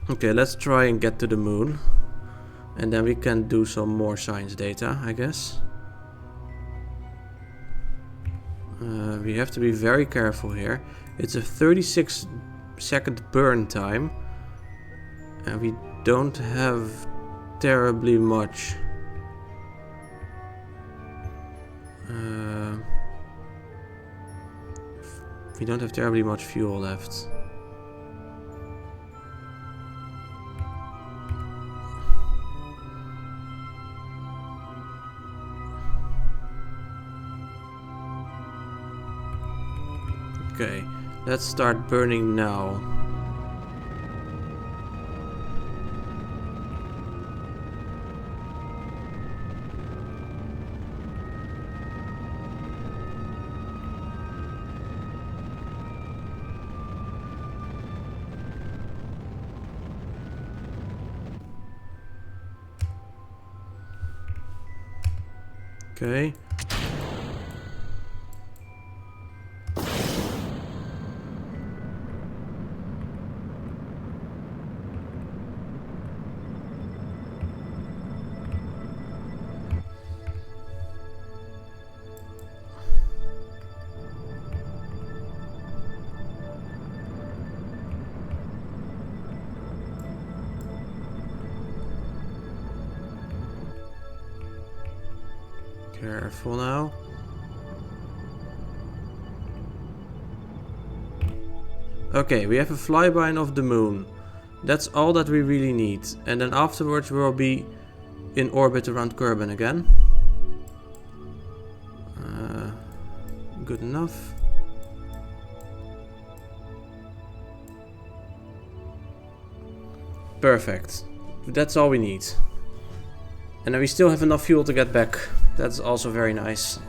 Okay, let's try and get to the moon. And then we can do some more science data, I guess. We have to be very careful here. It's a 36-second burn time. And we don't have terribly much. We don't have terribly much fuel left. Okay, let's start burning now. Okay. Careful now. Okay, we have a flyby of the moon. That's all that we really need. And then afterwards we'll be in orbit around Kerbin again. Good enough. Perfect. That's all we need. And then we still have enough fuel to get back. That's also very nice.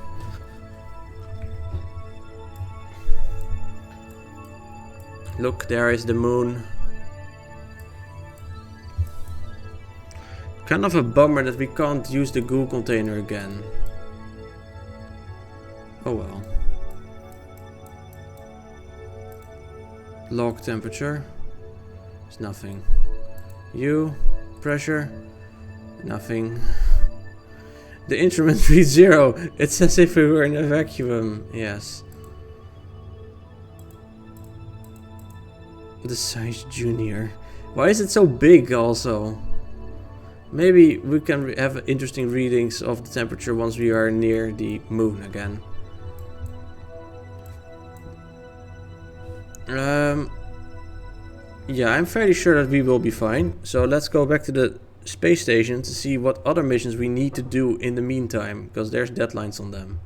Look, there is the moon. Kind of a bummer that we can't use the goo container again. Oh well. Log temperature. It's nothing. U. Pressure. Nothing. The instrument reads 0. It's as if we were in a vacuum. Yes. The size junior. Why is it so big also? Maybe we can have interesting readings of the temperature once we are near the moon again. Yeah, I'm fairly sure that we will be fine. So let's go back to the space station to see what other missions we need to do in the meantime, because there's deadlines on them.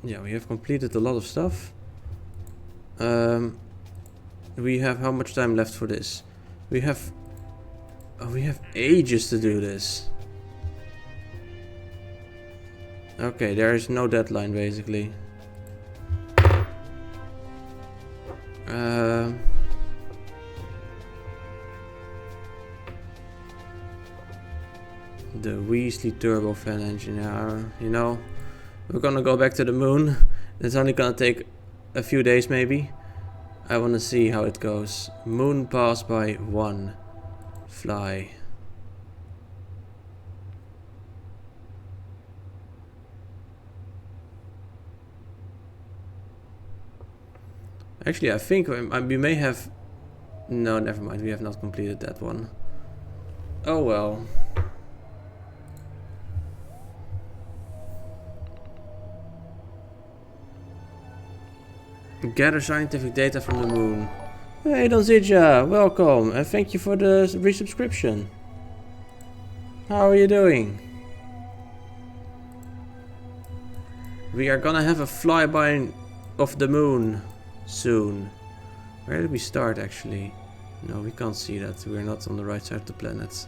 Yeah, we have completed a lot of stuff. We have how much time left for this? We have ages to do this. Okay, there is no deadline basically. The Weasley turbofan engine, you know, we're gonna go back to the moon. It's only gonna take a few days maybe. I wanna see how it goes. Moon pass by 1. Fly. Actually, I think we may have... No, never mind. We have not completed that one. Oh well. Gather scientific data from the moon. Hey Donzija, welcome and thank you for the resubscription. How are you doing? We are gonna have a flyby of the moon soon. Where did we start actually? No, we can't see that. We're not on the right side of the planet.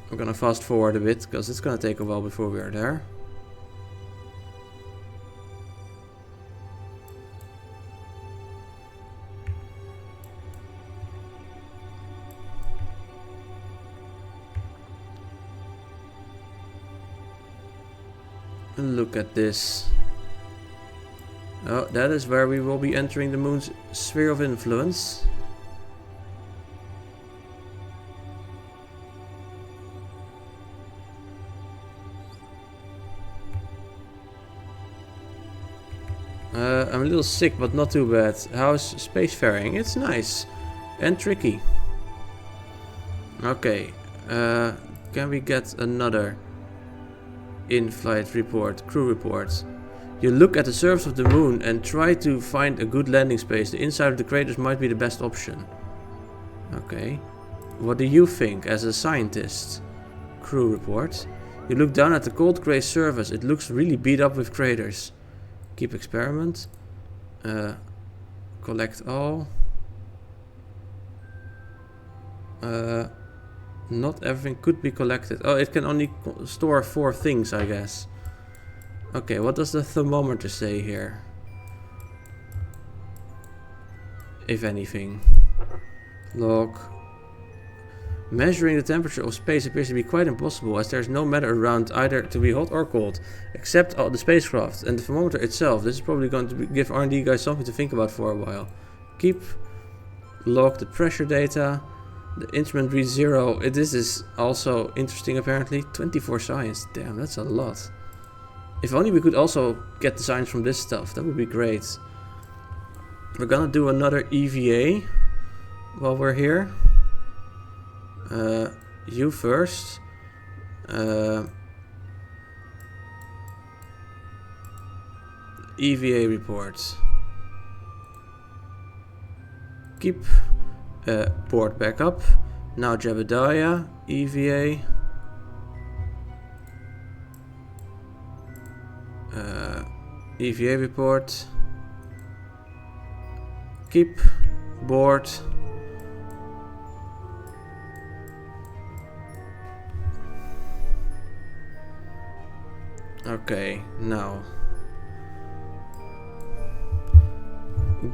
I'm gonna fast forward a bit because it's gonna take a while before we are there. Look at this. Oh, that is where we will be entering the moon's sphere of influence. I'm a little sick, but not too bad. How's spacefaring? It's nice and tricky. Okay, can we get another in-flight report, crew report? You look at the surface of the moon and try to find a good landing space. The inside of the craters might be the best option. Okay. What do you think as a scientist? Crew report. You look down at the cold grey surface. It looks really beat up with craters. Keep experiment. Collect all. Not everything could be collected. Oh, it can only store 4 things, I guess. Okay, what does the thermometer say here? If anything. Log. Measuring the temperature of space appears to be quite impossible, as there is no matter around either to be hot or cold, except the spacecraft and the thermometer itself. This is probably going to give R&D guys something to think about for a while. Keep. Log the pressure data. The instrument reads 0. This is also interesting apparently. 24 science. Damn, that's a lot. If only we could also get the science from this stuff. That would be great. We're gonna do another EVA while we're here. You first. EVA reports. Keep port back up. Now Jebediah, EVA. EVA report. Keep board. Okay, now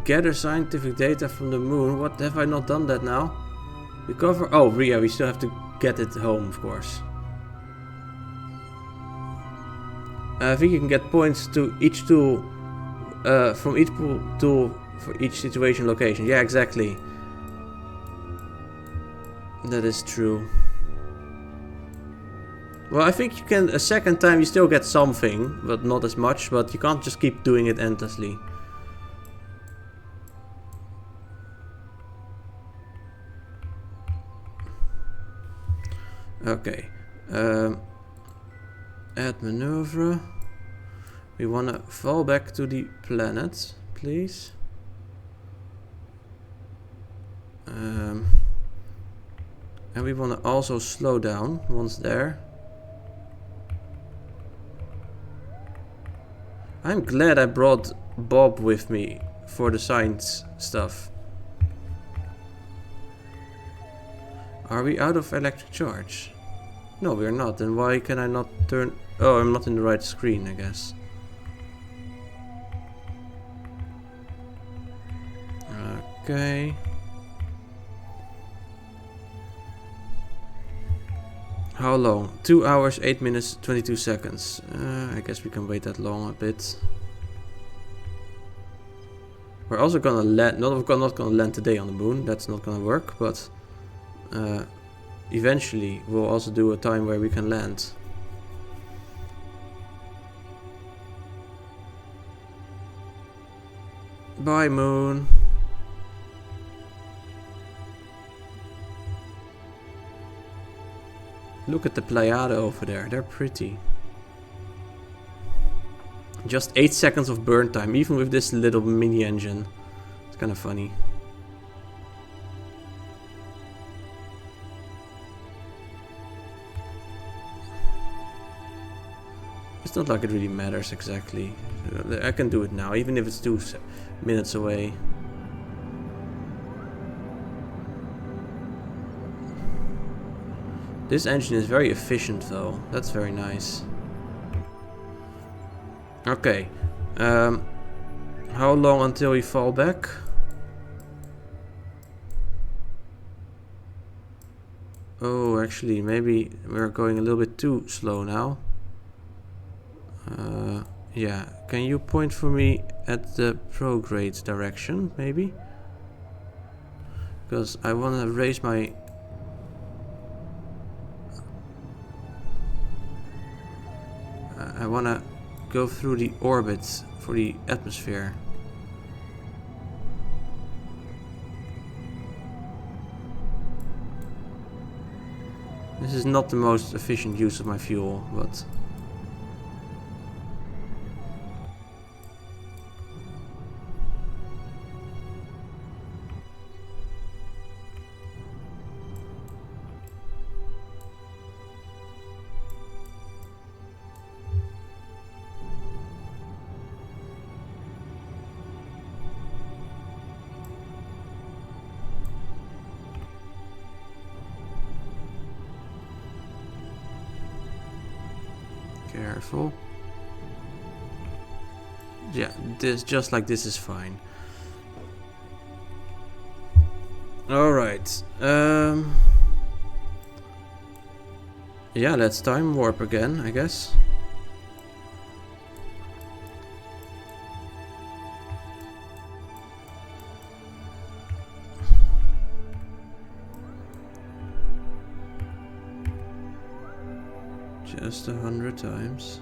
gather scientific data from the moon. What, have I not done that now? Recover. Oh, yeah, we still have to get it home, of course. I think you can get points to each tool from each tool for each situation location. Yeah, exactly. That is true. Well, I think you can, a second time you still get something, but not as much, but you can't just keep doing it endlessly. Okay. Add maneuver. We want to fall back to the planet, please. And we want to also slow down once there. I'm glad I brought Bob with me for the science stuff. Are we out of electric charge? No, we're not. Then why can I not turn... Oh, I'm not in the right screen, I guess. Okay. How long? 2 hours, 8 minutes, 22 seconds. I guess we can wait that long a bit. We're also gonna land... Not gonna land today on the moon. That's not gonna work, but... eventually we'll also do a time where we can land. Bye, moon. Look at the Pleiade over there, they're pretty. Just 8 seconds of burn time, even with this little mini engine. It's kind of funny. It's not like it really matters exactly. I can do it now, even if it's 2 minutes away. This engine is very efficient though, that's very nice. Okay, how long until we fall back? Oh, actually, maybe we're going a little bit too slow now. Yeah, can you point for me at the prograde direction, maybe? Because I want to raise my... I want to go through the orbit for the atmosphere. This is not the most efficient use of my fuel, but... Careful. Yeah, this just like this is fine. All right. Yeah, let's time warp again, I guess. Just 100 times.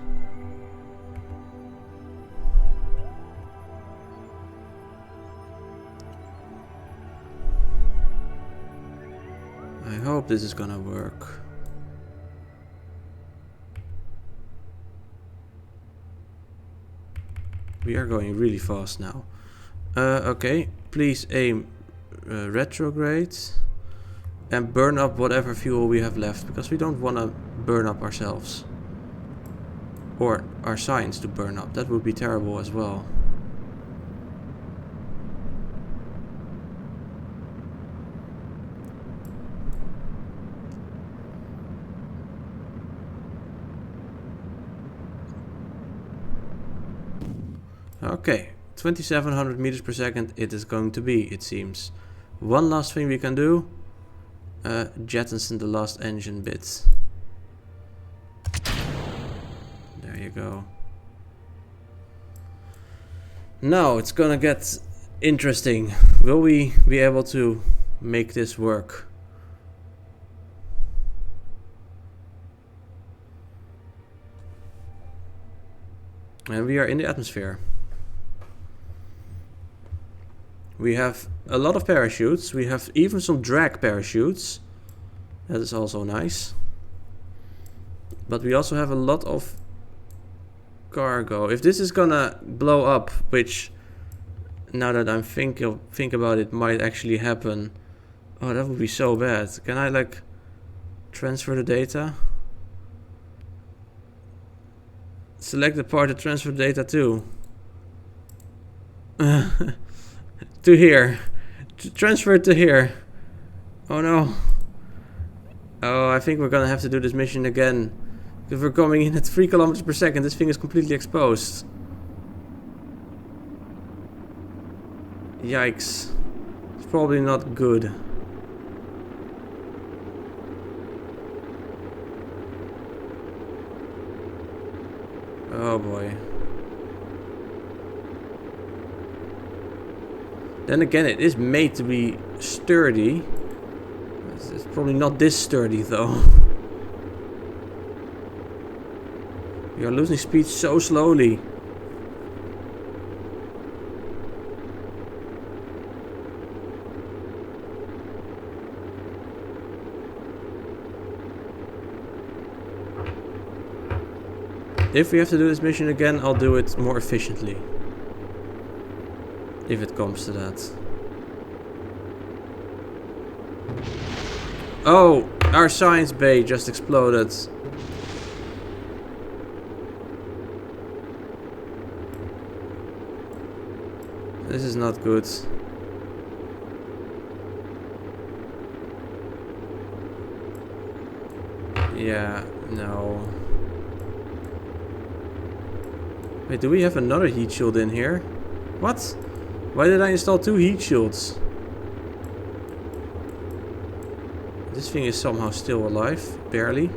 I hope this is gonna work. We are going really fast now. Okay, please aim retrograde and burn up whatever fuel we have left, because we don't want to burn up ourselves. Or our signs to burn up. That would be terrible as well. Okay, 2700 meters per second it is going to be, it seems. One last thing we can do. Jettison the last engine bit. There you go. Now it's gonna get interesting. Will we be able to make this work? And we are in the atmosphere. We have a lot of parachutes. We have even some drag parachutes. That is also nice. But we also have a lot of cargo. If this is gonna blow up, which now that I'm think about it might actually happen. Oh, that would be so bad. Can I like transfer the data? Select the part to transfer data to. To here. Transfer it to here. Oh no. Oh, I think we're gonna have to do this mission again. Because we're coming in at 3 kilometers per second. This thing is completely exposed. Yikes. It's probably not good. Oh boy. Then again, it is made to be sturdy. It's probably not this sturdy though. We are losing speed so slowly. If we have to do this mission again, I'll do it more efficiently. If it comes to that. Oh, our science bay just exploded. This is not good. Yeah, no. Wait, do we have another heat shield in here? What? Why did I install 2 heat shields? This thing is somehow still alive, barely.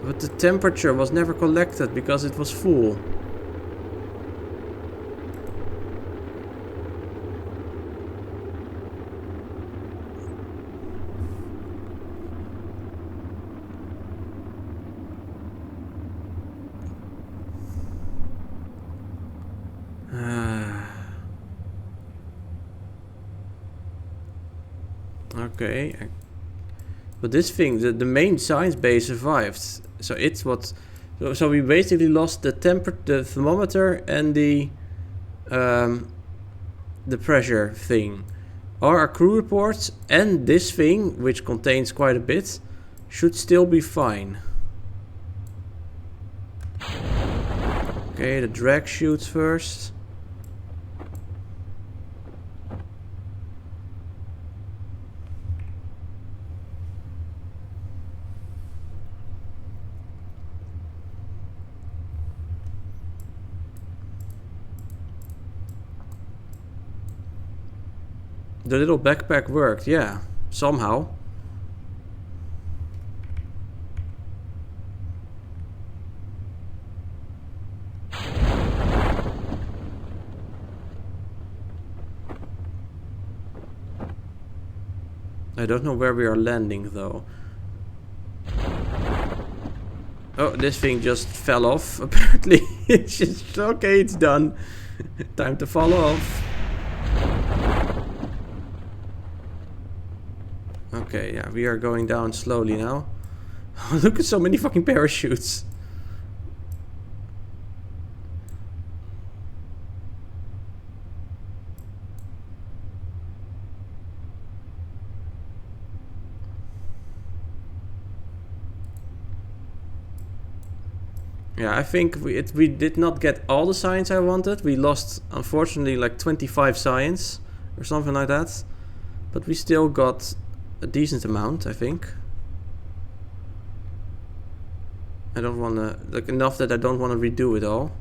But the temperature was never collected because it was full. Okay. But this thing, the main science base survived. So it's what... So we basically lost the thermometer and the pressure thing. Our crew reports and this thing, which contains quite a bit, should still be fine. Okay, the drag chutes first. The little backpack worked, yeah, somehow. I don't know where we are landing though. Oh, this thing just fell off, apparently. It's just, okay, it's done. Time to fall off. Okay, yeah, we are going down slowly now. Look at so many fucking parachutes. Yeah, I think we did not get all the science I wanted. We lost, unfortunately, like 25 science or something like that. But we still got a decent amount, I think. I don't want to, like, enough that I don't want to redo it all.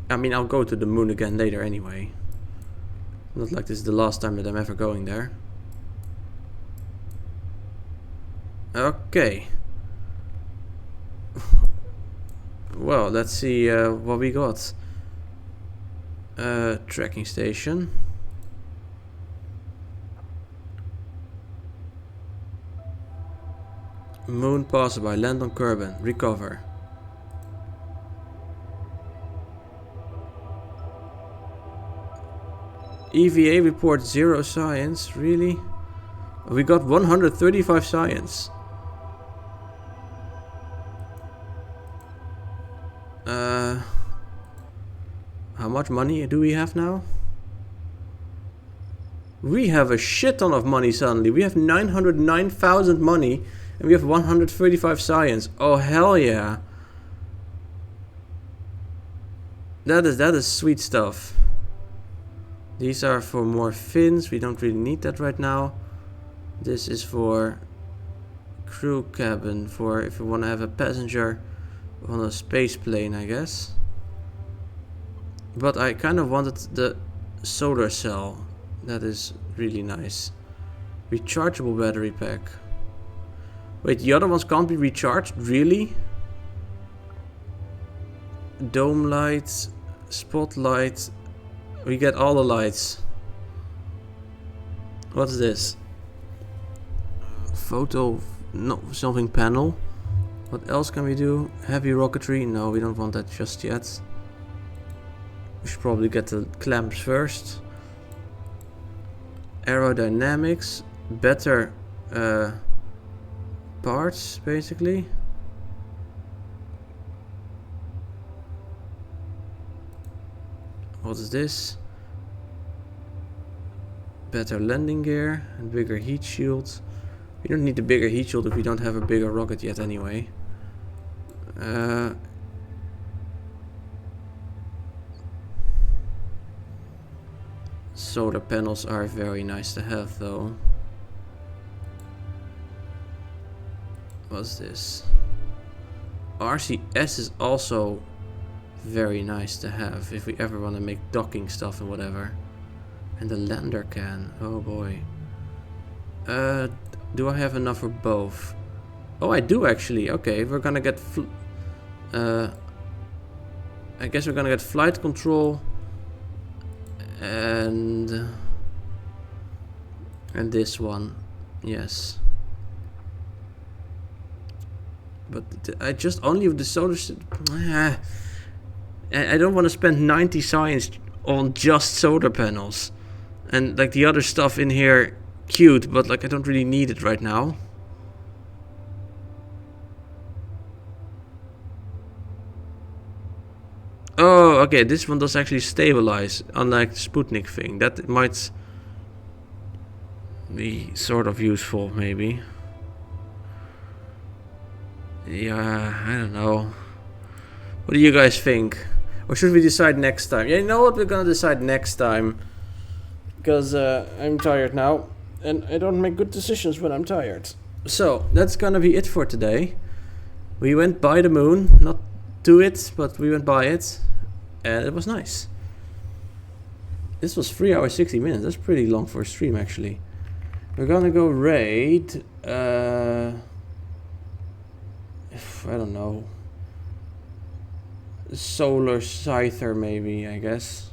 I mean, I'll go to the moon again later anyway. Not like this is the last time that I'm ever going there. Okay. Well, let's see what we got. Tracking station. Moon passerby, land on Kerbin, recover. EVA report 0 science, really? We got 135 science. How much money do we have now? We have a shit ton of money suddenly. We have 909,000 money and we have 135 science. Oh hell yeah. That is sweet stuff. These are for more fins. We don't really need that right now. This is for crew cabin, for if you want to have a passenger on a space plane, I guess. But I kind of wanted the solar cell. That is really nice. Rechargeable battery pack. Wait, the other ones can't be recharged? Really? Dome lights, spotlight. We get all the lights. What's this? Photo, no, something panel. What else can we do? Heavy rocketry? No, we don't want that just yet. We should probably get the clamps first. Aerodynamics, better parts basically. What is this? Better landing gear and bigger heat shield. We don't need the bigger heat shield if we don't have a bigger rocket yet anyway. Solar panels are very nice to have though. What's this? RCS is also very nice to have if we ever want to make docking stuff and whatever. And the lander can, oh boy. Do I have enough for both? Oh, I do actually. Okay, we're gonna get I guess we're gonna get flight control and this one, yes. But I just only have the solar. I don't want to spend 90 science on just solar panels, and like the other stuff in here, cute, but like I don't really need it right now. Oh, okay, this one does actually stabilize, unlike the Sputnik thing. That might be sort of useful, maybe. Yeah, I don't know. What do you guys think? Or should we decide next time? Yeah, you know what? We're gonna decide next time. Because I'm tired now. And I don't make good decisions when I'm tired. So, that's gonna be it for today. We went by the moon. Not to it, but we went by it. And it was nice. This was 3 hours 60 minutes. That's pretty long for a stream, actually. We're gonna go raid. I don't know. Solar Scyther, maybe, I guess.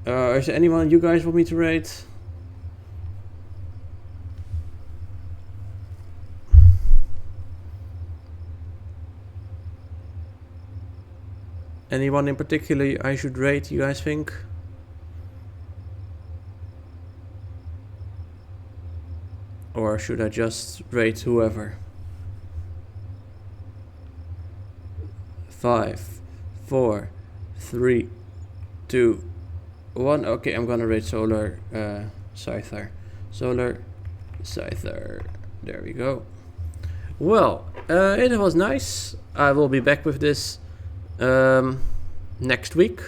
Is there anyone you guys want me to raid? Anyone in particular I should raid, you guys think? Or should I just raid whoever? 5, 4, 3, 2, 1. Okay, I'm gonna raid Solar Scyther. Solar Scyther. There we go. Well, it was nice. I will be back with this next week.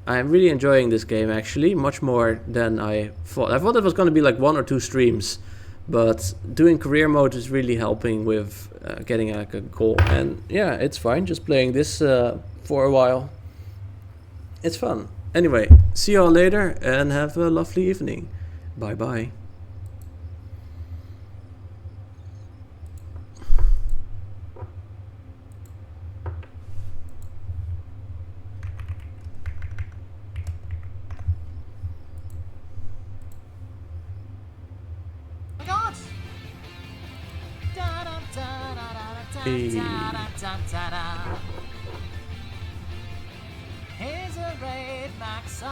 I'm really enjoying this game actually, much more than I thought. I thought it was going to be like 1 or 2 streams, but doing career mode is really helping with getting like a goal. And yeah, it's fine just playing this for a while. It's fun. Anyway, see you all later and have a lovely evening. Bye bye. Hey. Here's a raid max